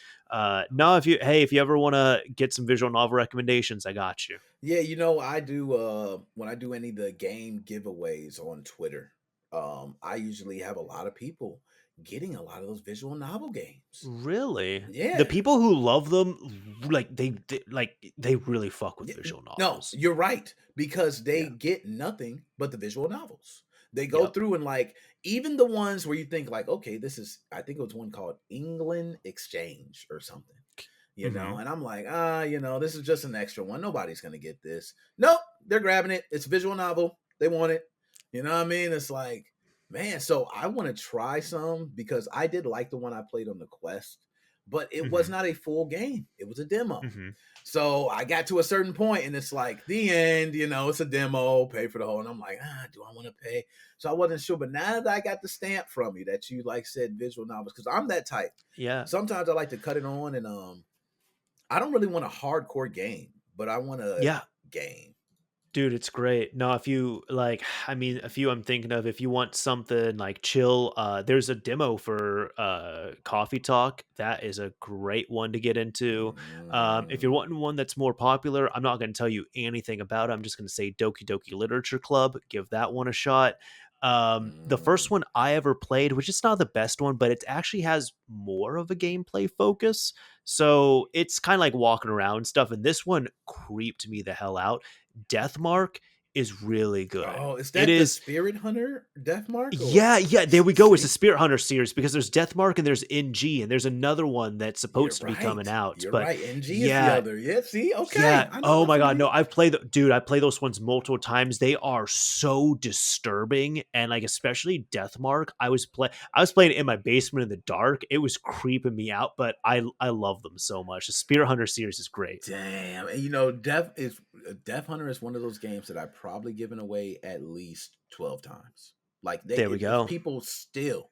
no. If you ever want to get some visual novel recommendations, I got you. Yeah, I do when I do any of the game giveaways on Twitter, I usually have a lot of people getting a lot of those visual novel games. Really? The Yeah. people who love them, like, they really fuck with visual No, novels. you're right, because they Yeah. get nothing but the visual novels. They go Yep. through and like even the ones where you think like, okay, this is I think it was one called England Exchange or something, Mhm. and I'm like, this is just an extra one. Nobody's gonna get this. Nope, they're grabbing it. It's a visual novel. They want it. You know what I mean? It's like, man, so I want to try some because I did like the one I played on the Quest, but it was Mhm. not a full game. It was a demo. Mhm. So I got to a certain point and it's like the end, it's a demo, pay for the whole. And I'm like, do I want to pay? So I wasn't sure. But now that I got the stamp from you that you like said visual novels, because I'm that type. Yeah. Sometimes I like to cut it on and I don't really want a hardcore game, but I want a Yeah. game. Dude, it's great. No, if you like, I mean, a few I'm thinking of, if you want something like chill, there's a demo for Coffee Talk. That is a great one to get into. If you're Mm, wanting one that's more popular, I'm not going to tell you anything about it. I'm just going to say Doki Doki Literature Club. Give that one a shot. The first mm. one I ever played, which is not the best one, but it actually has more of a gameplay focus. So it's kind of like walking around stuff. And this one creeped me the hell out. Deathmark is really good. Oh, is It that the is. Spirit Hunter Death Mark or Yeah, yeah, there we go. It's a see? Spirit Hunter series because there's Deathmark and there's NG and there's another one that's You're supposed to be coming right. out. You're But right. NG is the yeah, other. Yeah, see, yeah. okay. I know Oh enough my of god, no, these. I've played dude, I play those ones multiple times. They are so disturbing and like especially Deathmark. I was playing it in my basement in the dark. It was creeping me out, but I love them so much. The Spirit Hunter series is great. Damn. And Death Hunter is one of those games that I've probably given away at least 12 times. Like There we if go. people still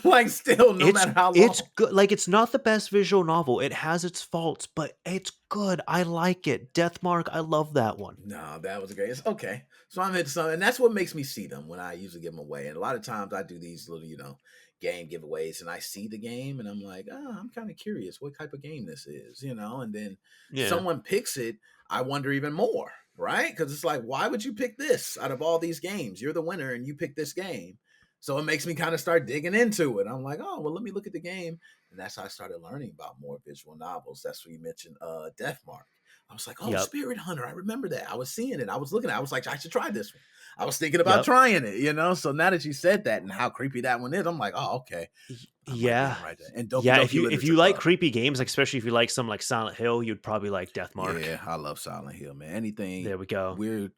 like still no matter how It's long. good. Like it's not the best visual novel. It has its faults, but it's good. I like it. Deathmark, I love that one. No, that was great. It's okay. So I'm into some, and that's what makes me see them when I usually give them away. And a lot of times I do these little, game giveaways, and I see the game, and I'm like, I'm kind of curious what type of game this is, and then Yeah. someone picks it, I wonder even more, right? Because it's like, why would you pick this out of all these games? You're the winner, and you pick this game. So it makes me kind of start digging into it. I'm like, oh, well, let me look at the game. And that's how I started learning about more visual novels. That's what you mentioned, Deathmark. I was like, oh, Yep. Spirit Hunter. I remember that. I was seeing it. I was looking at it. I was like, I should try this one. I was thinking about Yep. trying it. So now that you said that and how creepy that one is, I'm like, oh, okay. I might be Yeah. all right there. And Doki Yeah, Doki if Literature you like Club. creepy games, like especially if you like some like Silent Hill, you'd probably like Deathmark. Yeah, I love Silent Hill, man. Anything There we go. me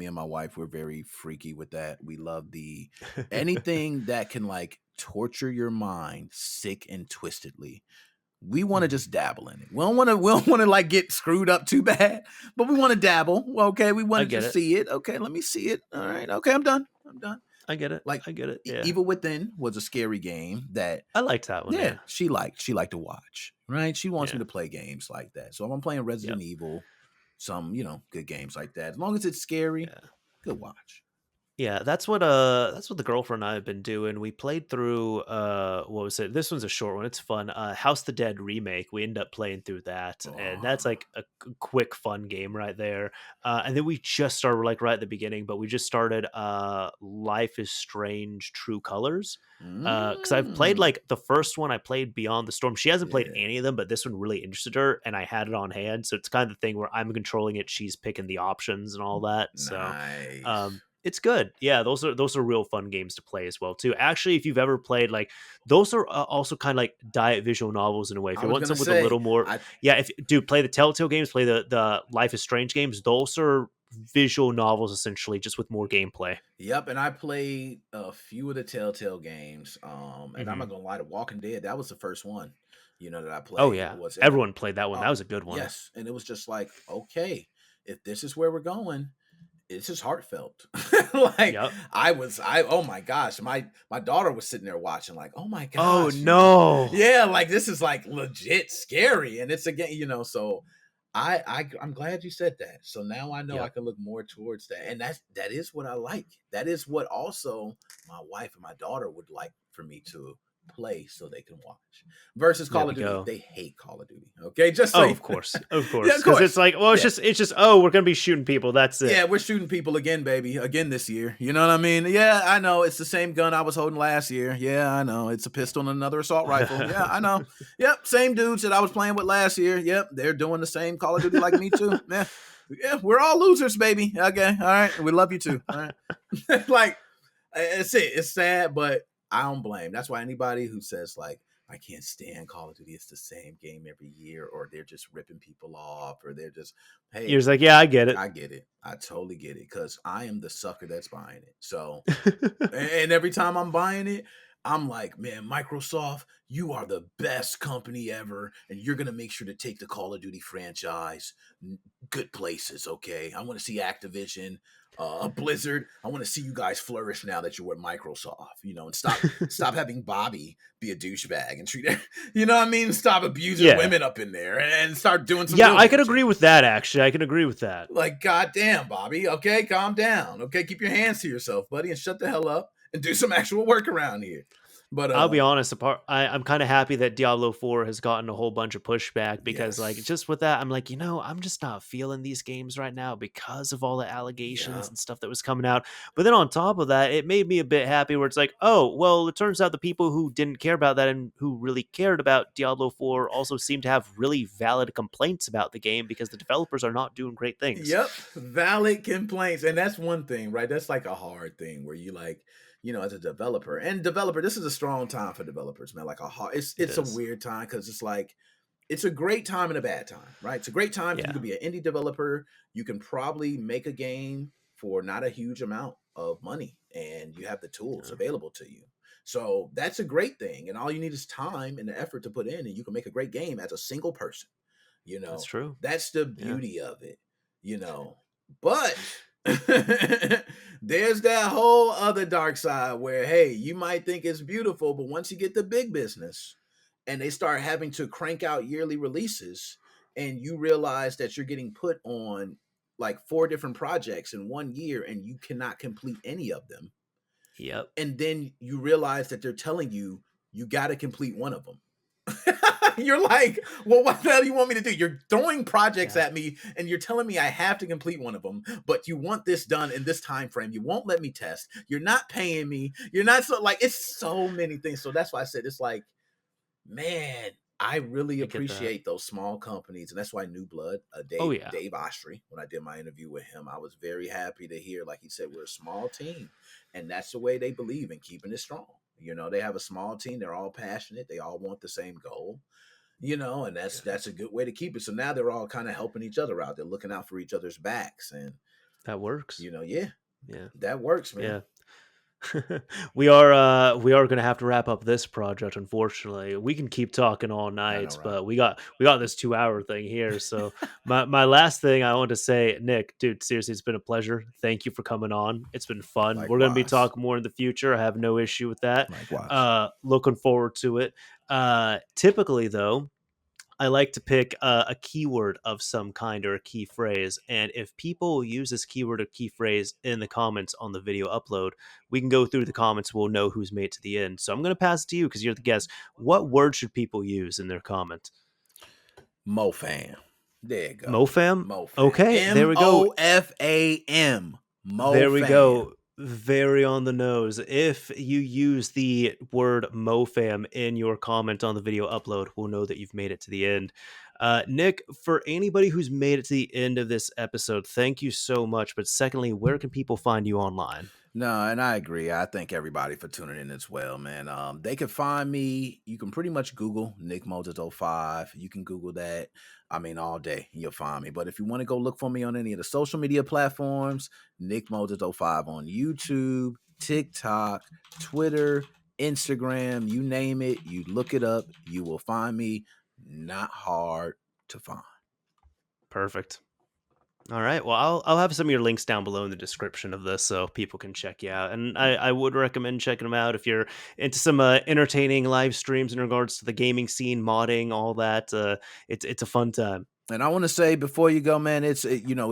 and my wife, we're very freaky with that. We love anything that can like torture your mind sick and twistedly. We want to Mhm. just dabble in it. We don't want to like get screwed up too bad, but we want to dabble. Okay, we I wanted to get it. see it. Okay, let me see it. All right. Okay, I'm done. I'm done. I get it. Like I get it. Yeah. Evil Within was a scary game that I liked that one, yeah, yeah. she liked to watch. Right? She wants me Yeah. to play games like that. So if I'm playing Yep. Resident Evil, some, good games like that. As long as it's scary, Yeah. good watch. Yeah, that's what the girlfriend and I have been doing. We played through what was it? This one's a short one. It's fun. House the Dead remake. We end up playing through that, and that's Oh. like a quick fun game right there. And then we just started like right at the beginning, but we just started Life is Strange True Colors. Because I've played Mm, like the first one, I played Beyond the Storm. She hasn't played yeah. any of them, but this one really interested her, and I had it on hand. So it's kind of the thing where I'm controlling it, she's picking the options and all that. So Nice. it's good. Yeah, those are real fun games to play as well too. Actually, if you've ever played like those are also kind of like diet visual novels in a way. If I you was want gonna some with a little say, more, I yeah, if dude play the Telltale games, play the Life is Strange games. Those are visual novels essentially, just with more gameplay. Yep, and I played a few of the Telltale games. And I'm Hmm. not gonna lie, The Walking Dead, that was the first one, that I Oh played yeah, was and everyone played that one. That oh was a good one. yes, and it was just like, okay, if this is where we're going, it's just heartfelt. Like Yep. I oh my gosh, my daughter was sitting there watching, like, oh my Oh gosh, no. yeah, like this is like legit scary, and it's again, so I'm glad you said that. So now I know I Yep. can look more towards that. And that is what I like. That is what also my wife and my daughter would like for me to play so they can watch. Versus There Call we of Duty, go. they hate Call of Duty. Okay, just so Oh, you, of course, of yeah, course, of because it's course, like, well, yeah. it's just, oh, we're gonna be shooting people. That's it. Yeah, we're shooting people again, baby. Again this year. You know what I mean? Yeah, I know. It's the same gun I was holding last year. Yeah, I know. It's a pistol and another assault rifle. Yeah, I know. Yep, same dudes that I was playing with last year. Yep, they're doing the same Call of Duty like me too. Yeah. Yeah, we're all losers, baby. Okay. All right. We love you too. All right. Like, it's it. It's sad, but I don't blame. That's why anybody who says like I can't stand Call of Duty, it's the same game every year, or they're just ripping people off, or they're just, You're hey, just like, yeah, I get it. I get it. I totally get it because I am the sucker that's buying it. So, and every time I'm buying it, I'm like, man, Microsoft, you are the best company ever, and you're gonna make sure to take the Call of Duty franchise good places. Okay, I want to see Activision, Blizzard. I want to see you guys flourish now that you're with Microsoft. You know, and stop having Bobby be a douchebag and treat it. You know what I mean? Stop abusing Yeah, women up in there and start doing some yeah, real I could good agree shit. with that. Actually, I can agree with that. Like, goddamn, Bobby. Okay, calm down. Okay, keep your hands to yourself, buddy, and shut the hell up and do some actual work around here. But I'll be honest. I'm kind of happy that Diablo 4 has gotten a whole bunch of pushback because, like, yes, just with that, I'm like, I'm just not feeling these games right now because of all the yeah, allegations and stuff that was coming out. But then on top of that, it made me a bit happy where it's like, oh, well, it turns out the people who didn't care about that and who really cared about Diablo 4 also seem to have really valid complaints about the game because the developers are not doing great things. yep, valid complaints, and that's one thing, right? That's like a hard thing where you like, as a developer and developer, this is a strong time for developers, man. Like a hard, It it's a is. weird time because it's like it's a great time and a bad time, right? It's a great time because you Yeah, could be an indie developer. You can probably make a game for not a huge amount of money, and you have the tools yeah, available to you. So that's a great thing, and all you need is time and the effort to put in, and you can make a great game as a single person. You that's know, true. that's the Yeah. beauty of it. You know, but there's that whole other dark side where, hey, you might think it's beautiful, but once you get the big business and they start having to crank out yearly releases, and you realize that you're getting put on like 4 different projects in 1 year and you cannot complete any of them. Yep. And then you realize that they're telling you you got to complete one of them. You're like, well, what the hell do you want me to do? You're throwing projects Yeah. at me and you're telling me I have to complete one of them, but you want this done in this time frame. You won't let me test. You're not paying me. You're not so like it's so many things. So that's why I said it's like, man, I really I get that. appreciate those small companies, and that's why New Blood, Oh Dave yeah. Dave Ostry, when I did my interview with him, I was very happy to hear, like he said, we're a small team, and that's the way they believe in keeping it strong. They have a small team; they're all passionate, they all want the same goal, and that's Yeah. that's a good way to keep it. So now they're all kind of helping each other out. They're looking out for each other's backs, and That works. yeah, Yeah. that works, man. Yeah. We are gonna have to wrap up this project, unfortunately. We can keep talking all I know, night, right? but we got this 2 hour thing here. So my last thing I want to say, Nick, dude, seriously, it's been a pleasure. Thank you for coming on. It's been fun. We're gonna be Likewise, talking more in the future. I have no issue with that. likewise. Looking forward to it. Typically though, I like to pick a keyword of some kind or a key phrase. And if people use this keyword or key phrase in the comments on the video upload, we can go through the comments. We'll know who's made it to the end. So I'm going to pass it to you because you're the guest. What word should people use in their comment? Mofam. There you go. Mofam? Mofam. Okay, there we go. Mofam. There we Mofam. go. Very on the nose. If you use the word mofam in your comment on the video upload, we'll know that you've made it to the end. Nick, for anybody who's made it to the end of this episode, thank you so much. But secondly, where can people find you online? No, and I agree. I thank everybody for tuning in as well, man. They can find me. You can pretty much Google NickMoses05. You can Google that. I mean, all day you'll find me. But if you want to go look for me on any of the social media platforms, NickMoses05 on YouTube, TikTok, Twitter, Instagram, you name it. You look it up, you will find me. Not hard to find. Perfect. All right. Well, I'll have some of your links down below in the description of this so people can check you out. And I would recommend checking them out if you're into some entertaining live streams in regards to the gaming scene, modding, all that. It's a fun time. And I want to say before you go, man, it's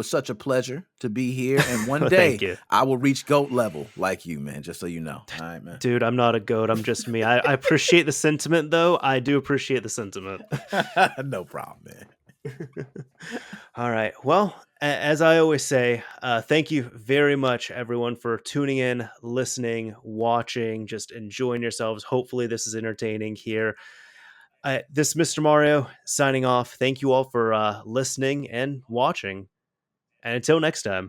such a pleasure to be here. And one Oh, thank day you. I will reach GOAT level like you, man. Just so you know. All right, man. Dude, I'm not a goat. I'm just me. I appreciate the sentiment, though. I do appreciate the sentiment. No problem, man. All right. Well, as I always say, thank you very much, everyone, for tuning in, listening, watching, just enjoying yourselves. Hopefully, this is entertaining here. This is Mr. Mario signing off. Thank you all for listening and watching. And until next time.